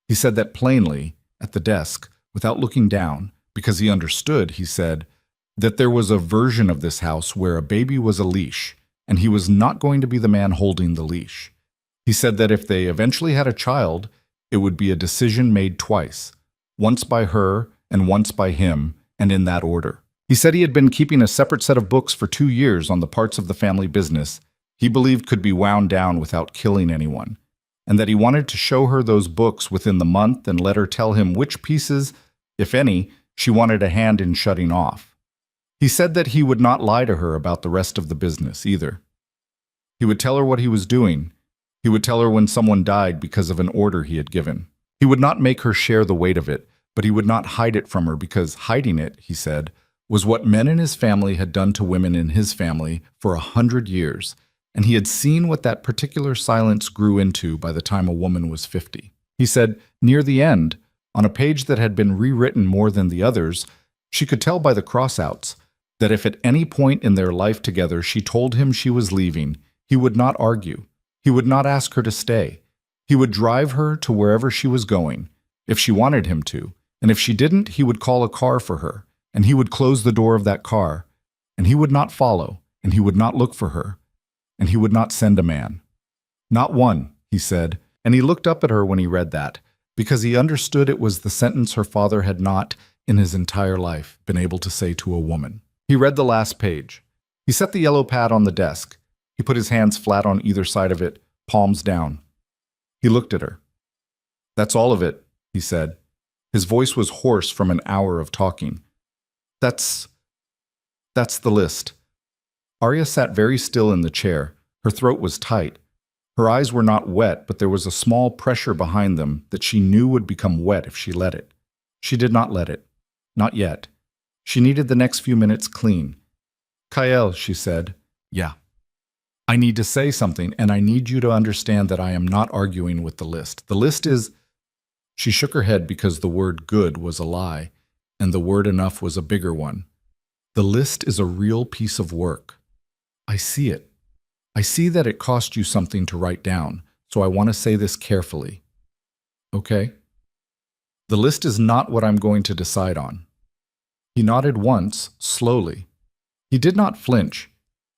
He said that plainly, at the desk, without looking down, because he understood, he said, that there was a version of this house where a baby was a leash, and he was not going to be the man holding the leash. He said that if they eventually had a child, it would be a decision made twice, once by her and once by him, and in that order. He said he had been keeping a separate set of books for 2 years on the parts of the family business he believed could be wound down without killing anyone, and that he wanted to show her those books within the month and let her tell him which pieces, if any, she wanted a hand in shutting off. He said that he would not lie to her about the rest of the business either. He would tell her what he was doing. He would tell her when someone died because of an order he had given. He would not make her share the weight of it, but he would not hide it from her because hiding it, he said, was what men in his family had done to women in his family for 100 years, and he had seen what that particular silence grew into by the time a woman was 50. He said, near the end, on a page that had been rewritten more than the others, she could tell by the crossouts that if at any point in their life together she told him she was leaving, he would not argue. He would not ask her to stay. He would drive her to wherever she was going, if she wanted him to, and if she didn't, he would call a car for her, and he would close the door of that car, and he would not follow, and he would not look for her, and he would not send a man. Not one, he said, and he looked up at her when he read that, because he understood it was the sentence her father had not, in his entire life, been able to say to a woman. He read the last page. He set the yellow pad on the desk. He put his hands flat on either side of it, palms down. He looked at her. That's all of it, he said. His voice was hoarse from an hour of talking. That's the list. Arya sat very still in the chair. Her throat was tight. Her eyes were not wet, but there was a small pressure behind them that she knew would become wet if she let it. She did not let it. Not yet. She needed the next few minutes clean. Kael, she said. Yeah. I need to say something, and I need you to understand that I am not arguing with the list. The list is... She shook her head because the word good was a lie, and the word enough was a bigger one. The list is a real piece of work. I see it. I see that it cost you something to write down, so I want to say this carefully. Okay? The list is not what I'm going to decide on. He nodded once, slowly. He did not flinch.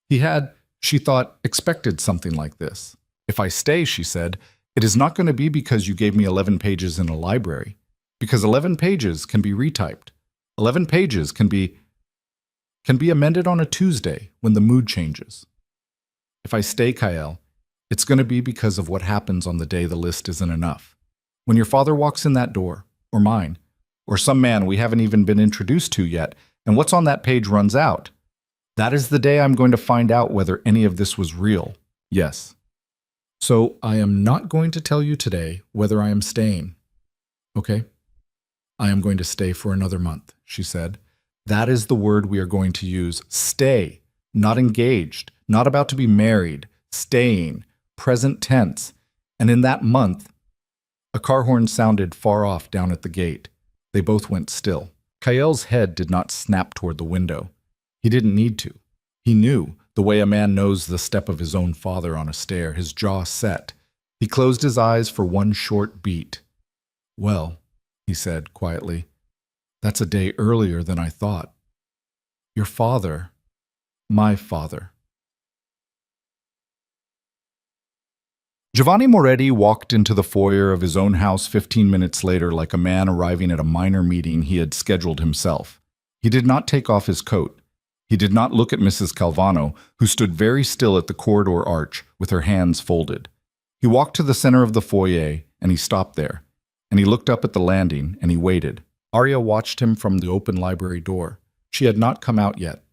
He had, she thought, expected something like this. If I stay, she said, it is not going to be because you gave me 11 pages in a library, because 11 pages can be retyped. 11 pages can be amended on a Tuesday when the mood changes. If I stay, Kael, it's going to be because of what happens on the day the list isn't enough. When your father walks in that door, or mine, or some man we haven't even been introduced to yet, and what's on that page runs out, that is the day I'm going to find out whether any of this was real. Yes. So I am not going to tell you today whether I am staying. Okay? I am going to stay for another month, she said. That is the word we are going to use. Stay. Not engaged. Not about to be married. Staying. Present tense. And in that month, a car horn sounded far off down at the gate. They both went still. Kael's head did not snap toward the window. He didn't need to. He knew, the way a man knows the step of his own father on a stair, his jaw set. He closed his eyes for one short beat. Well, he said quietly, that's a day earlier than I thought. Your father, my father. Giovanni Moretti walked into the foyer of his own house 15 minutes later like a man arriving at a minor meeting he had scheduled himself. He did not take off his coat. He did not look at Mrs. Calvano, who stood very still at the corridor arch with her hands folded. He walked to the center of the foyer, and he stopped there. And he looked up at the landing, and he waited. Arya watched him from the open library door. She had not come out yet.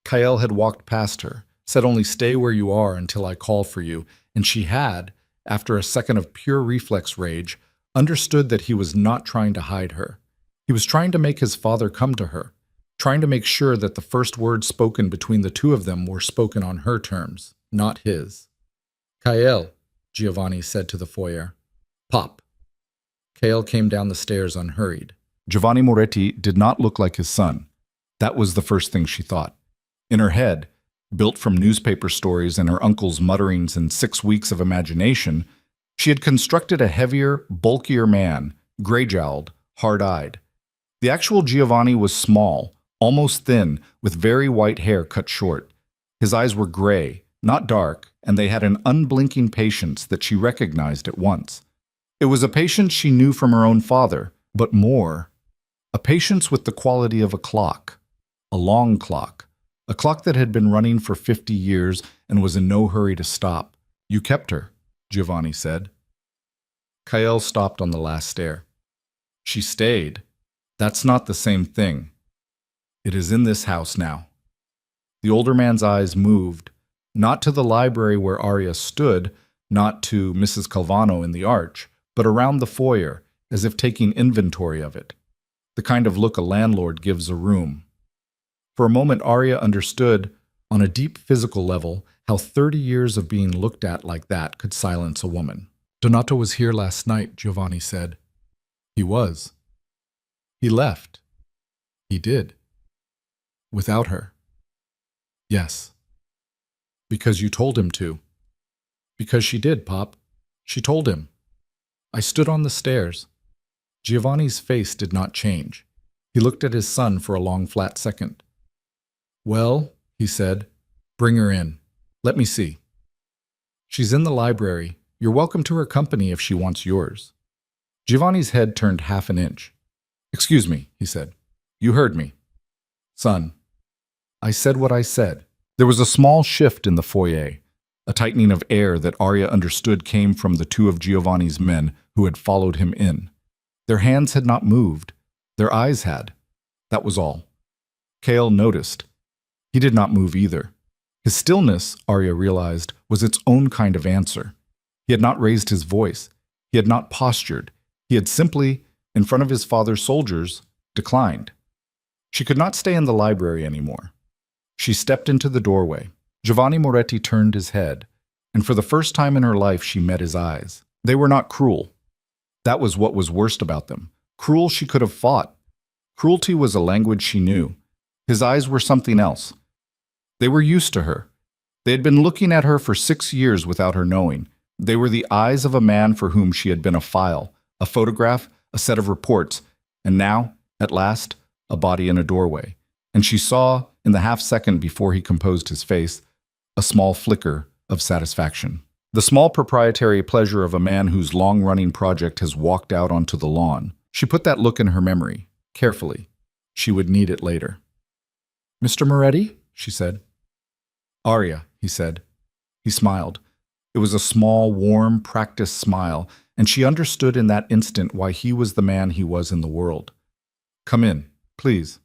Kael had walked past her, said only stay where you are until I call for you, and she had, after a second of pure reflex rage, understood that he was not trying to hide her. He was trying to make his father come to her, trying to make sure that the first words spoken between the two of them were spoken on her terms, not his. Kael, Giovanni said to the foyer. Pop. Kael came down the stairs unhurried. Giovanni Moretti did not look like his son. That was the first thing she thought. In her head, built from newspaper stories and her uncle's mutterings and 6 weeks of imagination, she had constructed a heavier, bulkier man, gray-jowled, hard-eyed. The actual Giovanni was small, almost thin, with very white hair cut short. His eyes were gray, not dark, and they had an unblinking patience that she recognized at once. It was a patience she knew from her own father, but more, a patience with the quality of a clock, a long clock, a clock that had been running for 50 years and was in no hurry to stop. "You kept her," Giovanni said. Kael stopped on the last stair. "She stayed. That's not the same thing. It is in this house now." The older man's eyes moved, not to the library where Arya stood, not to Mrs. Calvano in the arch, but around the foyer, as if taking inventory of it, the kind of look a landlord gives a room. For a moment, Arya understood, on a deep physical level, how 30 years of being looked at like that could silence a woman. "Donato was here last night," Giovanni said. "He was. He left. He did. Without her." "Yes. Because you told him to." "Because she did, Pop. She told him. I stood on the stairs." Giovanni's face did not change. He looked at his son for a long, flat second. "Well," he said, "bring her in. Let me see." "She's in the library. You're welcome to her company if she wants yours." Giovanni's head turned half an inch. "Excuse me," he said. "You heard me." "Son, I said what I said." There was a small shift in the foyer, a tightening of air that Arya understood came from the two of Giovanni's men who had followed him in. Their hands had not moved. Their eyes had. That was all. Kael noticed. He did not move either. His stillness, Arya realized, was its own kind of answer. He had not raised his voice. He had not postured. He had simply, in front of his father's soldiers, declined. She could not stay in the library anymore. She stepped into the doorway. Giovanni Moretti turned his head, and for the first time in her life she met his eyes. They were not cruel. That was what was worst about them. Cruel she could have fought. Cruelty was a language she knew. His eyes were something else. They were used to her. They had been looking at her for 6 years without her knowing. They were the eyes of a man for whom she had been a file, a photograph, a set of reports, and now, at last, a body in a doorway. And she saw, in the half-second before he composed his face, a small flicker of satisfaction. The small proprietary pleasure of a man whose long-running project has walked out onto the lawn. She put that look in her memory, carefully. She would need it later. "Mr. Moretti?" she said. "Arya," he said. He smiled. It was a small, warm, practiced smile, and she understood in that instant why he was the man he was in the world. "Come in, please."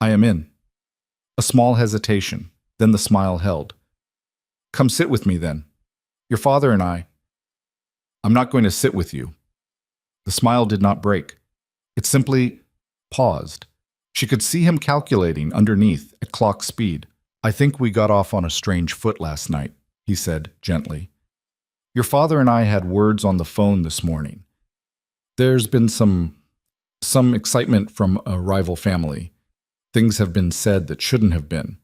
"I am in." A small hesitation, then the smile held. "Come sit with me, then. Your father and I—" "I'm not going to sit with you." The smile did not break. It simply paused. She could see him calculating underneath at clock speed. "I think we got off on a strange foot last night," he said gently. "Your father and I had words on the phone this morning. There's been some excitement from a rival family. Things have been said that shouldn't have been.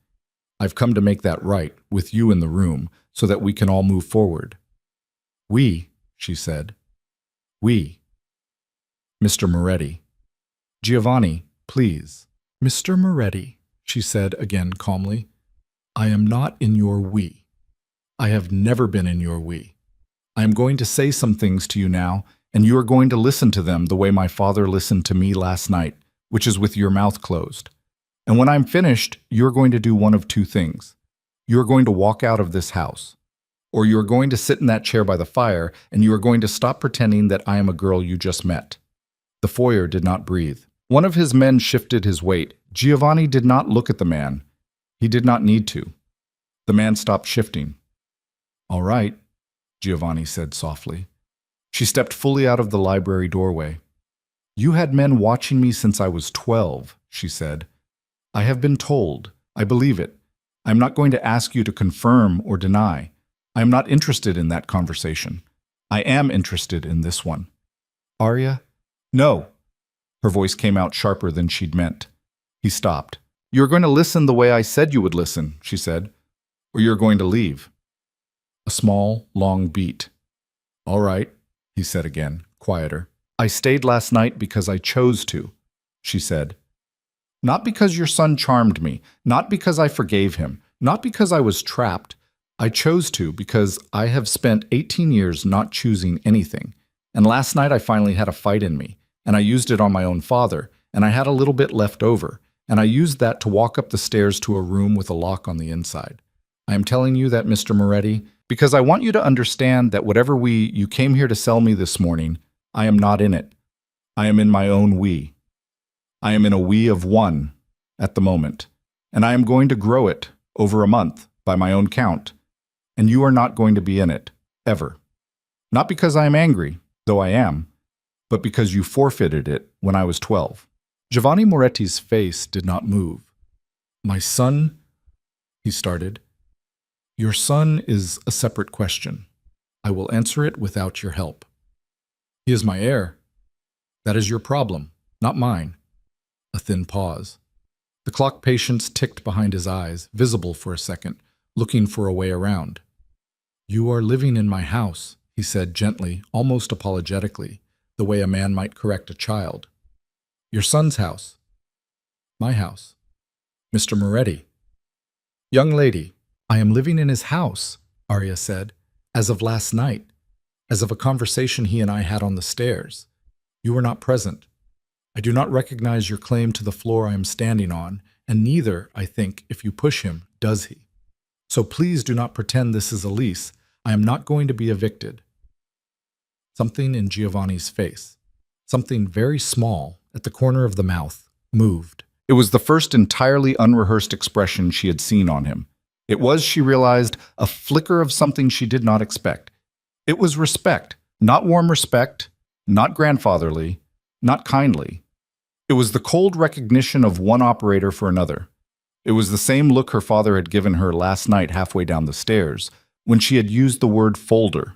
I've come to make that right, with you in the room, so that we can all move forward." "We," she said. "We." "Mr. Moretti." "Giovanni, please." "Mr. Moretti," she said again calmly. "I am not in your we. I have never been in your we. I am going to say some things to you now, and you are going to listen to them the way my father listened to me last night, which is with your mouth closed. And when I'm finished, you're going to do one of two things. You're going to walk out of this house, or you're going to sit in that chair by the fire, and you are going to stop pretending that I am a girl you just met." The foyer did not breathe. One of his men shifted his weight. Giovanni did not look at the man. He did not need to. The man stopped shifting. "All right," Giovanni said softly. She stepped fully out of the library doorway. "You had men watching me since I was 12, she said. "I have been told. I believe it. I am not going to ask you to confirm or deny. I am not interested in that conversation. I am interested in this one." "Arya?" "No." Her voice came out sharper than she'd meant. He stopped. You're going to listen the way I said you would listen, she said, or you're going to leave. A small, long beat. All right, he said again, quieter. I stayed last night because I chose to, she said. Not because your son charmed me, not because I forgave him, not because I was trapped. I chose to because I have spent 18 years not choosing anything. And last night I finally had a fight in me, and I used it on my own father, and I had a little bit left over, and I used that to walk up the stairs to a room with a lock on the inside. I am telling you that, Mr. Moretti, because I want you to understand that whatever you came here to sell me this morning, I am not in it. I am in my own we. I am in a we of one at the moment, and I am going to grow it over a month by my own count, and you are not going to be in it, ever. Not because I am angry, though I am, but because you forfeited it when I was 12. Giovanni Moretti's face did not move. My son, he started. Your son is a separate question. I will answer it without your help. He is my heir. That is your problem, not mine. A thin pause. The clock patience ticked behind his eyes, visible for a second, looking for a way around. You are living in my house, he said gently, almost apologetically, the way a man might correct a child. Your son's house. My house. Mr. Moretti. Young lady, I am living in his house, Arya said, as of last night, as of a conversation he and I had on the stairs. You were not present. I do not recognize your claim to the floor I am standing on, and neither, I think, if you push him, does he. So please do not pretend this is a lease. I am not going to be evicted. Something in Giovanni's face, something very small at the corner of the mouth, moved. It was the first entirely unrehearsed expression she had seen on him. It was, she realized, a flicker of something she did not expect. It was respect, not warm respect, not grandfatherly, not kindly. It was the cold recognition of one operator for another. It was the same look her father had given her last night halfway down the stairs, when she had used the word folder.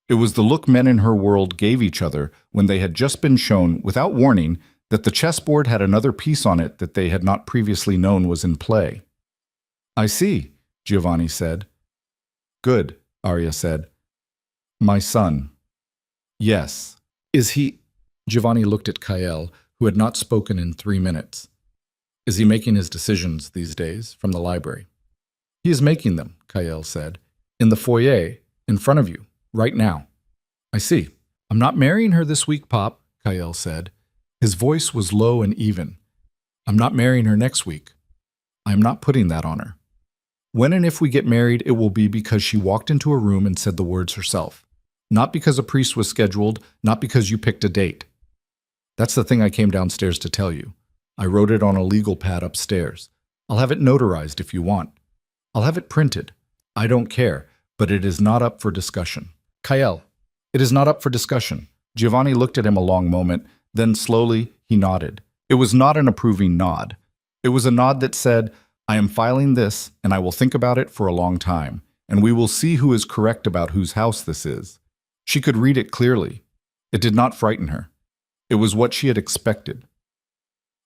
It was the look men in her world gave each other when they had just been shown, without warning, that the chessboard had another piece on it that they had not previously known was in play. I see, Giovanni said. Good, Arya said. My son. Yes. Is he... Giovanni looked at Kael, who had not spoken in 3 minutes. Is he making his decisions these days from the library? He is making them, Kael said. In the foyer, in front of you, right now. I see. I'm not marrying her this week, Pop, Kael said. His voice was low and even. I'm not marrying her next week. I am not putting that on her. When and if we get married, it will be because she walked into a room and said the words herself. Not because a priest was scheduled, not because you picked a date. That's the thing I came downstairs to tell you. I wrote it on a legal pad upstairs. I'll have it notarized if you want. I'll have it printed. I don't care, but it is not up for discussion. Kael, it is not up for discussion. Giovanni looked at him a long moment, then slowly he nodded. It was not an approving nod. It was a nod that said, I am filing this, and I will think about it for a long time, and we will see who is correct about whose house this is. She could read it clearly. It did not frighten her. It was what she had expected.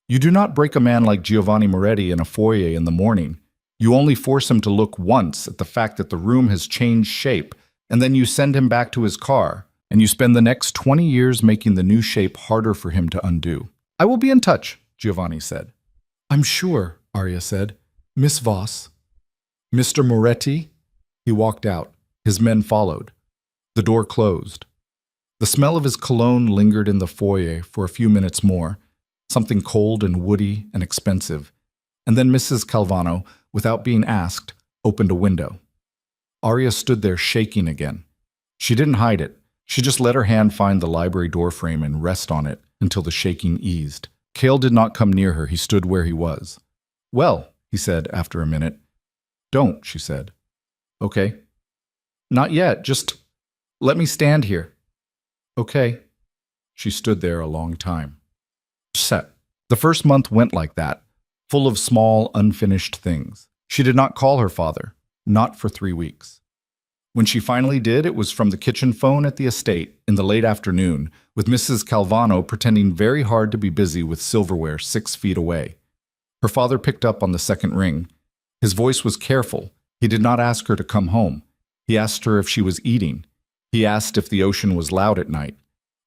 You do not break a man like Giovanni Moretti in a foyer in the morning. You only force him to look once at the fact that the room has changed shape, and then you send him back to his car, and you spend the next 20 years making the new shape harder for him to undo. I will be in touch, Giovanni said. I'm sure, Arya said. Miss Voss. Mr. Moretti? He walked out. His men followed. The door closed. The smell of his cologne lingered in the foyer for a few minutes more, something cold and woody and expensive, and then Mrs. Calvano, without being asked, opened a window. Arya stood there shaking again. She didn't hide it. She just let her hand find the library doorframe and rest on it until the shaking eased. Cale did not come near her. He stood where he was. Well, he said after a minute. Don't, she said. Okay. Not yet, just let me stand here. Okay. She stood there a long time. Set. The first month went like that, full of small, unfinished things. She did not call her father, not for 3 weeks. When she finally did, it was from the kitchen phone at the estate in the late afternoon, with Mrs. Calvano pretending very hard to be busy with silverware 6 feet away. Her father picked up on the second ring. His voice was careful. He did not ask her to come home. He asked her if she was eating. He asked if the ocean was loud at night.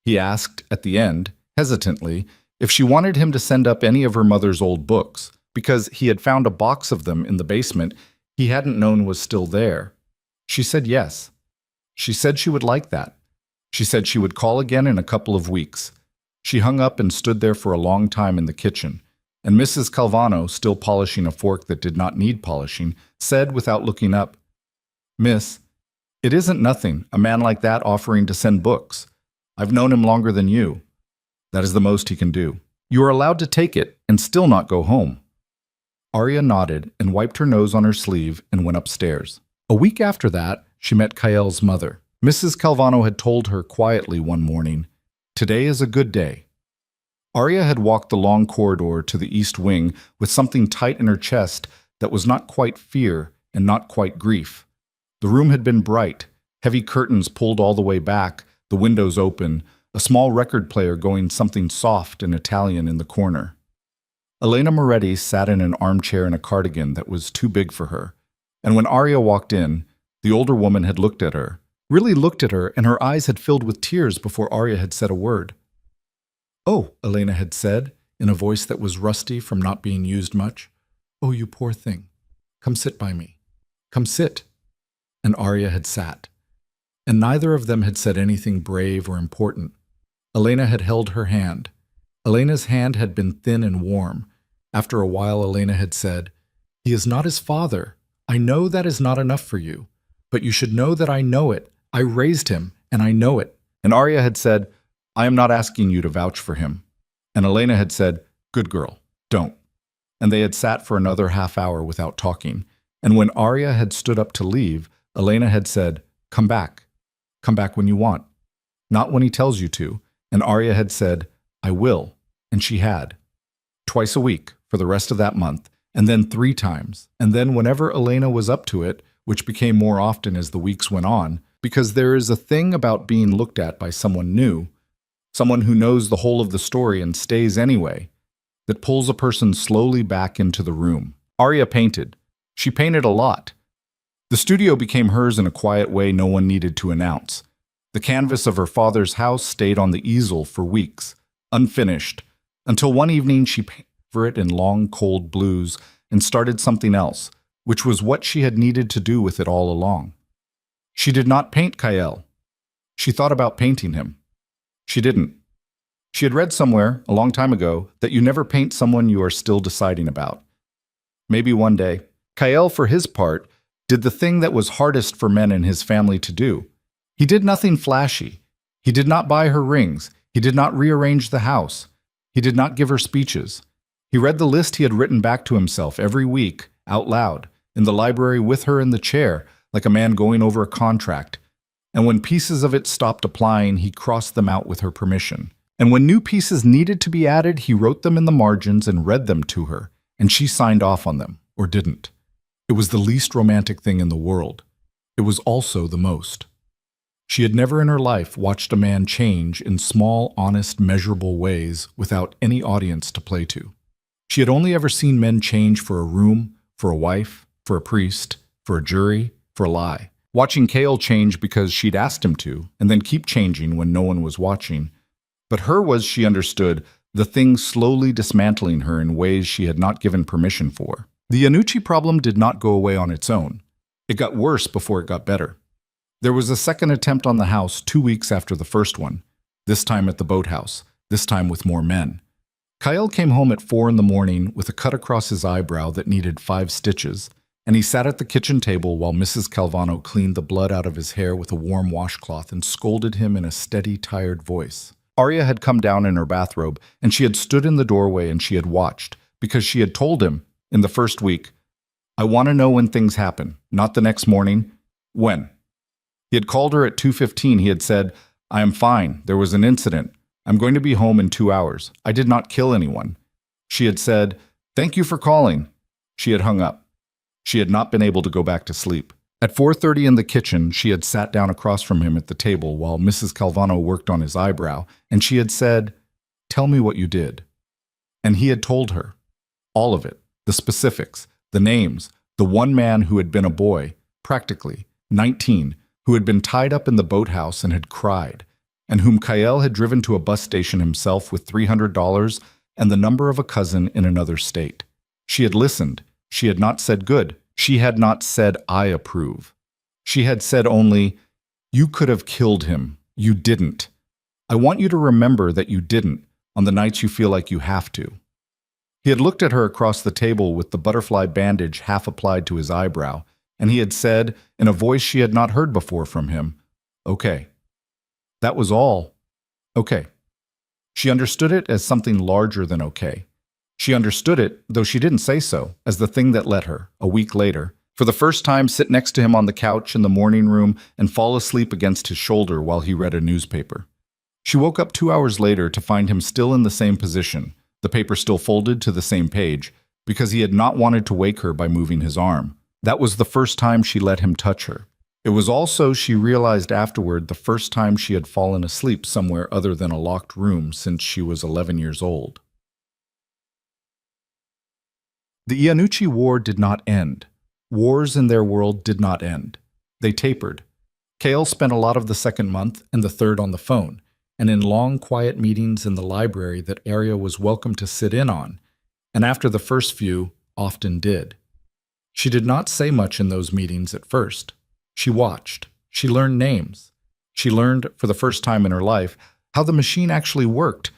He asked, at the end, hesitantly, if she wanted him to send up any of her mother's old books, because he had found a box of them in the basement he hadn't known was still there. She said yes. She said she would like that. She said she would call again in a couple of weeks. She hung up and stood there for a long time in the kitchen, and Mrs. Calvano, still polishing a fork that did not need polishing, said without looking up, "Miss, it isn't nothing, a man like that offering to send books. I've known him longer than you. That is the most he can do. You are allowed to take it and still not go home." Arya nodded and wiped her nose on her sleeve and went upstairs. A week after that, she met Kael's mother. Mrs. Calvano had told her quietly one morning, "Today is a good day." Arya had walked the long corridor to the east wing with something tight in her chest that was not quite fear and not quite grief. The room had been bright, heavy curtains pulled all the way back, the windows open, a small record player going something soft and Italian in the corner. Elena Moretti sat in an armchair in a cardigan that was too big for her, and when Arya walked in, the older woman had looked at her, really looked at her, and her eyes had filled with tears before Arya had said a word. "Oh," Elena had said, in a voice that was rusty from not being used much. "Oh, you poor thing. Come sit by me. Come sit." And Arya had sat. And neither of them had said anything brave or important. Elena had held her hand. Elena's hand had been thin and warm. After a while, Elena had said, "He is not his father. I know that is not enough for you. But you should know that I know it. I raised him, and I know it." And Arya had said, "I am not asking you to vouch for him." And Elena had said, "Good girl, don't." And they had sat for another half hour without talking. And when Arya had stood up to leave, Elena had said, "Come back. Come back when you want. Not when he tells you to." And Arya had said, "I will." And she had. Twice a week for the rest of that month, and then 3 times. And then whenever Elena was up to it, which became more often as the weeks went on, because there is a thing about being looked at by someone new, someone who knows the whole of the story and stays anyway, that pulls a person slowly back into the room. Arya painted. She painted a lot. The studio became hers in a quiet way no one needed to announce. The canvas of her father's house stayed on the easel for weeks, unfinished, until one evening she painted over it in long, cold blues and started something else, which was what she had needed to do with it all along. She did not paint Kael. She thought about painting him. She didn't. She had read somewhere, a long time ago, that you never paint someone you are still deciding about. Maybe one day. Kael, for his part, did the thing that was hardest for men in his family to do. He did nothing flashy. He did not buy her rings. He did not rearrange the house. He did not give her speeches. He read the list he had written back to himself every week, out loud, in the library with her in the chair, like a man going over a contract. And when pieces of it stopped applying, he crossed them out with her permission. And when new pieces needed to be added, he wrote them in the margins and read them to her, and she signed off on them, or didn't. It was the least romantic thing in the world. It was also the most. She had never in her life watched a man change in small, honest, measurable ways without any audience to play to. She had only ever seen men change for a room, for a wife, for a priest, for a jury, for a lie. Watching Kael change because she'd asked him to, and then keep changing when no one was watching. But her was, she understood, the thing slowly dismantling her in ways she had not given permission for. The Yanucci problem did not go away on its own. It got worse before it got better. There was a second attempt on the house 2 weeks after the first one, this time at the boathouse, this time with more men. Kael came home at 4 in the morning with a cut across his eyebrow that needed 5 stitches, and he sat at the kitchen table while Mrs. Calvano cleaned the blood out of his hair with a warm washcloth and scolded him in a steady, tired voice. Arya had come down in her bathrobe, and she had stood in the doorway and she had watched, because she had told him, in the first week, "I want to know when things happen, not the next morning. When?" He had called her at 2:15. He had said, "I am fine. There was an incident. I'm going to be home in 2 hours. I did not kill anyone." She had said, "Thank you for calling." She had hung up. She had not been able to go back to sleep. At 4:30 in the kitchen, she had sat down across from him at the table while Mrs. Calvano worked on his eyebrow, and she had said, "Tell me what you did." And he had told her. All of it. The specifics, the names, the one man who had been a boy, practically, 19, who had been tied up in the boathouse and had cried, and whom Kyle had driven to a bus station himself with $300 and the number of a cousin in another state. She had listened. She had not said good. She had not said, I approve. She had said only, you could have killed him. You didn't. I want you to remember that you didn't on the nights you feel like you have to. He had looked at her across the table with the butterfly bandage half applied to his eyebrow, and he had said, in a voice she had not heard before from him, okay. That was all. Okay. She understood it as something larger than okay. She understood it, though she didn't say so, as the thing that let her, a week later, for the first time sit next to him on the couch in the morning room and fall asleep against his shoulder while he read a newspaper. She woke up 2 hours later to find him still in the same position, the paper still folded to the same page, because he had not wanted to wake her by moving his arm. That was the first time she let him touch her. It was also, she realized afterward, the first time she had fallen asleep somewhere other than a locked room since she was 11 years old. The Iannucci War did not end. Wars in their world did not end. They tapered. Kale spent a lot of the second month and the third on the phone, and in long, quiet meetings in the library that Arya was welcome to sit in on, and after the first few, often did. She did not say much in those meetings at first. She watched. She learned names. She learned, for the first time in her life, how the machine actually worked.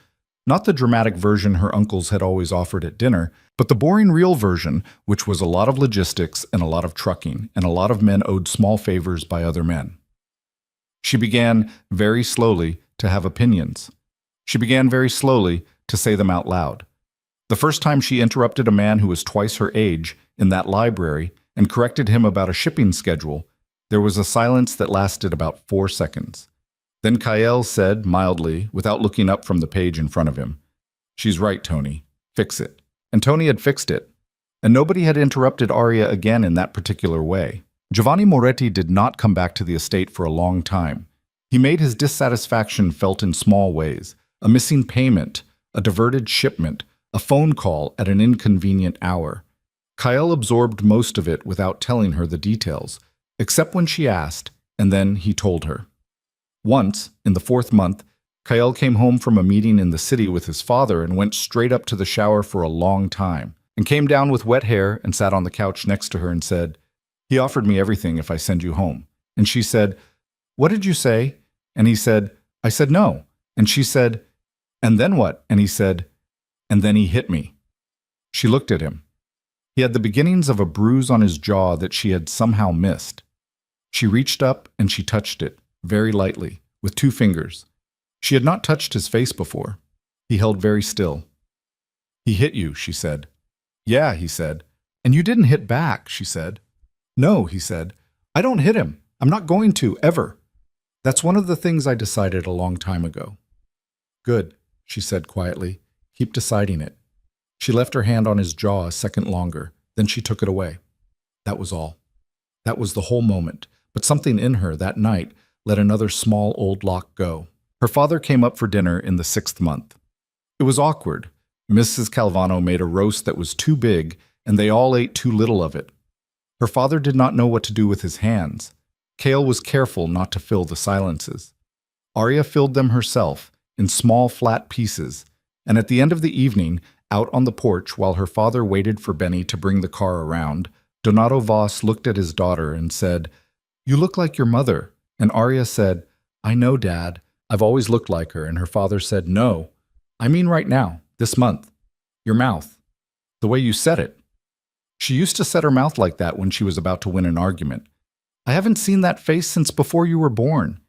Not the dramatic version her uncles had always offered at dinner, but the boring real version, which was a lot of logistics and a lot of trucking, and a lot of men owed small favors by other men. She began, very slowly, to have opinions. She began very slowly to say them out loud. The first time she interrupted a man who was twice her age in that library and corrected him about a shipping schedule, there was a silence that lasted about 4 seconds. Then Kyle said, mildly, without looking up from the page in front of him, "She's right, Tony. Fix it." And Tony had fixed it. And nobody had interrupted Arya again in that particular way. Giovanni Moretti did not come back to the estate for a long time. He made his dissatisfaction felt in small ways: a missing payment, a diverted shipment, a phone call at an inconvenient hour. Kyle absorbed most of it without telling her the details, except when she asked, and then he told her. Once, in the 4th month, Kyle came home from a meeting in the city with his father and went straight up to the shower for a long time, and came down with wet hair and sat on the couch next to her and said, "He offered me everything if I send you home." And she said, "What did you say?" And he said, "I said no." And she said, "And then what?" And he said, "And then he hit me." She looked at him. He had the beginnings of a bruise on his jaw that she had somehow missed. She reached up and she touched it, very lightly, with 2 fingers. She had not touched his face before. He held very still. "He hit you," she said. "Yeah," he said. "And you didn't hit back," she said. "No," he said. "I don't hit him. I'm not going to, ever. That's one of the things I decided a long time ago." "Good," she said quietly. "Keep deciding it." She left her hand on his jaw a second longer, then she took it away. That was all. That was the whole moment, but something in her that night let another small old lock go. Her father came up for dinner in the 6th month. It was awkward. Mrs. Calvano made a roast that was too big, and they all ate too little of it. Her father did not know what to do with his hands. Kale was careful not to fill the silences. Arya filled them herself, in small flat pieces, and at the end of the evening, out on the porch while her father waited for Benny to bring the car around, Donato Voss looked at his daughter and said, "You look like your mother." And Arya said, "I know, Dad. I've always looked like her." And her father said, "No. I mean right now, this month. Your mouth. The way you said it." She used to set her mouth like that when she was about to win an argument. "I haven't seen that face since before you were born."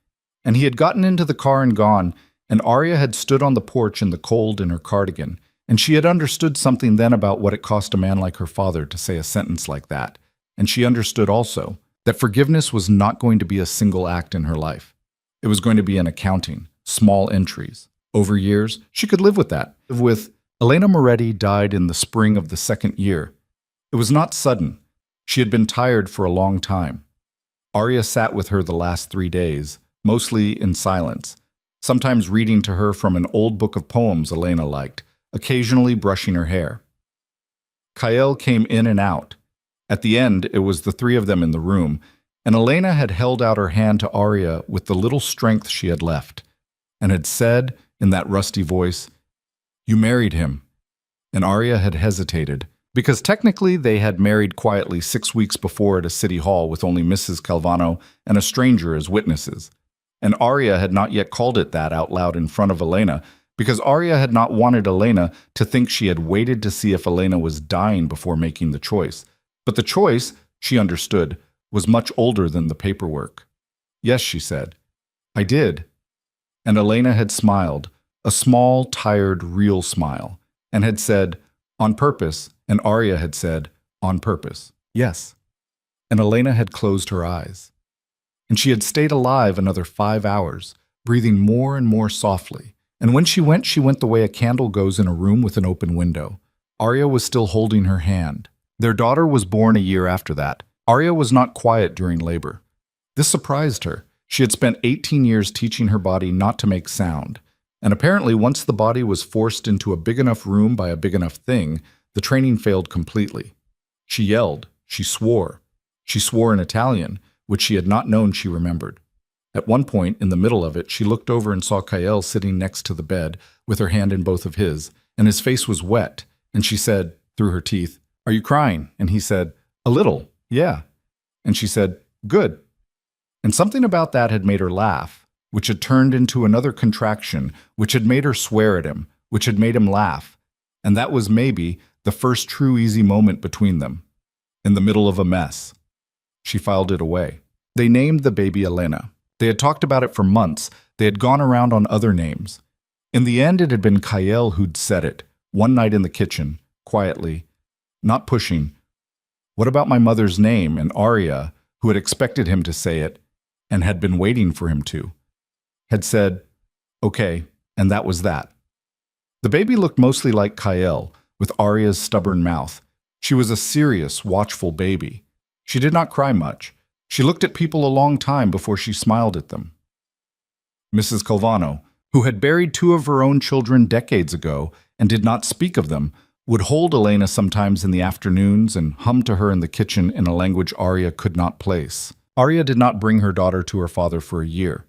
And he had gotten into the car and gone, and Arya had stood on the porch in the cold in her cardigan, and she had understood something then about what it cost a man like her father to say a sentence like that. And she understood also that forgiveness was not going to be a single act in her life. It was going to be an accounting, small entries. Over years, she could live with that. Elena Moretti died in the spring of the 2nd year. It was not sudden. She had been tired for a long time. Arya sat with her the last 3 days, mostly in silence, sometimes reading to her from an old book of poems Elena liked, occasionally brushing her hair. Kael came in and out. At the end, it was the three of them in the room, and Elena had held out her hand to Arya with the little strength she had left, and had said, in that rusty voice, "You married him." And Arya had hesitated, because technically they had married quietly 6 weeks before at a city hall with only Mrs. Calvano and a stranger as witnesses. And Arya had not yet called it that out loud in front of Elena, because Arya had not wanted Elena to think she had waited to see if Elena was dying before making the choice. But the choice, she understood, was much older than the paperwork. "Yes," she said, "I did." And Elena had smiled, a small, tired, real smile, and had said, "On purpose," and Arya had said, "On purpose, yes." And Elena had closed her eyes. And she had stayed alive another 5 hours, breathing more and more softly. And when she went the way a candle goes in a room with an open window. Arya was still holding her hand. Their daughter was born a year after that. Arya was not quiet during labor. This surprised her. She had spent 18 years teaching her body not to make sound. And apparently once the body was forced into a big enough room by a big enough thing, the training failed completely. She yelled. She swore. She swore in Italian, which she had not known she remembered. At one point, in the middle of it, she looked over and saw Kael sitting next to the bed, with her hand in both of his, and his face was wet, and she said, through her teeth, "Are you crying?" And he said, "A little, yeah." And she said, "Good." And something about that had made her laugh, which had turned into another contraction, which had made her swear at him, which had made him laugh. And that was maybe the first true easy moment between them. In the middle of a mess. She filed it away. They named the baby Elena. They had talked about it for months. They had gone around on other names. In the end, it had been Kael who'd said it, one night in the kitchen, quietly, not pushing. "What about my mother's name?" And Arya, who had expected him to say it, and had been waiting for him to, had said, "Okay," and that was that. The baby looked mostly like Kael, with Arya's stubborn mouth. She was a serious, watchful baby. She did not cry much. She looked at people a long time before she smiled at them. Mrs. Calvano, who had buried 2 of her own children decades ago and did not speak of them, would hold Elena sometimes in the afternoons and hum to her in the kitchen in a language Arya could not place. Arya did not bring her daughter to her father for a year.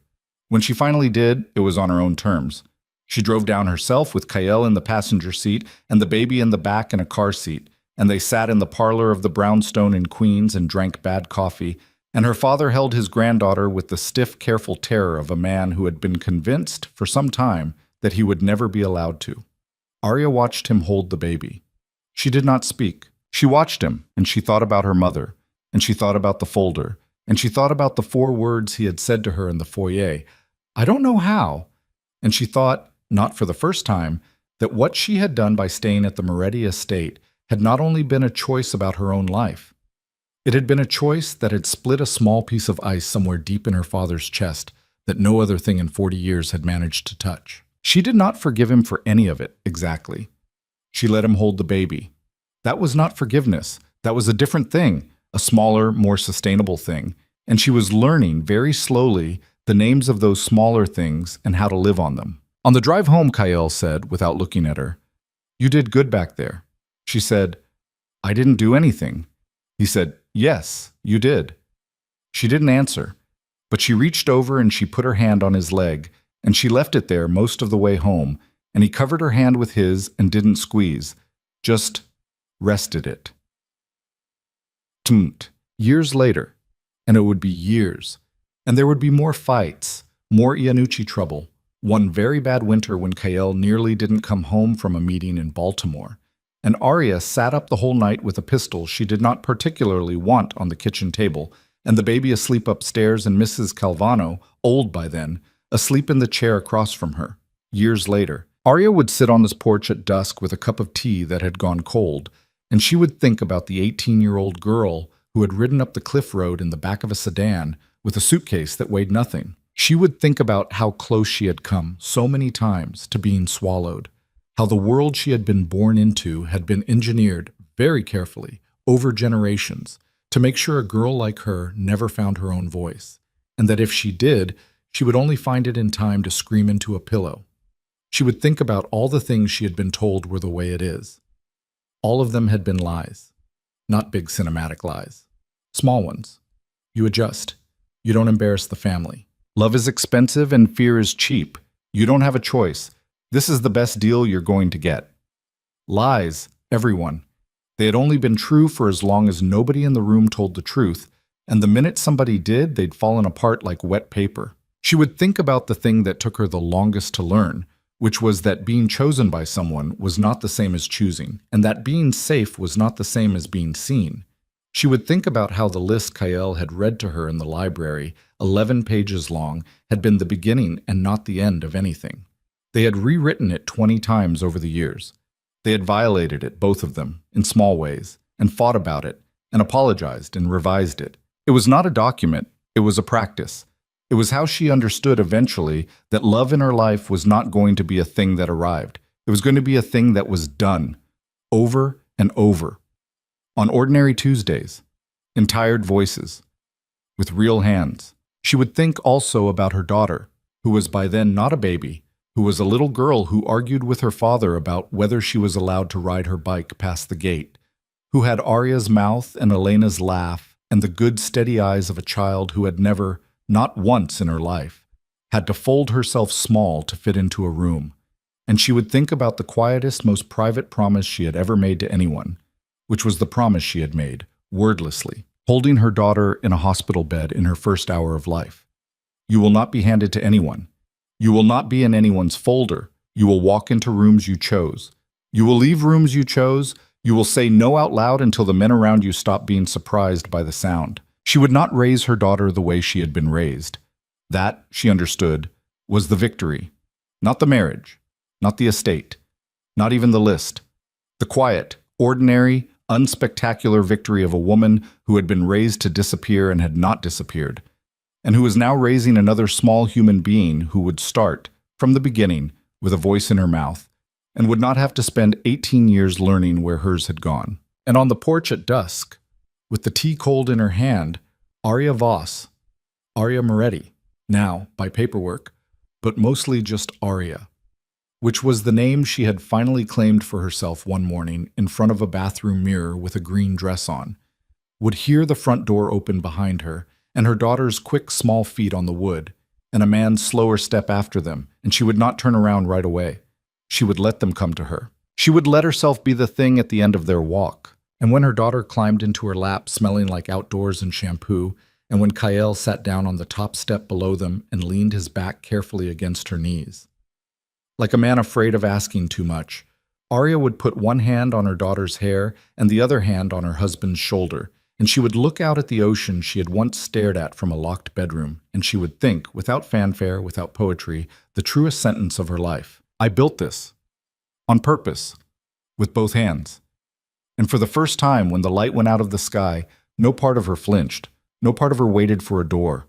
When she finally did, it was on her own terms. She drove down herself with Kael in the passenger seat and the baby in the back in a car seat, and they sat in the parlor of the brownstone in Queens and drank bad coffee, and her father held his granddaughter with the stiff, careful terror of a man who had been convinced for some time that he would never be allowed to. Arya watched him hold the baby. She did not speak. She watched him, and she thought about her mother, and she thought about the folder, and she thought about the 4 words he had said to her in the foyer, "I don't know how." And she thought, not for the first time, that what she had done by staying at the Moretti estate had not only been a choice about her own life. It had been a choice that had split a small piece of ice somewhere deep in her father's chest that no other thing in 40 years had managed to touch. She did not forgive him for any of it, exactly. She let him hold the baby. That was not forgiveness. That was a different thing, a smaller, more sustainable thing. And she was learning very slowly the names of those smaller things and how to live on them. On the drive home, Kael said, without looking at her, "You did good back there." She said, "I didn't do anything." He said, "Yes, you did." She didn't answer, but she reached over and she put her hand on his leg, and she left it there most of the way home, and he covered her hand with his and didn't squeeze, just rested it. Years later, and it would be years, and there would be more fights, more Iannucci trouble, one very bad winter when Kael nearly didn't come home from a meeting in Baltimore, and Arya sat up the whole night with a pistol she did not particularly want on the kitchen table, and the baby asleep upstairs and Mrs. Calvano, old by then, asleep in the chair across from her. Years later, Arya would sit on this porch at dusk with a cup of tea that had gone cold, and she would think about the 18-year-old girl who had ridden up the cliff road in the back of a sedan with a suitcase that weighed nothing. She would think about how close she had come so many times to being swallowed, how the world she had been born into had been engineered very carefully over generations to make sure a girl like her never found her own voice, and that if she did, she would only find it in time to scream into a pillow. She would think about all the things she had been told were the way it is. All of them had been lies. Not big cinematic lies. Small ones. You adjust. You don't embarrass the family. Love is expensive and fear is cheap. You don't have a choice. This is the best deal you're going to get. Lies, everyone. They had only been true for as long as nobody in the room told the truth, and the minute somebody did, they'd fallen apart like wet paper. She would think about the thing that took her the longest to learn, which was that being chosen by someone was not the same as choosing, and that being safe was not the same as being seen. She would think about how the list Kael had read to her in the library, 11 pages long, had been the beginning and not the end of anything. They had rewritten it 20 times over the years. They had violated it, both of them, in small ways, and fought about it, and apologized and revised it. It was not a document, it was a practice. It was how she understood eventually that love in her life was not going to be a thing that arrived. It was going to be a thing that was done, over and over. On ordinary Tuesdays, in tired voices, with real hands. She would think also about her daughter, who was by then not a baby, who was a little girl who argued with her father about whether she was allowed to ride her bike past the gate, who had Arya's mouth and Elena's laugh and the good steady eyes of a child who had never, not once in her life, had to fold herself small to fit into a room. And she would think about the quietest, most private promise she had ever made to anyone, which was the promise she had made, wordlessly, holding her daughter in a hospital bed in her first hour of life. You will not be handed to anyone. You will not be in anyone's folder. You will walk into rooms you chose. You will leave rooms you chose. You will say no out loud until the men around you stop being surprised by the sound. She would not raise her daughter the way she had been raised. That, she understood, was the victory. Not the marriage, not the estate, not even the list. The quiet, ordinary, unspectacular victory of a woman who had been raised to disappear and had not disappeared, and who was now raising another small human being who would start, from the beginning, with a voice in her mouth, and would not have to spend 18 years learning where hers had gone. And on the porch at dusk, with the tea cold in her hand, Arya Voss, Arya Moretti, now by paperwork, but mostly just Arya, which was the name she had finally claimed for herself one morning in front of a bathroom mirror with a green dress on, would hear the front door open behind her, and her daughter's quick small feet on the wood, and a man's slower step after them, and she would not turn around right away. She would let them come to her. She would let herself be the thing at the end of their walk. And when her daughter climbed into her lap smelling like outdoors and shampoo, and when Kael sat down on the top step below them and leaned his back carefully against her knees. Like a man afraid of asking too much, Arya would put one hand on her daughter's hair and the other hand on her husband's shoulder, and she would look out at the ocean she had once stared at from a locked bedroom, and she would think, without fanfare, without poetry, the truest sentence of her life. I built this. On purpose. With both hands. And for the first time, when the light went out of the sky, no part of her flinched. No part of her waited for a door.